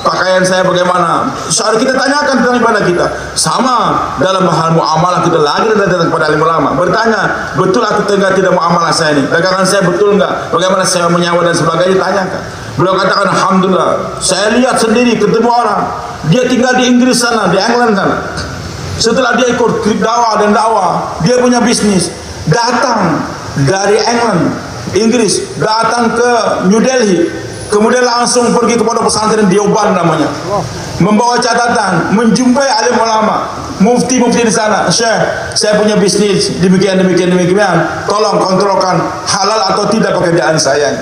pakaian saya bagaimana. Soal kita tanyakan tentang ibadah kita. Sama dalam hal muamalah kita lagi datang kepada alim ulama. Bertanya, betul aku tidak muamalah saya ini? Dagangan saya betul enggak? Bagaimana saya menyawa dan sebagainya, tanyakan. Beliau katakan, alhamdulillah, saya lihat sendiri ketemu orang, dia tinggal di Inggris sana, di England sana. Setelah dia ikut dakwah, dia punya bisnis, datang dari England, Inggris, datang ke New Delhi, kemudian langsung pergi kepada pesantren Deoband namanya, membawa catatan, menjumpai alim ulama, mufti-mufti di sana. Syekh, saya punya bisnis demikian, tolong kontrolkan halal atau tidak pekerjaan saya.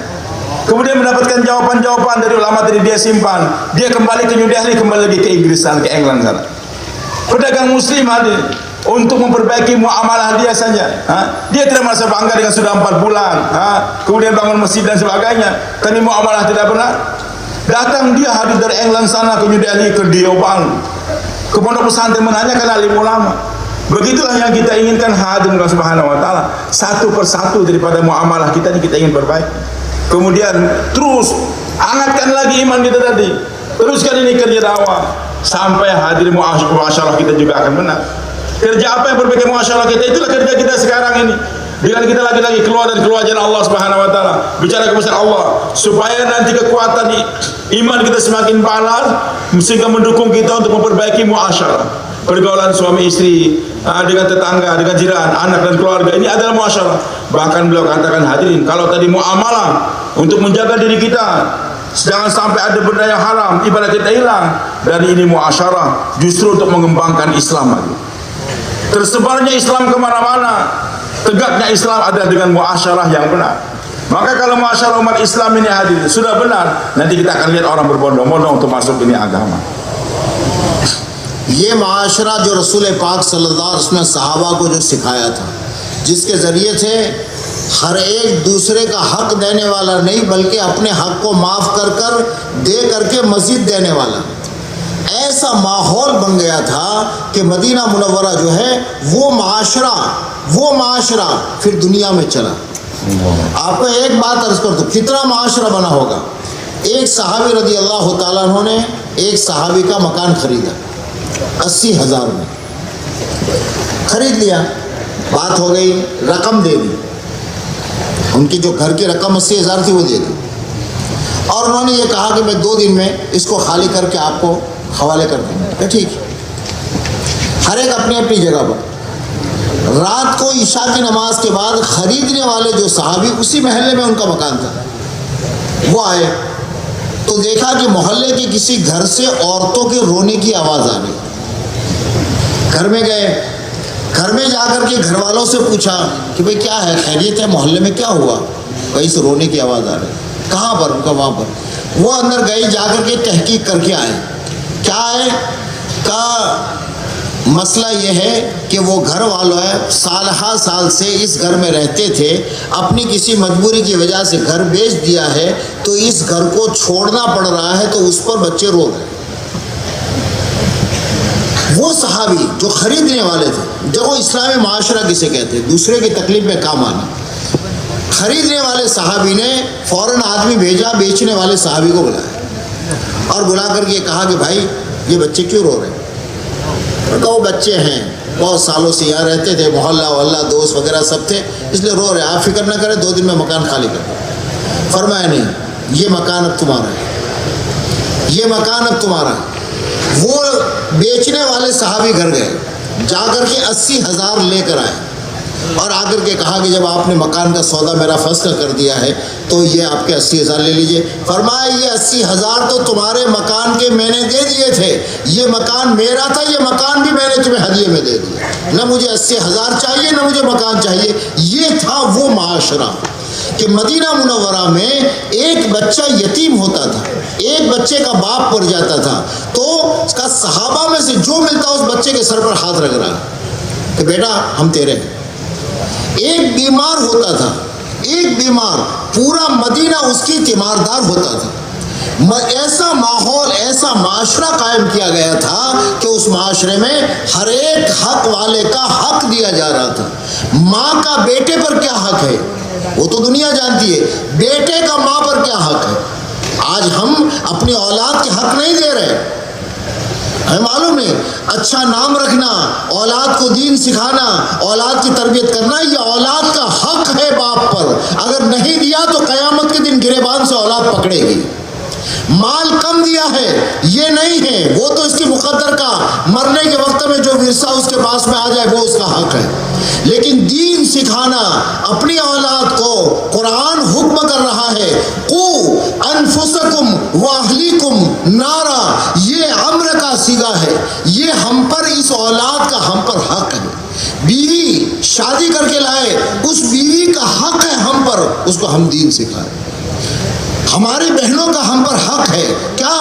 Kemudian mendapatkan jawaban-jawaban dari ulama tadi, dia simpan, dia kembali ke New Delhi, kembali lagi ke Inggris sana, ke England sana. Pedagang muslim hadir untuk memperbaiki muamalah dia saja. Dia tidak merasa bangga dengan sudah 4 bulan, kemudian bangun masjid dan sebagainya, tapi muamalah tidak benar. Datang dia hadir dari England sana ke New Delhi, ke Deoband, ke pondok pesantren, menanyakan alim ulama. Begitulah yang kita inginkan hadir Allah Subhanahu wa taala. Satu persatu daripada muamalah kita ini kita ingin perbaiki. Kemudian terus hangatkan lagi iman kita tadi. Teruskan ini kerja dakwah sampai hadir muasyarah kita juga akan benar. Kerja apa yang perbaiki muasyarah kita, itulah kerja kita sekarang ini. Dengan kita lagi-lagi keluar dari keluarga Allah Subhanahu wa taala, bicara kebesaran Allah, supaya nanti kekuatan iman kita semakin balas sehingga mendukung kita untuk memperbaiki muasyarah. Pergaulan suami istri, dengan tetangga, dengan jiran, anak dan keluarga, ini adalah muasyarah. Bahkan beliau katakan, hadirin, kalau tadi muamalah untuk menjaga diri kita, jangan sampai ada benda yang haram, ibadah kita hilang. Dari ini muasyarah justru untuk mengembangkan Islam lagi. Tersebarnya Islam kemana-mana, tegaknya Islam ada dengan muasyarah yang benar. Maka kalau muasyarah umat Islam ini hadir sudah benar, nanti kita akan lihat orang berbondong-bondong untuk masuk ini agama. یہ معاشرہ جو رسول پاک صلی اللہ علیہ وسلم نے صحابہ کو جو سکھایا تھا، جس کے ذریعے سے ہر ایک دوسرے کا حق دینے والا نہیں بلکہ اپنے حق کو معاف کر دے کر کے مزید دینے والا، ایسا ماحول بن گیا تھا کہ مدینہ منورہ جو ہے وہ معاشرہ پھر دنیا میں چلا۔ آپ کو ایک بات عرض کر دوں، کتنا معاشرہ بنا ہوگا۔ ایک صحابی رضی اللہ تعالیٰ عنہ نے ایک صحابی کا مکان خریدا 80,000 میں، خرید لیا، بات ہو گئی، رقم دے دی، ان کی جو گھر کی رقم 80,000 تھی وہ دے دی، اور انہوں نے یہ کہا کہ میں 2 دن میں اس کو خالی کر کے آپ کو حوالے کر دوں گا۔ ٹھیک، ہر ایک اپنی اپنی جگہ پر۔ رات کو عشاء کی نماز کے بعد خریدنے والے جو صحابی، اسی محلے میں ان کا مکان تھا، وہ آئے تو دیکھا کہ محلے کے کسی گھر سے عورتوں کے رونے کی آواز آ رہی۔ گھر میں گئے، گھر میں جا کر کے گھر والوں سے پوچھا کہ بھئی کیا ہے، خیریت ہے، محلے میں کیا ہوا؟ کہیں سے رونے کی آواز آ رہی۔ کہاں پر؟ ان کا وہاں پر۔ وہ اندر گئی، جا کر کے تحقیق کر کے آئے۔ کیا ہے کا مسئلہ یہ ہے کہ وہ گھر والوں ہے سال سے اس گھر میں رہتے تھے، اپنی کسی مجبوری کی وجہ سے گھر بیچ دیا ہے تو اس گھر کو چھوڑنا پڑ رہا ہے، تو اس پر بچے رو رہے ہیں۔ وہ صحابی جو خریدنے والے تھے، جب وہ اسلامی معاشرہ کسے کہتے ہیں، دوسرے کی تکلیف میں کام آنا، خریدنے والے صحابی نے فوراً آدمی بھیجا، بیچنے والے صحابی کو بلایا اور بلا کر کے کہا کہ بھائی یہ بچے کیوں رو رہے ہیں؟ کہا وہ بچے ہیں، بہت سالوں سے یہاں رہتے تھے، محلہ واللہ دوست وغیرہ سب تھے، اس لیے رو رہے ہیں، آپ فکر نہ کریں، 2 دن میں مکان خالی کر دیں۔ فرمایا نہیں، یہ مکان اب تمہارا ہے، یہ مکان اب تمہارا ہے۔ وہ بیچنے والے صحابی گھر گئے، جا کر کے 80,000 لے کر آئے اور آ کر کے کہا کہ جب آپ نے مکان کا سودا میرا فسخ کر دیا ہے تو یہ آپ کے 80,000 لے لیجئے۔ فرمایا یہ 80,000 تو تمہارے مکان کے میں نے دے دیے تھے، یہ مکان میرا تھا، یہ مکان بھی میں نے تمہیں ہدیے میں دے دیا، نہ مجھے 80,000 چاہیے نہ مجھے مکان چاہیے۔ یہ تھا وہ معاشرہ کہ مدینہ منورہ میں ایک بچہ یتیم ہوتا تھا، ایک بچے کا باپ مر جاتا تھا تو اس کا صحابہ میں سے جو ملتا اس بچے کے سر پر ہاتھ رکھ رہا کہ بیٹا ہم تیرے ہیں۔ ایک بیمار ہوتا تھا، ایک بیمار، پورا مدینہ اس کی تیماردار ہوتا تھا۔ ایسا ماحول، ایسا معاشرہ قائم کیا گیا تھا کہ اس معاشرے میں ہر ایک حق والے کا حق دیا جا رہا تھا۔ ماں کا بیٹے پر کیا حق ہے وہ تو دنیا جانتی ہے، بیٹے کا ماں پر کیا حق ہے، आज हम अपनी औलाद के हक नहीं दे रहे, हमें मालूम है अच्छा नाम रखना, औलाद को दीन सिखाना, औलाद की तरबियत करना, ये औलाद का हक है बाप पर। अगर नहीं दिया तो क़यामत के दिन गिरेबान से औलाद पकड़ेगी। माल कम दिया है ये नहीं है, वो तो इसकी मुकद्दर का, मरने के वक्त में जो विरसा उसके पास में आ जाए वो उसका हक है। लेकिन दीन सिखाना, अपनी औलाद को कुरान हुक्म कर रहा है, कू अनफुसकुम व अहलीकुम नारा, ये अम्र का सीगा है, ये हम पर, इस औलाद का हम पर हक है। बीवी शादी करके लाए, उस बीवी का हक है हम पर, उसको हम दीन सिखाएं। हमारी बहनों का हम पर हक है, क्या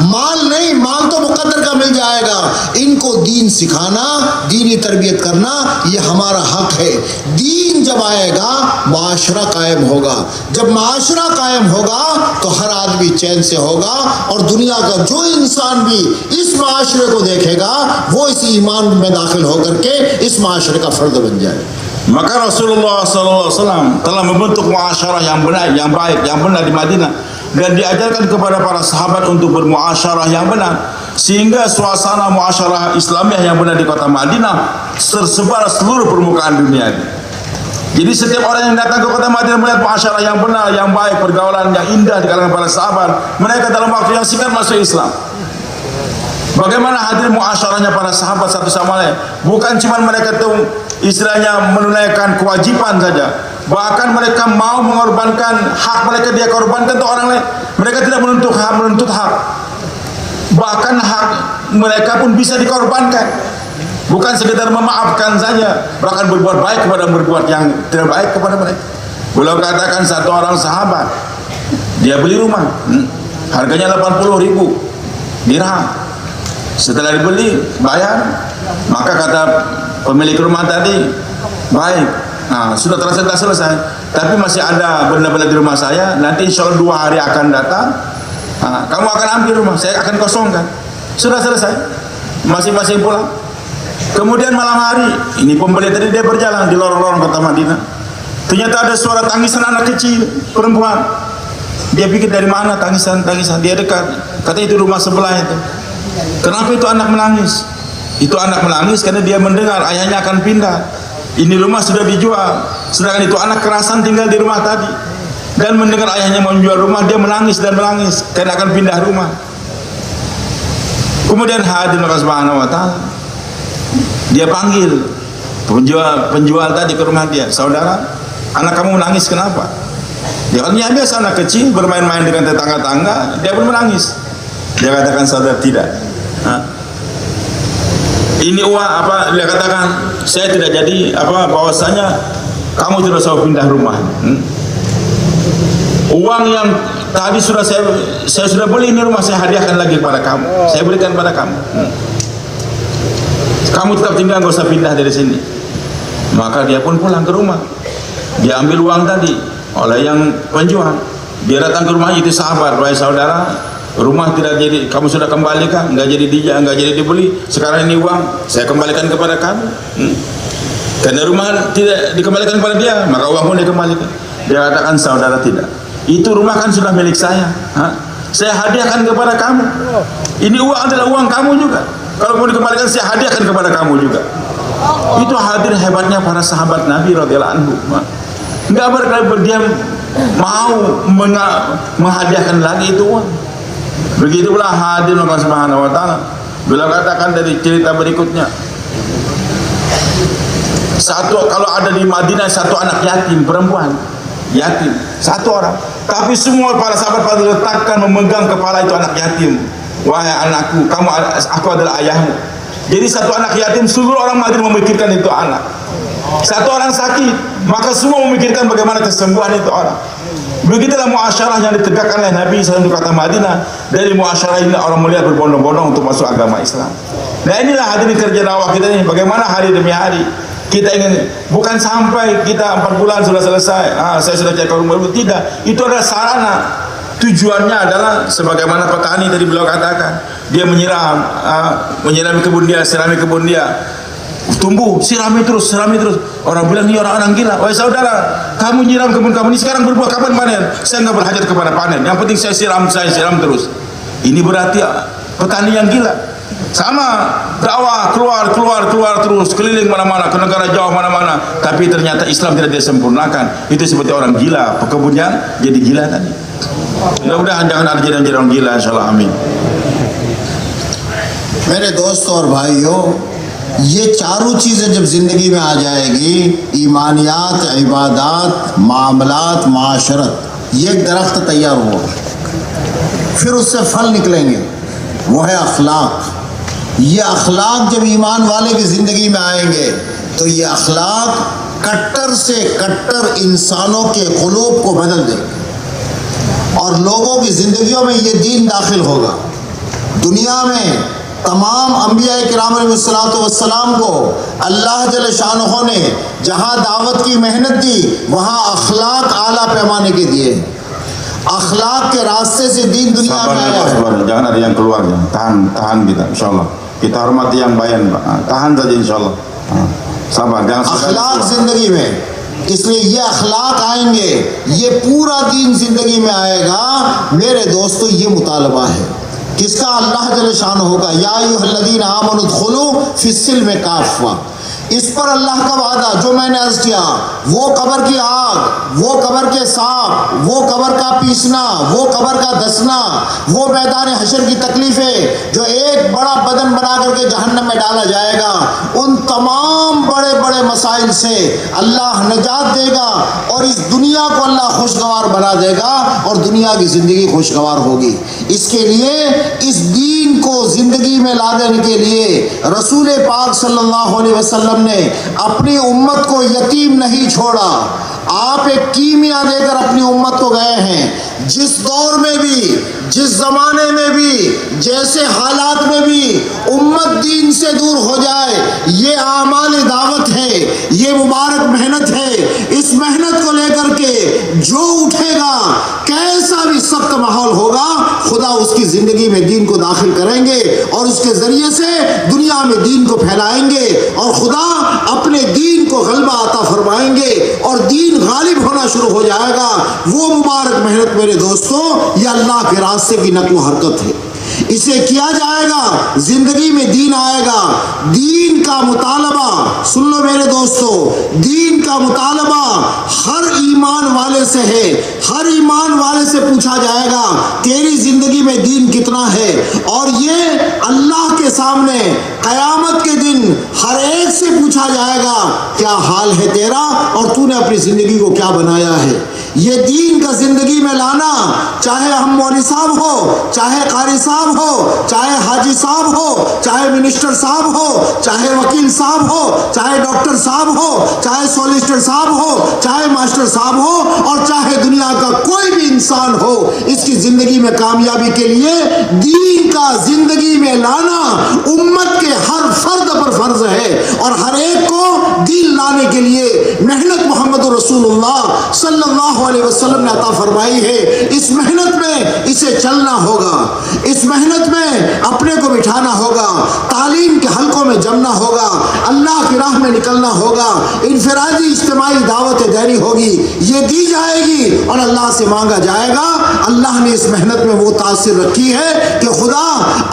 माल नहीं, माल तो मुकद्दर का मिल जाएगा, इनको दीन सिखाना, दीनी तरबियत करना, ये हमारा हक है। दीन जब आएगा माशरा कायम होगा, जब माशरा कायम होगा तो हर आदमी चैन से होगा, और दुनिया का जो इंसान भी इस माशरे को देखेगा वो इस ईमान में दाखिल होकर के इस माशरे का फर्द बन जाएगा। Maka Rasulullah SAW telah membentuk muasyarah yang benar, yang baik, yang benar di Madinah, dan diajarkan kepada para sahabat untuk bermuasyarah yang benar, sehingga suasana muasyarah Islamiyah yang benar di kota Madinah tersebar seluruh permukaan dunia ini. Jadi setiap orang yang datang ke kota Madinah melihat muasyarah yang benar, yang baik, pergaulan yang indah di kalangan para sahabat, mereka dalam waktu yang singkat masuk Islam. Bagaimana hadir muasyarahnya para sahabat satu sama lain? Bukan cuma mereka itu istilahnya menunaikan kewajiban saja, bahkan mereka mau mengorbankan hak mereka, dia korbankan untuk orang lain. Mereka tidak menuntut hak, bahkan hak mereka pun bisa dikorbankan. Bukan sekedar memaafkan saja, bahkan berbuat baik kepada berbuat yang tidak baik kepada mereka. Beliau katakan satu orang sahabat, dia beli rumah, harganya 80.000 dirham. Setelah dibeli, bayar, maka kata pemilik rumah tadi, baik, nah sudah selesai, tapi masih ada benda-benda di rumah saya, nanti insya Allah 2 hari akan datang, nah, kamu akan ambil rumah, saya akan kosongkan. Sudah selesai, masing-masing pulang. Kemudian malam hari, ini pembeli tadi dia berjalan di lorong-lorong kota Madinah, ternyata ada suara tangisan anak kecil, perempuan. Dia pikir dari mana tangisan, dia dekat, katanya itu rumah sebelah itu. Kenapa itu anak menangis? Itu anak menangis karena dia mendengar ayahnya akan pindah. Ini rumah sudah dijual, sedangkan itu anak kerasan tinggal di rumah tadi, dan mendengar ayahnya mau menjual rumah, dia menangis dan menangis karena akan pindah rumah. Kemudian hadir Allah Subhanahu wa taala. Dia panggil penjual tadi ke rumah dia, saudara, anak kamu menangis kenapa? Dia katanya biasa anak kecil bermain-main dengan tetangga-tangga, dia pun menangis. Dia katakan saudara tidak. Ini uang apa? Dia katakan saya tidak jadi apa, bahwasanya kamu tidak usah pindah rumah. Uang yang tadi sudah saya sudah beli ini rumah, saya hadiahkan lagi kepada kamu. Saya berikan pada kamu. Kamu tetap tinggal, nggak usah pindah dari sini. Maka dia pun pulang ke rumah. Dia ambil uang tadi oleh yang penjual. Dia datang ke rumah itu sahabat, wahai saudara, rumah tidak jadi, kamu sudah kembalikan, nggak jadi dibeli. Sekarang ini uang saya kembalikan kepada kamu. Karena rumah tidak dikembalikan kepada dia, maka uang pun dikembalikan. Dia katakan saudara tidak. Itu rumah kan sudah milik saya. Saya hadiahkan kepada kamu. Ini uang adalah uang kamu juga. Kalau mau dikembalikan saya hadiahkan kepada kamu juga. Itu hadir hebatnya para sahabat Nabi radhiyallahu anhu. Enggak berdiam, mau menghadiahkan lagi itu uang. Begitu pula hadir Allah Subhanahu wa taala. Beliau katakan dari cerita berikutnya, kalau ada di Madinah satu anak yatim perempuan, yatim satu orang, tapi semua para sahabat pada letakkan memegang kepala itu anak yatim. Wahai anakku, aku adalah ayahmu. Jadi satu anak yatim, seluruh orang Madinah memikirkan itu anak. Satu orang sakit, maka semua memikirkan bagaimana kesembuhan itu orang. Begitulah muasyarah yang ditegakkan oleh Nabi SAW di kota Madinah. Dari muasyarah ini orang melihat berbondong-bondong untuk masuk agama Islam. Nah inilah hadirin kerja dakwah kita ini. Bagaimana hari demi hari kita ingin, bukan sampai kita 4 bulan sudah selesai, saya sudah cari rumah baru, tidak. Itu adalah sarana. Tujuannya adalah sebagaimana petani tadi beliau katakan, dia menyirami kebun dia, sirami kebun dia. tumbuh, sirami terus. Orang bilang ini orang-orang gila. Wahai saudara, kamu nyiram kebun kamu ini sekarang berbuah, kapan panen? Saya nggak berhajat kepada panen. Yang penting saya siram terus. Ini berarti petani yang gila. Sama dakwah keluar terus keliling mana-mana, ke negara jauh mana-mana, tapi ternyata Islam tidak disempurnakan. Itu seperti orang gila, pekebun yang jadi gila tadi. Mudah-mudahan jangan ada jadi orang gila, insyaallah, amin. मेरे दोस्तों और भाइयों, ये चारों चीज़ें जब ज़िंदगी में आ जाएगी, ईमानियात, इबादात, मामलात, माशरत, ये एक दरख्त तैयार हुआ, फिर उससे फल निकलेंगे, वो है अखलाक। ये अखलाक जब ईमान वाले की ज़िंदगी में आएंगे तो ये अखलाक कट्टर से कट्टर इंसानों के क़ुलूब को बदल देंगे और लोगों की ज़िंदगियों में ये दीन दाखिल होगा। दुनिया में तमाम अंबिया किराम अलैहिस्सलाम को अल्लाह जल शानहू ने जहाँ दावत की मेहनत दी, वहाँ अखलाक आला पैमाने के दिए। अखलाक के रास्ते से दीन दुनिया में आया है। Jangan ada yang keluar, tahan kita, insyaallah. Kita hormati yang bayan, Pak. Tahan saja insyaallah. Sabar, jangan अखलाक जिंदगी में, इसलिए ये अखलाक आएंगे, ये पूरा दीन जिंदगी में आएगा। मेरे दोस्तों, ये मुतालबा है किसका? अल्लाह जल शानहू का, या अय्युहल्लज़ीना आमनु उद्खुलू फिस्सिल्म काफ़ा। इस पर अल्लाह का वादा जो मैंने अर्ज किया, वो कब्र की आग, वो कब्र के सांप, वो कब्र का पीसना, वो कब्र का धंसना, वो मैदान हशर की तकलीफें जो एक बड़ा बदन बना करके जहन्नम में डाला जाएगा, उन तमाम बड़े बड़े मसाइल से अल्लाह निजात देगा और इस दुनिया को अल्लाह खुशगवार बना देगा और दुनिया की ज़िंदगी खुशगवार होगी। इसके लिए इस दीन को ज़िंदगी में ला देने के लिए रसूल पाक सल्लल्लाहु अलैहि वसल्लम ने अपनी उम्मत को यतीम नहीं छोड़ा। आप एक कीमिया देकर अपनी उम्मत को गए हैं। जिस दौर में भी, जिस ज़माने में भी, जैसे हालात में भी उम्मत दीन से दूर हो जाए, ये आमाल दावत है, ये मुबारक मेहनत है। इस मेहनत को लेकर के जो उठेगा, कैसा भी सख्त माहौल होगा, खुदा उसकी ज़िंदगी में दीन को दाखिल करेंगे और उसके ज़रिए से दुनिया में दीन को फैलाएंगे और खुदा अपने दीन को गलबा अता फरमाएंगे और दीन गालिब होना शुरू हो जाएगा। वो मुबारक मेहनत मेरे दोस्तों, ये अल्लाह के रास्ते की नक्ल हरकत है। इसे किया जाएगा, जिंदगी में दीन आएगा। दीन का मुतालबा, सुन लो मेरे दोस्तों, दीन का मुतालबा हर ईमान वाले से है। हर ईमान वाले से पूछा जाएगा तेरी जिंदगी में दीन कितना है, और ये अल्लाह के सामने क़यामत के दिन हर एक से पूछा जाएगा क्या हाल है तेरा और तूने अपनी जिंदगी को क्या बनाया है। ये दीन का जिंदगी में लाना, चाहे हम मौलवी साहब हो, चाहे कारी साहब हो, चाहे हाजी साहब हो, चाहे मिनिस्टर साहब हो, चाहे वकील साहब हो, चाहे डॉक्टर साहब हो, चाहे सॉलिसिटर साहब हो, चाहे मास्टर साहब हो, और चाहे दुनिया का कोई भी इंसान हो, इसकी जिंदगी में कामयाबी के लिए दीन का जिंदगी में लाना उम्मत के हर फर्द पर फर्ज है। और हर एक को दीन लाने के लिए मेहनत मोहम्मद रसूलुल्लाह सल्लल्लाहु अलैहि वसल्लम ने अता फरमाई है। इस मेहनत में इसे चलना होगा, इस मेहनत में अपने को बिठाना होगा, तालीम के हलकों में जमना होगा, अल्लाह की राह में निकलना होगा, इनफरादी इज्तिमाई दावत देनी होगी, ये दी जाएगी और अल्लाह से मांगा जाएगा। अल्लाह ने इस मेहनत में वो तासीर रखी है कि खुदा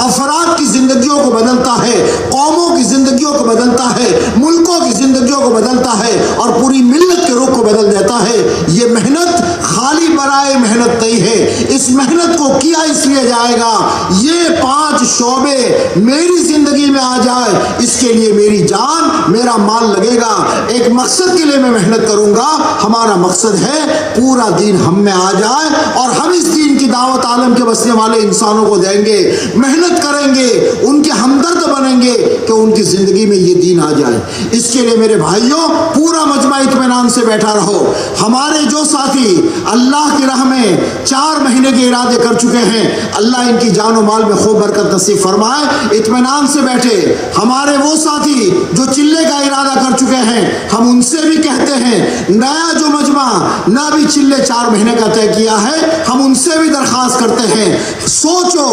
अफराद की जिंदगियों को बदलता है, कौमों की जिंदगियों को बदलता है, मुल्कों की जिंदगियों को बदलता है और पूरी मिल्लत के रुख को बदल देता है। ये मेहनत खाली बराए मेहनत नहीं है, इस मेहनत को किया इसलिए जाएगा ये 5 शोबे मेरी जिंदगी में आ जाए, इसके लिए मेरी जान, मेरा माल लगेगा। एक मकसद के लिए मैं मेहनत करूंगा, हमारा मकसद है पूरा दीन हम में आ जाए और हम इस दीन की दावत आलम के बसने वाले इंसानों को देंगे, मेहनत करेंगे, उनके हमदर्द बनेंगे कि उनकी जिंदगी में ये दीन आ जाए। इसके लिए मेरे भाइयों, पूरा मजमा इत्मीनान से बैठा रहो। हमारे जो साथी अल्लाह की राह में 4 महीने के इरादे कर चुके हैं, अल्लाह इनकी जान माल में खूब बरकत नसीब फरमाए, इत्मीनान से बैठे। हमारे वो साथी जो चिल्ले का इरादा कर चुके हैं, हम उनसे भी कहते हैं नया जो मजमा ना भी चिल्ले 4 महीने का तय किया है, हम उनसे भी दरखास्त करते हैं, सोचो,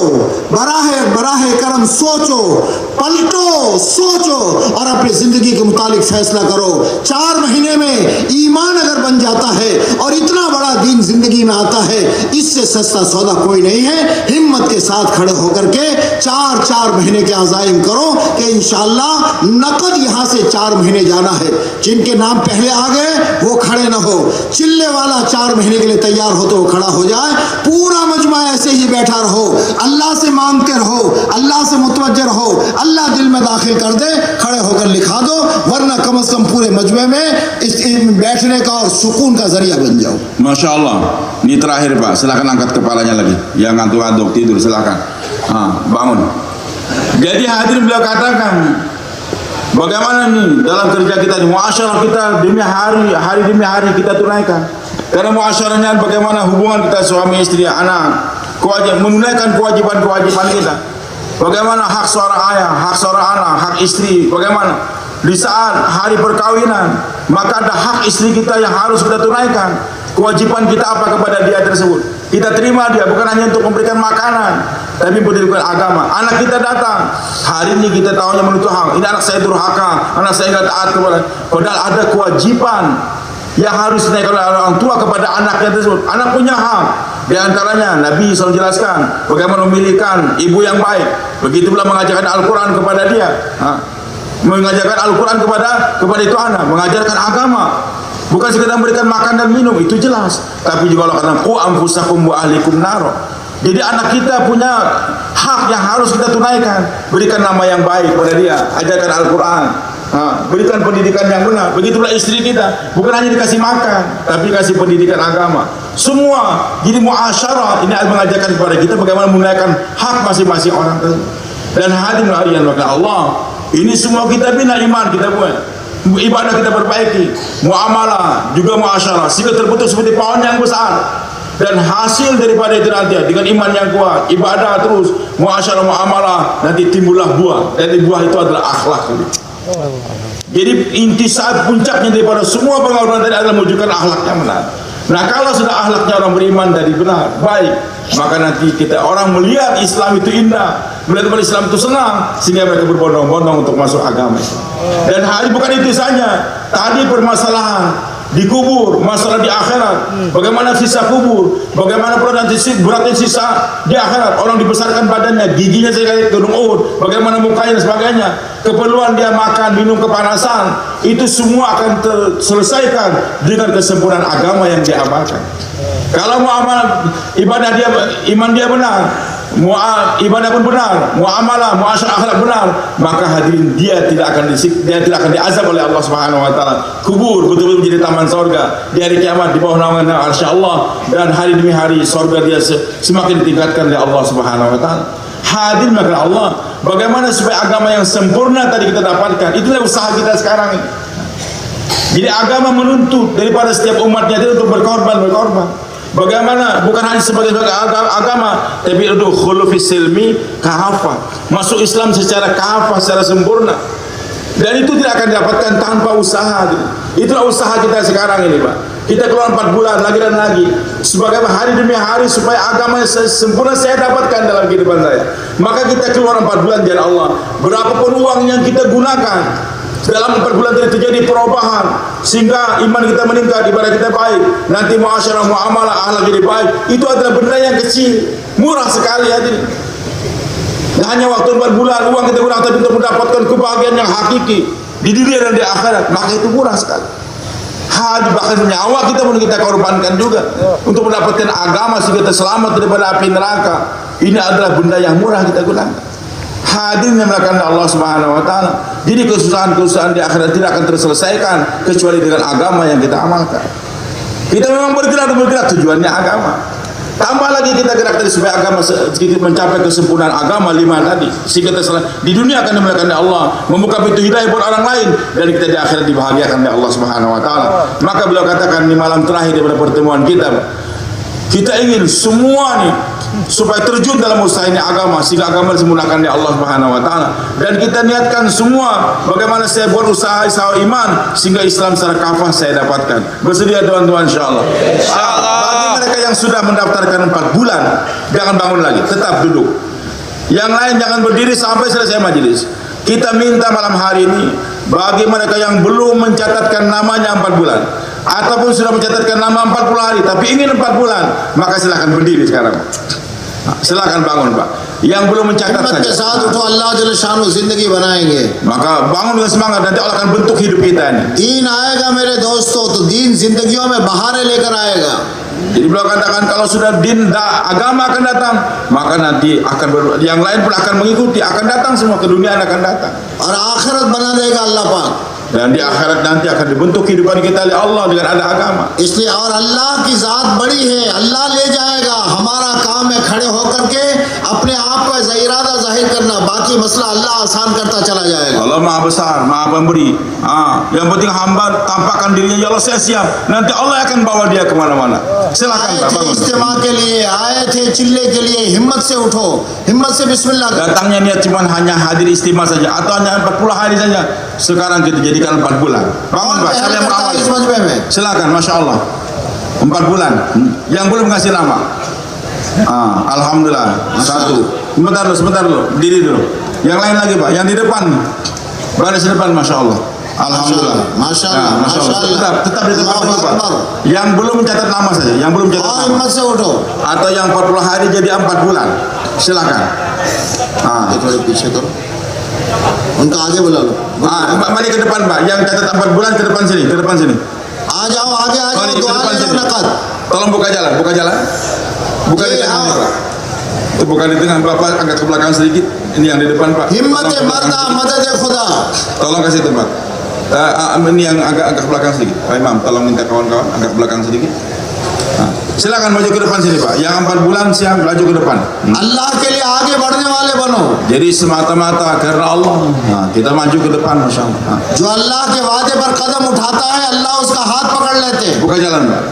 बराहे करम सोचो, पलटो, सोचो और अपनी जिंदगी के मुतालिक फैसला करो। 4 महीने में ईमान अगर बन जाता है और इतना बड़ा दीन जिंदगी में आता है, इससे सस्ता सौदा कोई नहीं है। हिम्मत के साथ खड़े होकर के 4 महीने के अज़ाइम करो कि इंशाअल्लाह नकद यहाँ से 4 महीने जाना है। जिनके नाम पहले आ गए वो खड़े न हो, चिल्ले वाला 4 महीने के लिए तैयार हो तो वो खड़ा हो जाए। पूरा मजमा ऐसे ही बैठा रहो, अल्लाह से मांगते रहो, अल्लाह से मुतवज्जह रहो, अल्लाह दिल में दाखिल कर दे, खड़े होकर लिखा दो, वरना कम से कम पूरे मजमे में इस बैठने का और सुकून का जरिया बन जाओ। Masya Allah. Ini terakhir Pak, silakan angkat kepalanya lagi. Yang ngantuk-ngantuk tidur silakan. Bangun. Jadi hadirin beliau katakan, bagaimana nih dalam kerja kita di muasyarah kita demi hari demi hari kita tunaikan. Karena muasyarahnya bagaimana hubungan kita suami istri, anak, menunaikan kewajiban-kewajiban kita. Bagaimana hak seorang ayah, hak seorang anak, hak istri, bagaimana di saat hari perkawinan, maka ada hak istri kita yang harus kita tunaikan. Kewajiban kita apa kepada dia tersebut? Kita terima dia bukan hanya untuk memberikan makanan, tapi berdirikan agama. Anak kita datang, hari ini kita tahunya menuntut hak. Ini anak saya durhaka, anak saya enggak taat kepada. Padahal ada kewajiban yang harus dinaikkan oleh orang tua kepada anaknya tersebut. Anak punya hak. Di antaranya Nabi SAW jelaskan bagaimana memilihkan ibu yang baik. Begitu pula mengajarkan Al-Quran kepada dia. Mengajarkan Al-Quran kepada itu anak, mengajarkan agama. Bukan sekedar memberikan makan dan minum, itu jelas. Tapi juga Allah katakan, qu anfusakum wa ahlikum nar. Jadi anak kita punya hak yang harus kita tunaikan. Berikan nama yang baik kepada dia, ajarkan Al-Quran, berikan pendidikan yang benar. Begitulah istri kita, bukan hanya dikasih makan, tapi kasih pendidikan agama. Semua. Jadi muasyarah ini mengajarkan kepada kita bagaimana menunaikan hak masing-masing orang tersebut. Dan hadirin yang maka Allah, ini semua kita bina iman kita buat. Ibadah kita perbaiki, muamalah juga muasyarah sehingga terbentuk seperti pohon yang besar. Dan hasil daripada itu nanti dengan iman yang kuat, ibadah terus, muasyarah, muamalah, nanti timbullah buah. Dan buah itu adalah akhlak. Jadi inti saat puncaknya daripada semua pengorbanan tadi adalah menunjukkan akhlak yang benar. Nah, kalau sudah akhlaknya orang beriman dari benar, baik, maka nanti orang melihat Islam itu indah, melihat Islam itu senang, sehingga mereka berbondong-bondong untuk masuk agama. Dan hari bukan itu saja, tadi permasalahan dikubur, masalah di akhirat, bagaimana sisa kubur, bagaimana nanti beratnya sisa di akhirat, orang dibesarkan badannya, giginya kayak gunung Uhud, bagaimana mukanya dan sebagainya, keperluan dia makan, minum, kepanasan, itu semua akan terselesaikan dengan kesempurnaan agama yang dia amalkan. Kalau muamalah ibadah dia, iman dia benar, ibadah pun benar, muamalah, muasyarah akhlak benar, maka hadirin dia tidak akan diazab oleh Allah Subhanahu wa taala. Kubur betul-betul menjadi taman surga di hari kiamat di bawah naungan arsy Allah, dan hari demi hari surga dia semakin ditingkatkan oleh Allah Subhanahu wa taala. Hadirin maka Allah, bagaimana supaya agama yang sempurna tadi kita dapatkan? Itulah usaha kita sekarang ini. Jadi agama menuntut daripada setiap umatnya itu untuk berkorban. Bagaimana bukan hanya sebagai agama, tapi untuk khulufis silmi kahafah, masuk Islam secara kahafah, secara sempurna. Dan itu tidak akan didapatkan tanpa usaha. Itulah usaha kita sekarang ini, Pak. Kita keluar 4 bulan lagi dan lagi, sebagai hari demi hari supaya agama sempurna saya dapatkan dalam kehidupan saya. Maka kita keluar 4 bulan di jalan Allah. Berapapun uang yang kita gunakan, dalam 4 bulan tadi terjadi perubahan sehingga iman kita meningkat, ibadah kita baik, nanti muasyarah, muamalah, akhlak jadi baik. Itu adalah benda yang kecil, murah sekali hadirin. Nah, hanya waktu 4 bulan uang kita gunakan tapi untuk mendapatkan kebahagiaan yang hakiki di dunia dan di akhirat, maka itu murah sekali. Bahkan nyawa kita pun kita korbankan juga untuk mendapatkan agama sehingga kita selamat daripada api neraka. Ini adalah benda yang murah kita gunakan. Hadirin yang melakukan Allah Subhanahu wa taala. Jadi kesusahan-kesusahan di akhirat tidak akan terselesaikan kecuali dengan agama yang kita amalkan. Kita memang bergerak tujuannya agama. Tambah lagi kita gerak tadi supaya agama sedikit mencapai kesempurnaan agama 5 tadi. Sehingga di dunia akan dimuliakan oleh Allah, membuka pintu hidayah buat orang lain, dan kita di akhirat dibahagiakan oleh Allah Subhanahu wa taala. Maka beliau katakan di malam terakhir daripada pertemuan kita ingin semua nih supaya terjun dalam usaha ini agama, sehingga agama disempurnakan oleh Allah Subhanahu wa taala. Dan kita niatkan semua bagaimana saya buat usaha iman sehingga Islam secara kafah saya dapatkan. Bersedia tuan-tuan insyaallah. Insyaallah. mereka yang sudah mendaftarkan 4 bulan, jangan bangun lagi, tetap duduk. Yang lain jangan berdiri sampai selesai majelis. Kita minta malam hari ini bagi mereka yang belum mencatatkan namanya 4 bulan ataupun sudah mencatatkan nama 40 hari tapi ingin 4 bulan, maka silakan berdiri sekarang. Silakan bangun Pak. Yang belum mencatat हिम्मत के साथ saja. उठो, अल्लाह जल शानु जिंदगी बनाएंगे। Maka bangun dengan semangat, nanti Allah akan bentuk hidup kita ini. दीन आएगा मेरे दोस्तों, तो दीन जिंदगियों में बहारें लेकर आएगा। Jadi beliau katakan kalau sudah agama akan datang, maka nanti akan yang lain pun akan mengikuti, akan datang semua, keduniaan akan datang. और आखिरत बना देगा अल्लाह पाक। Dan di akhirat nanti akan dibentuk kehidupan kita oleh Allah dengan ada agama. इसलिए और अल्लाह की जात बड़ी है, अल्लाह ले जाएगा। हमारा काम है खड़े होकर के अपने आप का इरादा जाहिर करना, बाकी मसला अल्लाह आसान करता चला जाएगा। Allah Maha Besar, Maha Pemberi. Yang penting hamba tampakkan dirinya, ya Allah saya siap. Nanti Allah akan bawa dia kemana-mana. Silakan आए Pak, थे bangun. इज्तिमा के लिए, आए थे चिल्ले के लिए, हिम्मत से उठो, हिम्मत से बिस्मिल्लाह करो। Datangnya niat cuma hanya hadir istimewa saja atau hanya 40 hari saja. Sekarang kita jadikan 4 bulan. Bangun Pak, saya yang करता है berawal. इस मजमे में? Silakan, Masya Allah. 4 bulan. Yang belum kasih nama. Alhamdulillah. Satu. Sebentar dulu. Diri dulu. Yang lain lagi Pak. Yang di depan. Baris depan, Masya Allah. Alhamdulillah. Masya Allah. Masya Allah. Tetap di tempat Allahu ini Pak. Akbar. Yang belum mencatat nama saja. Yang belum mencatat और nama. हिम्मत से उठो। Atau yang 40 hari jadi 4 bulan. Silakan. ये थोड़े पीछे करो, उनका आगे बुला लो। Mari ke depan Pak. Yang catat 4 bulan ke depan sini. Ke depan sini. आ जाओ, आगे आ Mari जाओ, ke दुआ depan ले लो sini. नकद। Tolong buka jalan. Buka di tengah nih, Pak. Itu bukan di tengah, Bapak agak ke belakang sedikit. Ini yang di depan Pak. हिम्मत Tolong ke belakang मर्दा, sedikit. मदद खुदा। Tolong kasih tempat. Ini yang agak ke belakang sedikit. Pak Imam, tolong minta kawan-kawan agak ke belakang sedikit. Silakan maju ke depan sini Pak. Yang 4 bulan siap maju ke depan. अल्लाह के लिए आगे बढ़ने वाले बनो। Jadi semata-mata karena Allah. Kita maju ke depan, Masya Allah. जो अल्लाह के वादे पर कदम उठाता है, अल्लाह उसका हाथ पकड़ लेते हैं। Buka jalan Pak.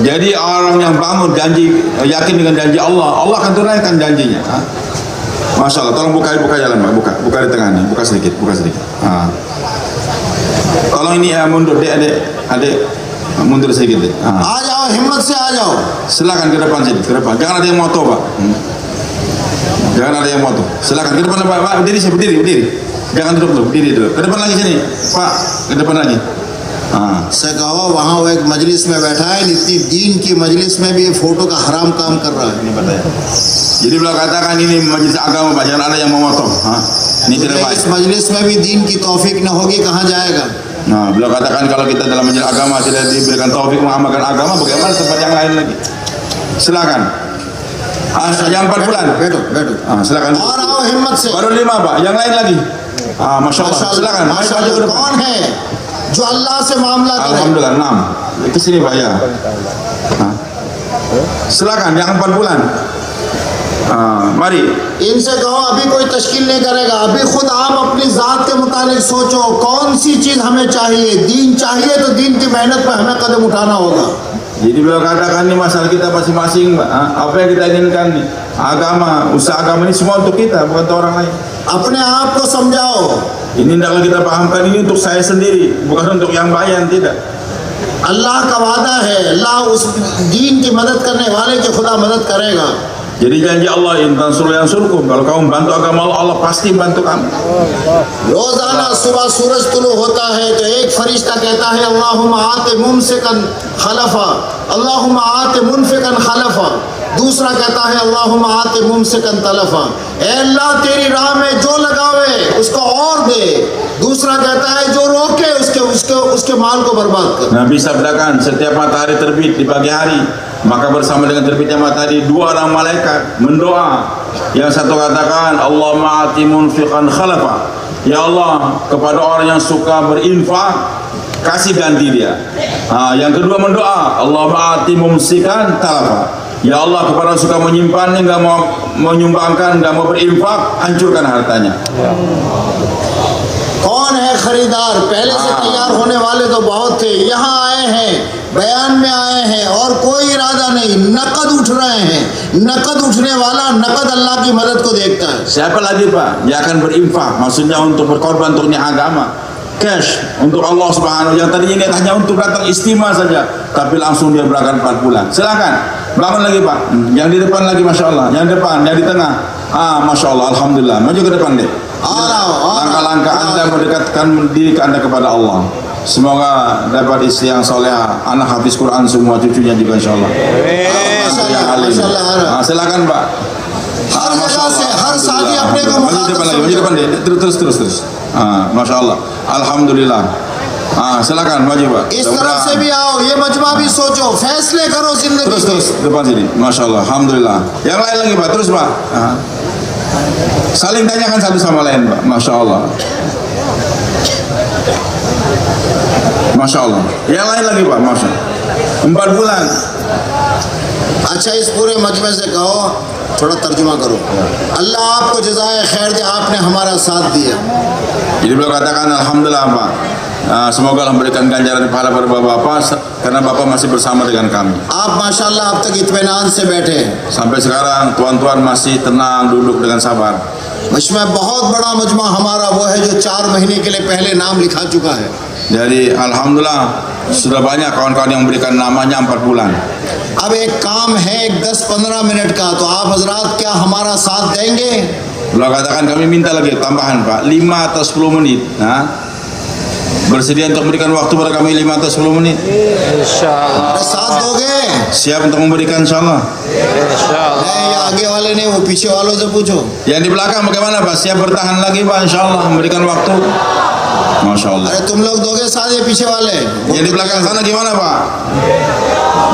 Jadi orang yang bangun janji, yakin dengan janji Allah, Allah akan tunaikan janjinya. Masya Allah. Tolong buka jalan Pak. Buka di tengah nih. Buka sedikit. Tolong ini mundur, adik mundur sedikit. आ जाओ, हिम्मत से आ जाओ। Silakan ke depan sini, ke depan. Jangan ada yang moto Pak. Jangan ada yang moto. Silakan ke depan Pak. Berdiri. Jangan duduk dulu, berdiri dulu. Ke depan lagi sini, Pak. Ke depan lagi. से कहो वहाँ वो एक मजलिस में बैठा है, इतनी दीन की मजलिस में भी ये फोटो का हराम काम कर रहा है। Ini बताया. Jadi beliau katakan ini majelis agama Pak, jangan ada yang memotong. Ini tidak baik. इस मजलिस में भी दीन की तौफीक न होगी, कहाँ जाएगा? Beliau katakan kalau kita dalam majelis agama tidak diberikan taufik mengamalkan agama, bagaimana tempat yang lain lagi? Silakan. Yang 4 bulan. बैठो। Silakan. और आओ हिम्मत से। Baru 5 Pak, yang lain lagi. Masya Allah. Silakan. Maju ke depan. कौन है जो अल्लाह से मामला करे? Alhamdulillah 6. Ke sini Pak ya. Silakan yang 4 bulan. Mari. इनसे कहो अभी कोई तश्कील नहीं करेगा, अभी खुद आप अपनी जात के मुतालिक सोचो कौन सी चीज हमें चाहिए। दीन चाहिए तो दीन की मेहनत पर हमें कदम उठाना होगा। Jadi beliau katakan ini masalah kita masing-masing Pak. Apa yang kita inginkan nih? Agama, usaha agama ini semua untuk kita, bukan untuk orang lain. अपने आप को समझाओ। Ini hendaklah kita pahamkan ini untuk saya sendiri, bukan untuk yang lain, tidak. अल्लाह का वादा है, अल्लाह उस दीन की मदद करने वाले की खुदा मदद करेगा। Jadi janji Allah, in tansuru yansurkum. Kalau kamu bantu agama Allah, Allah pasti bantu kamu. रोजाना सुबह सूरज तुलू होता है तो एक फरिश्ता कहता है अल्लाहुम्मा आते मुमसिकन खलफा, अल्लाहुम्मा आते मुनफिकन खलफा। दूसरा कहता है अल्लाहुम्मा आते मुमसिकन तलफा, ए अल्लाह तेरी राह में जो लगावे उसको और दे। दूसरा कहता है जो रोके उसके माल को बर्बाद कर। Nabi sabdakan setiap matahari terbit di pagi hari, maka bersama dengan terbitnya matahari 2 orang malaikat mendoa. Yang satu katakan Allahumma ati munfiqan khalafa, ya Allah kepada orang yang suka berinfak kasih ganti dia. Yang kedua mendoa Allahumma ati mumsikan talafa, ya Allah kepada orang suka menyimpan, enggak mau menyumbangkan, enggak mau berinfak, hancurkan hartanya. कौन है खरीदार? पहले से तैयार होने वाले तो बहुत थे, यहाँ आए हैं, बयान में आए हैं और कोई इरादा नहीं, नकद उठ रहे हैं। नकद उठने वाला नकद अल्लाह की मदद को देखता है। Siapa lagi Pak yang akan berinfak, maksudnya untuk berkorban untuk agama, cash untuk Allah Subhanahu, yang tadinya niat hanya untuk datang istimewa saja, tapi langsung dia berangkat 4 bulan. Silakan. Bangun lagi Pak. Yang di depan lagi Masya Allah. Yang depan, yang di tengah. Masya Allah, Alhamdulillah. Maju ke depan deh. Langkah-langkah Anda mendekatkan diri Anda kepada Allah. Semoga dapat istri yang soleha, anak hafiz Quran semua, cucunya juga Insya Allah. Yang alim. Silakan Pak. हर जगह से हर शादी अपने को maju depan deh. Terus. Masya Allah. Alhamdulillah. Silakan maju Pak. इस तरफ से भी आओ, ये मजमा भी सोचो, फैसले करो जिंदगी Terus depan sini. Masya Allah. Alhamdulillah. Yang lain lagi Pak. Terus Pak. Saling tanyakan satu sama lain Pak. Masya Allah. Masya Allah. Yang lain lagi Pak. Masya Allah. 4 bulan. अच्छा इस पूरे मजमे से कहो, थोड़ा तर्जुमा करो। अल्लाह आपको जज़ाए खैर दे, आपने हमारा साथ दिया। Jadi beliau katakan Alhamdulillah Pak. Semoga Allah memberikan ganjaran pahala pada Bapak karena Bapak masih bersama dengan kami. आप माशाल्लाह अब तक इत्मीनान से बैठे हैं। Sampai sekarang tuan-tuan masih tenang duduk dengan sabar. मजमा बहुत बड़ा मजमा हमारा वो है जो 4 महीने के लिए पहले नाम लिखा चुका है। Jadi Alhamdulillah sudah banyak kawan-kawan yang memberikan namanya 4 bulan. अब एक काम है 10-15 मिनट का, तो आप हजरात क्या हमारा साथ देंगे? Beliau katakan kami minta lagi tambahan Pak 5 atau 10 menit. Bersedia untuk memberikan waktu pada kami 5 atau 10 menit? इंशाअल्लाह अरे साथ दोगे? Siap untuk memberikan insyaAllah. इंशाअल्लाह नहीं, ये आगे वाले नहीं, वो पीछे वालों से पूछो। Yang di belakang bagaimana Pak? Siap bertahan lagi Pak insyaAllah memberikan waktu? Masya Allah. अरे तुम लोग दोगे साथ, ये पीछे वाले? Yang di belakang sana gimana Pak?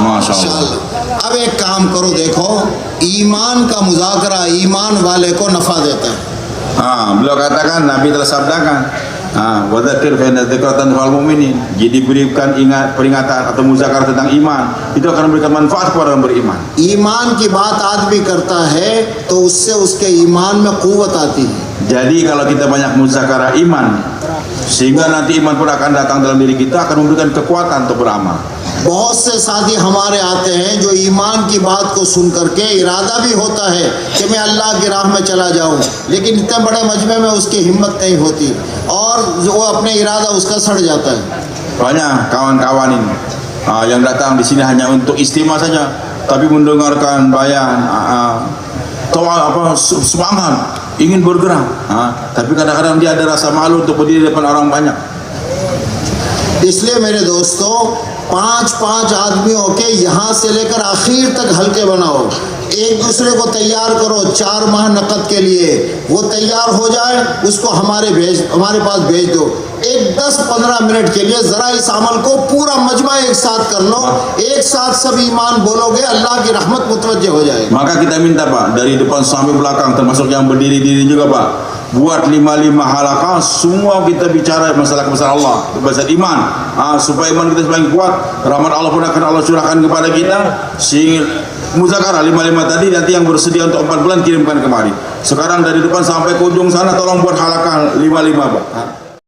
Masya Allah. इंशाअल्लाह। अब एक काम करो, देखो ईमान का मुज़ाकरा ईमान वाले को नफा देता है। Beliau katakan Nabi telah sabdakan, wadzakir fa inna dzikrata tanfa'ul mu'minin. Jadi berikan peringatan atau muzakarah tentang iman, itu akan memberikan manfaat kepada orang beriman. ईमान की बात आदमी करता है तो उससे उसके ईमान में कुव्वत आती है। Jadi kalau kita banyak muzakarah iman, sehingga nanti iman pun akan datang dalam diri kita, akan memberikan kekuatan untuk beramal. बहुत से साथी हमारे आते हैं जो ईमान की बात को सुन करके इरादा भी होता है कि मैं अल्लाह की राह में चला जाऊं, लेकिन इतने बड़े मजमे में उसकी हिम्मत नहीं होती और वो अपने इरादा उसका सड़ जाता है। Banyak kawan-kawan ini yang datang di sini hanya untuk istimewa saja, tapi mendengarkan bayan, semangat, ingin bergerak, tapi kadang-kadang dia ada rasa malu untuk berdiri di depan orang banyak. इसलिए मेरे दोस्तों 5-5 आदमियों के यहाँ से लेकर आखिर तक हल्के बनाओ, एक दूसरे को तैयार करो 4 माह नकद के लिए। वो तैयार हो जाए उसको हमारे पास भेज दो। एक 10-15 मिनट के लिए ज़रा इस अमल को पूरा मजमा एक साथ कर लो, एक साथ सब ईमान बोलोगे, अल्लाह की रहमत मुतवज्जह हो जाएगी। Maka kita minta Pak, dari depan sampai belakang, termasuk yang berdiri-diri juga Pak, buat 5 halaqah, semua kita bicara masalah kebesaran Allah, kebesaran iman, supaya iman kita semakin kuat, rahmat Allah pun akan Allah curahkan kepada kita. Sehingga muzakarah 5 tadi, nanti yang bersedia untuk 4 bulan kirimkan kemari. Sekarang dari depan sampai ke ujung sana, tolong buat halaqah 5 Pak.